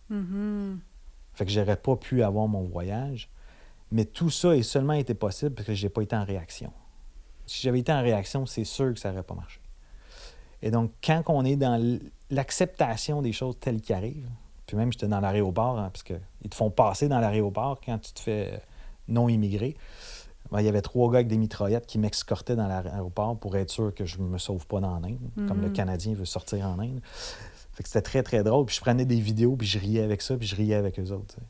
Fait que j'aurais pas pu avoir mon voyage. Mais tout ça a seulement été possible parce que j'ai pas été en réaction. Si j'avais été en réaction, c'est sûr que ça n'aurait pas marché. Et donc, quand on est dans l'acceptation des choses telles qu'elles arrivent, puis même j'étais dans l'aéroport, parce qu'ils te font passer dans l'aéroport quand tu te fais non immigré. Ben, il y avait 3 gars avec des mitraillettes qui m'escortaient dans l'aéroport pour être sûr que je ne me sauve pas dans l'Inde, comme le Canadien veut sortir en Inde. Fait que c'était très, très drôle. Puis je prenais des vidéos, puis je riais avec ça, puis je riais avec eux autres. T'sais.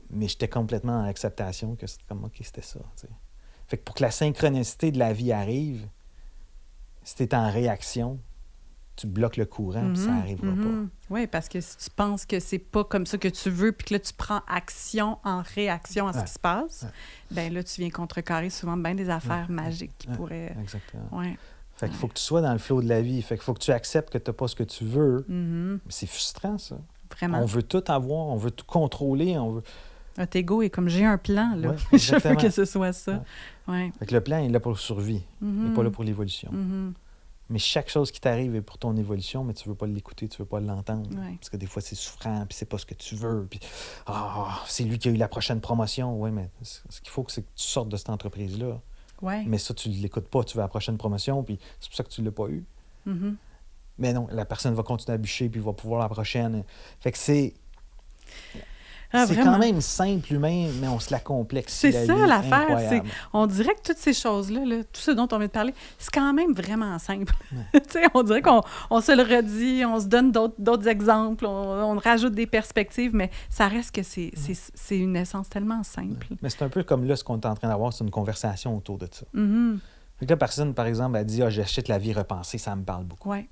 Mais j'étais complètement en acceptation que c'était comme, OK, c'était ça. T'sais. Fait que pour que la synchronicité de la vie arrive, Si tu es en réaction, tu bloques le courant, puis ça n'arrivera pas. Oui, parce que si tu penses que c'est pas comme ça que tu veux, puis que là, tu prends action en réaction à ce qui se passe, ben là, tu viens contrecarrer souvent bien des affaires magiques qui pourraient... Exactement. Ouais. Fait qu'il faut que tu sois dans le flot de la vie. Fait qu'il faut que tu acceptes que tu n'as pas ce que tu veux. Mais c'est frustrant, ça. Vraiment. On veut tout avoir, on veut tout contrôler, on veut... Notre ego est comme, j'ai un plan, là. Ouais, Je veux que ce soit ça. Ouais. Fait que le plan, il est là pour la survie. Il n'est pas là pour l'évolution. Mais chaque chose qui t'arrive est pour ton évolution, mais tu veux pas l'écouter, tu veux pas l'entendre. Ouais. Parce que des fois, c'est souffrant, puis c'est pas ce que tu veux. Puis, c'est lui qui a eu la prochaine promotion. Oui, mais ce qu'il faut, c'est que tu sortes de cette entreprise-là. Ouais. Mais ça, tu ne l'écoutes pas. Tu veux la prochaine promotion, puis c'est pour ça que tu ne l'as pas eu. Mais non, la personne va continuer à bûcher, puis va pouvoir la prochaine. Fait que c'est... c'est vraiment. quand même simple, humain, mais on se la complexe. C'est ça l'affaire. On dirait que toutes ces choses-là, là, tout ce dont on vient de parler, c'est quand même vraiment simple. On dirait qu'on se le redit, on se donne d'autres exemples, on rajoute des perspectives, mais ça reste que c'est une essence tellement simple. Mais c'est un peu comme là, ce qu'on est en train d'avoir, c'est une conversation autour de ça. Fait que la personne, par exemple, elle dit « j'achète La vie repensée, ça me parle beaucoup. Ouais. »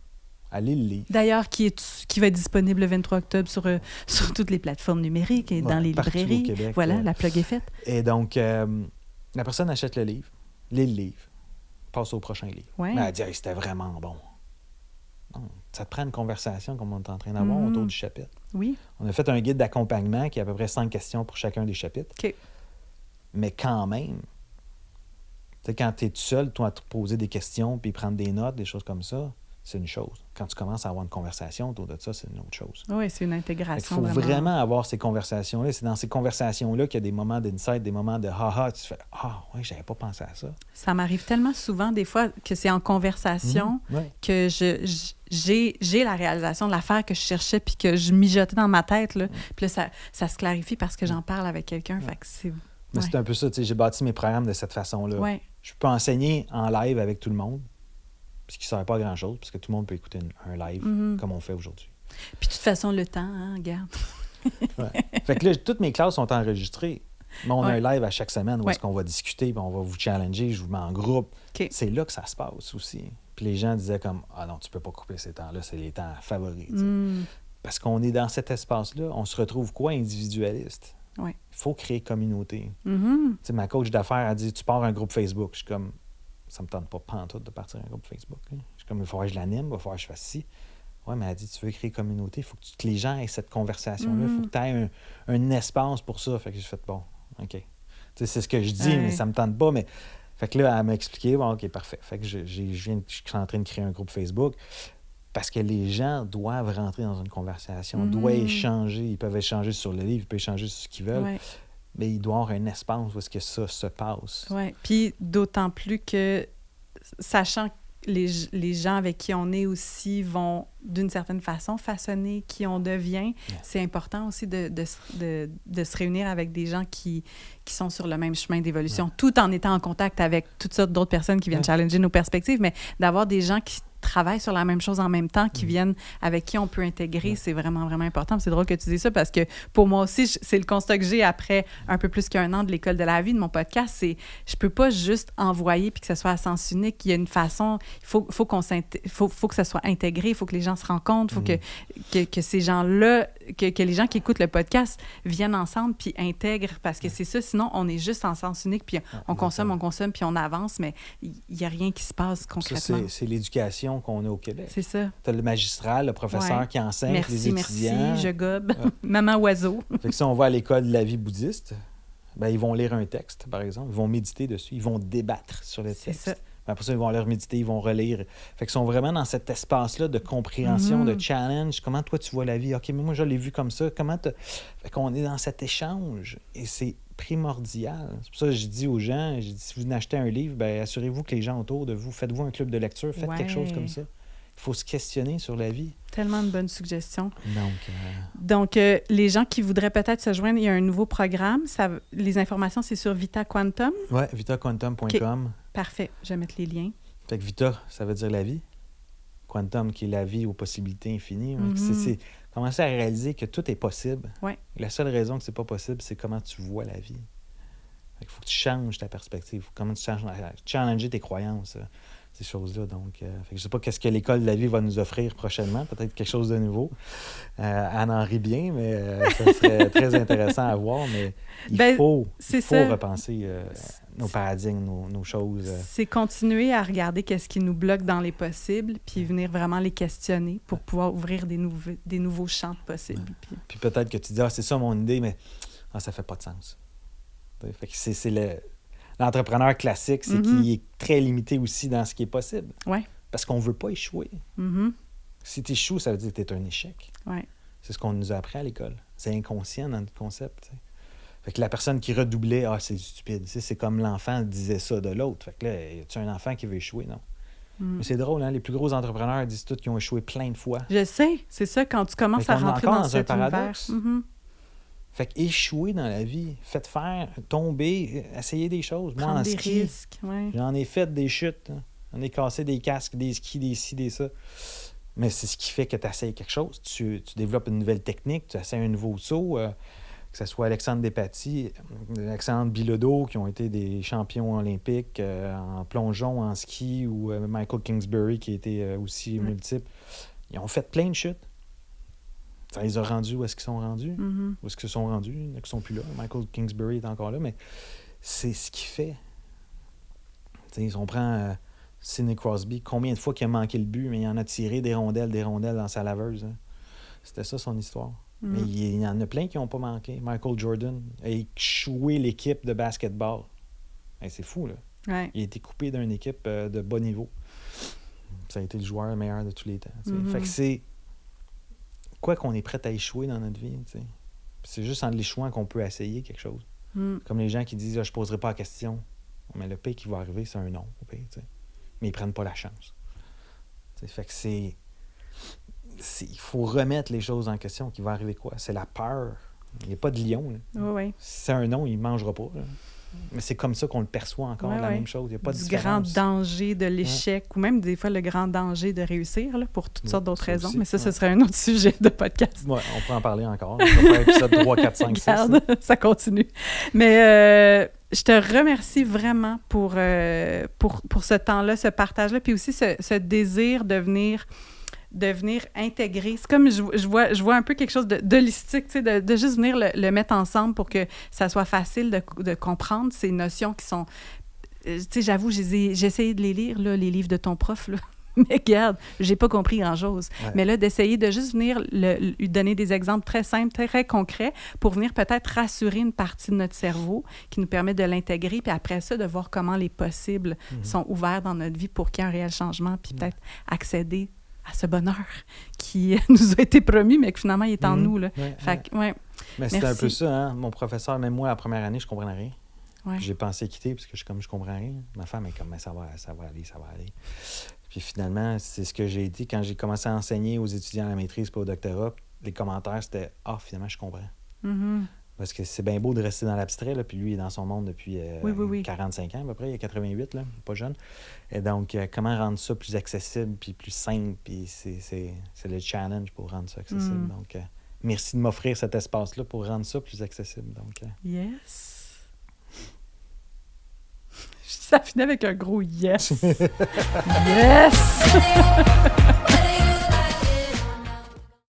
Allez le lire. D'ailleurs, qui va être disponible le 23 octobre sur toutes les plateformes numériques et dans les librairies. Au Québec, voilà, la plug est faite. Et donc, la personne achète le livre, lit le livre, passe au prochain livre. Ouais. Mais elle dit c'était vraiment bon. Non, ça te prend une conversation comme on est en train d'avoir autour du chapitre. Oui. On a fait un guide d'accompagnement qui a à peu près 5 questions pour chacun des chapitres. OK. Mais quand même, tu sais, quand tu es tout seul, toi, à te poser des questions puis prendre des notes, des choses comme ça, c'est une chose. Quand tu commences à avoir une conversation autour de ça, c'est une autre chose. Oui, c'est une intégration. Il faut vraiment avoir ces conversations-là. C'est dans ces conversations-là qu'il y a des moments d'insight, des moments de ha-ha. Tu fais oui, j'avais pas pensé à ça. Ça m'arrive tellement souvent, des fois, que c'est en conversation que j'ai la réalisation de l'affaire que je cherchais puis que je mijotais dans ma tête. Là. Puis là, ça se clarifie parce que j'en parle avec quelqu'un. Fait que c'est... Mais c'est un peu ça. J'ai bâti mes programmes de cette façon-là. Ouais. Je peux enseigner en live avec tout le monde. Puis qui ne sert pas à grand-chose, parce que tout le monde peut écouter un live comme on fait aujourd'hui. Puis de toute façon, le temps, regarde. Fait que là, toutes mes classes sont enregistrées. Mais on a un live à chaque semaine où est-ce qu'on va discuter, puis on va vous challenger, je vous mets en groupe. Okay. C'est là que ça se passe aussi. Puis les gens disaient comme « Ah non, tu peux pas couper ces temps-là, c'est les temps favoris. » Parce qu'on est dans cet espace-là, on se retrouve quoi? Individualiste. Il faut créer communauté. Ma coach d'affaires a dit « Tu pars un groupe Facebook. » Je suis comme... Ça me tente pas pantoute de partir un groupe Facebook. Hein. Je suis comme, il va falloir que je l'anime, il va falloir que je fasse ci. Oui, mais elle dit, tu veux créer communauté, il faut que les gens aient cette conversation-là, il faut que tu aies un espace pour ça. Fait que j'ai fait, bon, OK. C'est ce que je dis, mais ça me tente pas. Mais... Fait que là, elle m'a expliqué, bon, OK, parfait. Fait que je suis en train de créer un groupe Facebook parce que les gens doivent rentrer dans une conversation, doivent échanger. Ils peuvent échanger sur le livre, ils peuvent échanger sur ce qu'ils veulent. Ouais. Mais il doit y avoir un espace où est-ce que ça se passe. Oui, puis d'autant plus que, sachant que les gens avec qui on est aussi vont, d'une certaine façon, façonner qui on devient, c'est important aussi de se réunir avec des gens qui sont sur le même chemin d'évolution, tout en étant en contact avec toutes sortes d'autres personnes qui viennent challenger nos perspectives, mais d'avoir des gens qui travaillent sur la même chose en même temps, qui viennent, avec qui on peut intégrer, c'est vraiment, vraiment important. C'est drôle que tu dises ça parce que pour moi aussi, c'est le constat que j'ai après un peu plus qu'1 an de l'école de la vie, de mon podcast, c'est je peux pas juste envoyer puis que ce soit à sens unique. Il y a une façon, il faut que ça soit intégré, il faut que les gens se rencontrent, il faut que ces gens-là, que les gens qui écoutent le podcast viennent ensemble puis intègrent parce que c'est ça, sinon on est juste en sens unique puis on consomme puis on avance, mais il y a rien qui se passe concrètement. Ça, c'est l'éducation qu'on a au Québec. C'est ça. Tu as le magistral, le professeur qui enseigne, les étudiants. Merci, je gobe. Maman oiseau. Fait que si on va à l'école de la vie bouddhiste, ben, ils vont lire un texte, par exemple. Ils vont méditer dessus. Ils vont débattre sur le texte. C'est ça. Après ça, ils vont leur méditer, ils vont relire. Fait qu'ils sont vraiment dans cet espace-là de compréhension, de challenge. Comment toi, tu vois la vie? OK, mais moi, je l'ai vu comme ça. Comment tu... Fait qu'on est dans cet échange. Et c'est primordial. C'est pour ça que je dis aux gens, si vous achetez un livre, ben, assurez-vous que les gens autour de vous, faites-vous un club de lecture, faites quelque chose comme ça. Il faut se questionner sur la vie. Tellement de bonnes suggestions. Donc, les gens qui voudraient peut-être se joindre, il y a un nouveau programme. Les informations, c'est sur Vita Quantum. Oui, vitaquantum.com. Okay. Parfait. Je vais mettre les liens. Fait que Vita, ça veut dire la vie. Quantum, qui est la vie aux possibilités infinies. C'est commencer à réaliser que tout est possible. Ouais. La seule raison que c'est pas possible, c'est comment tu vois la vie. Il faut que tu changes ta perspective. Comment tu changes, challenger tes croyances. ces choses-là. Donc, fait que je ne sais pas qu'est-ce que l'école de la vie va nous offrir prochainement. Peut-être quelque chose de nouveau. Anne en rit bien, mais ça serait très intéressant à voir. Mais il faut repenser nos paradigmes, nos choses. C'est continuer à regarder qu'est-ce qui nous bloque dans les possibles, puis venir vraiment les questionner pour pouvoir ouvrir des nouveaux champs possibles. Puis peut-être que tu dis, c'est ça mon idée, mais ça fait pas de sens. Fait que c'est l'entrepreneur classique, c'est qu'il est très limité aussi dans ce qui est possible. Ouais. Parce qu'on ne veut pas échouer. Mm-hmm. Si tu échoues, ça veut dire que tu es un échec. Ouais. C'est ce qu'on nous a appris à l'école. C'est inconscient dans notre concept. T'sais. Fait que la personne qui redoublait, c'est stupide. C'est comme l'enfant disait ça de l'autre. Fait que là, y a-tu un enfant qui veut échouer? Non. Mais c'est drôle, hein? Les plus gros entrepreneurs disent tous qu'ils ont échoué plein de fois. Je sais, c'est ça, quand tu commences à rentrer dans cet paradoxe. univers. Fait qu'échouer dans la vie, faites faire, tomber, essayer des choses. Moi, prendre en des ski, risques. Ouais. j'en ai fait des chutes. Hein. J'en ai cassé des casques, des skis, des ci, des ça. Mais c'est ce qui fait que tu essayes quelque chose. Tu développes une nouvelle technique, tu essaies un nouveau saut. Que ce soit Alexandre Despatie, Alexandre Bilodeau, qui ont été des champions olympiques en plongeon, en ski, ou Michael Kingsbury, qui a été aussi multiple. Ils ont fait plein de chutes. Ça les a rendus où est-ce qu'ils sont rendus? Mm-hmm. Où est-ce qu'ils sont rendus? Ils ne sont plus là. Michael Kingsbury est encore là, mais c'est ce qu'il fait. T'sais, on prend Sidney Crosby. Combien de fois qu'il a manqué le but, mais il en a tiré des rondelles dans sa laveuse. Hein? C'était ça son histoire. Mm-hmm. Mais il y en a plein qui n'ont pas manqué. Michael Jordan a échoué l'équipe de basketball. Hey, c'est fou, là. Ouais. Il a été coupé d'une équipe de bas niveau. Ça a été le joueur meilleur de tous les temps. Mm-hmm. Fait que c'est quoi qu'on est prêt à échouer dans notre vie. T'sais. C'est juste en l'échouant qu'on peut essayer quelque chose. Comme les gens qui disent « je ne poserai pas la question ». Mais le pire qui va arriver, c'est un non. Au pire, mais ils ne prennent pas la chance. T'sais. Fait que il faut remettre les choses en question. Qui va arriver quoi? C'est la peur. Il n'y a pas de lion. Oui. Si c'est un non, il ne mangera pas. Là. Mais c'est comme ça qu'on le perçoit encore, la même chose. Il n'y a pas de différence. Du grand danger de l'échec, ou même des fois le grand danger de réussir, là, pour toutes sortes d'autres raisons. Aussi, mais ça, ce serait un autre sujet de podcast. Ouais, on peut en parler encore. On va faire épisode 3, 4, 5, 6. Regarde, ça continue. Mais je te remercie vraiment pour ce temps-là, ce partage-là, puis aussi ce désir de venir intégré. C'est comme je vois un peu quelque chose d'holistique, tu sais, de juste venir le mettre ensemble pour que ça soit facile de comprendre ces notions qui sont... Tu sais, j'avoue, j'ai essayé de les lire, là, les livres de ton prof, là. Mais regarde, j'ai pas compris grand-chose. Ouais. Mais là, d'essayer de juste venir lui donner des exemples très simples, très concrets, pour venir peut-être rassurer une partie de notre cerveau qui nous permet de l'intégrer, puis après ça, de voir comment les possibles sont ouverts dans notre vie pour qu'il y ait un réel changement, puis peut-être accéder à ce bonheur qui nous a été promis, mais que finalement, il est en nous. Là. Ouais, fait que, ouais. Mais c'est un peu ça, hein? Mon professeur, même moi, la première année, je ne comprenais rien. Ouais. J'ai pensé quitter parce que je comprends rien. Ma femme est comme, mais ça va aller. Puis finalement, c'est ce que j'ai dit quand j'ai commencé à enseigner aux étudiants à la maîtrise et au doctorat. Les commentaires, c'était « Ah, finalement, je comprends. Mm-hmm. » Parce que c'est bien beau de rester dans l'abstrait, là, puis lui, il est dans son monde depuis 45 ans à peu près, il est 88, là, pas jeune. Et donc, comment rendre ça plus accessible, puis plus simple, puis c'est le challenge pour rendre ça accessible. Donc, merci de m'offrir cet espace-là pour rendre ça plus accessible. Donc, Yes! Ça finit avec un gros yes! Yes!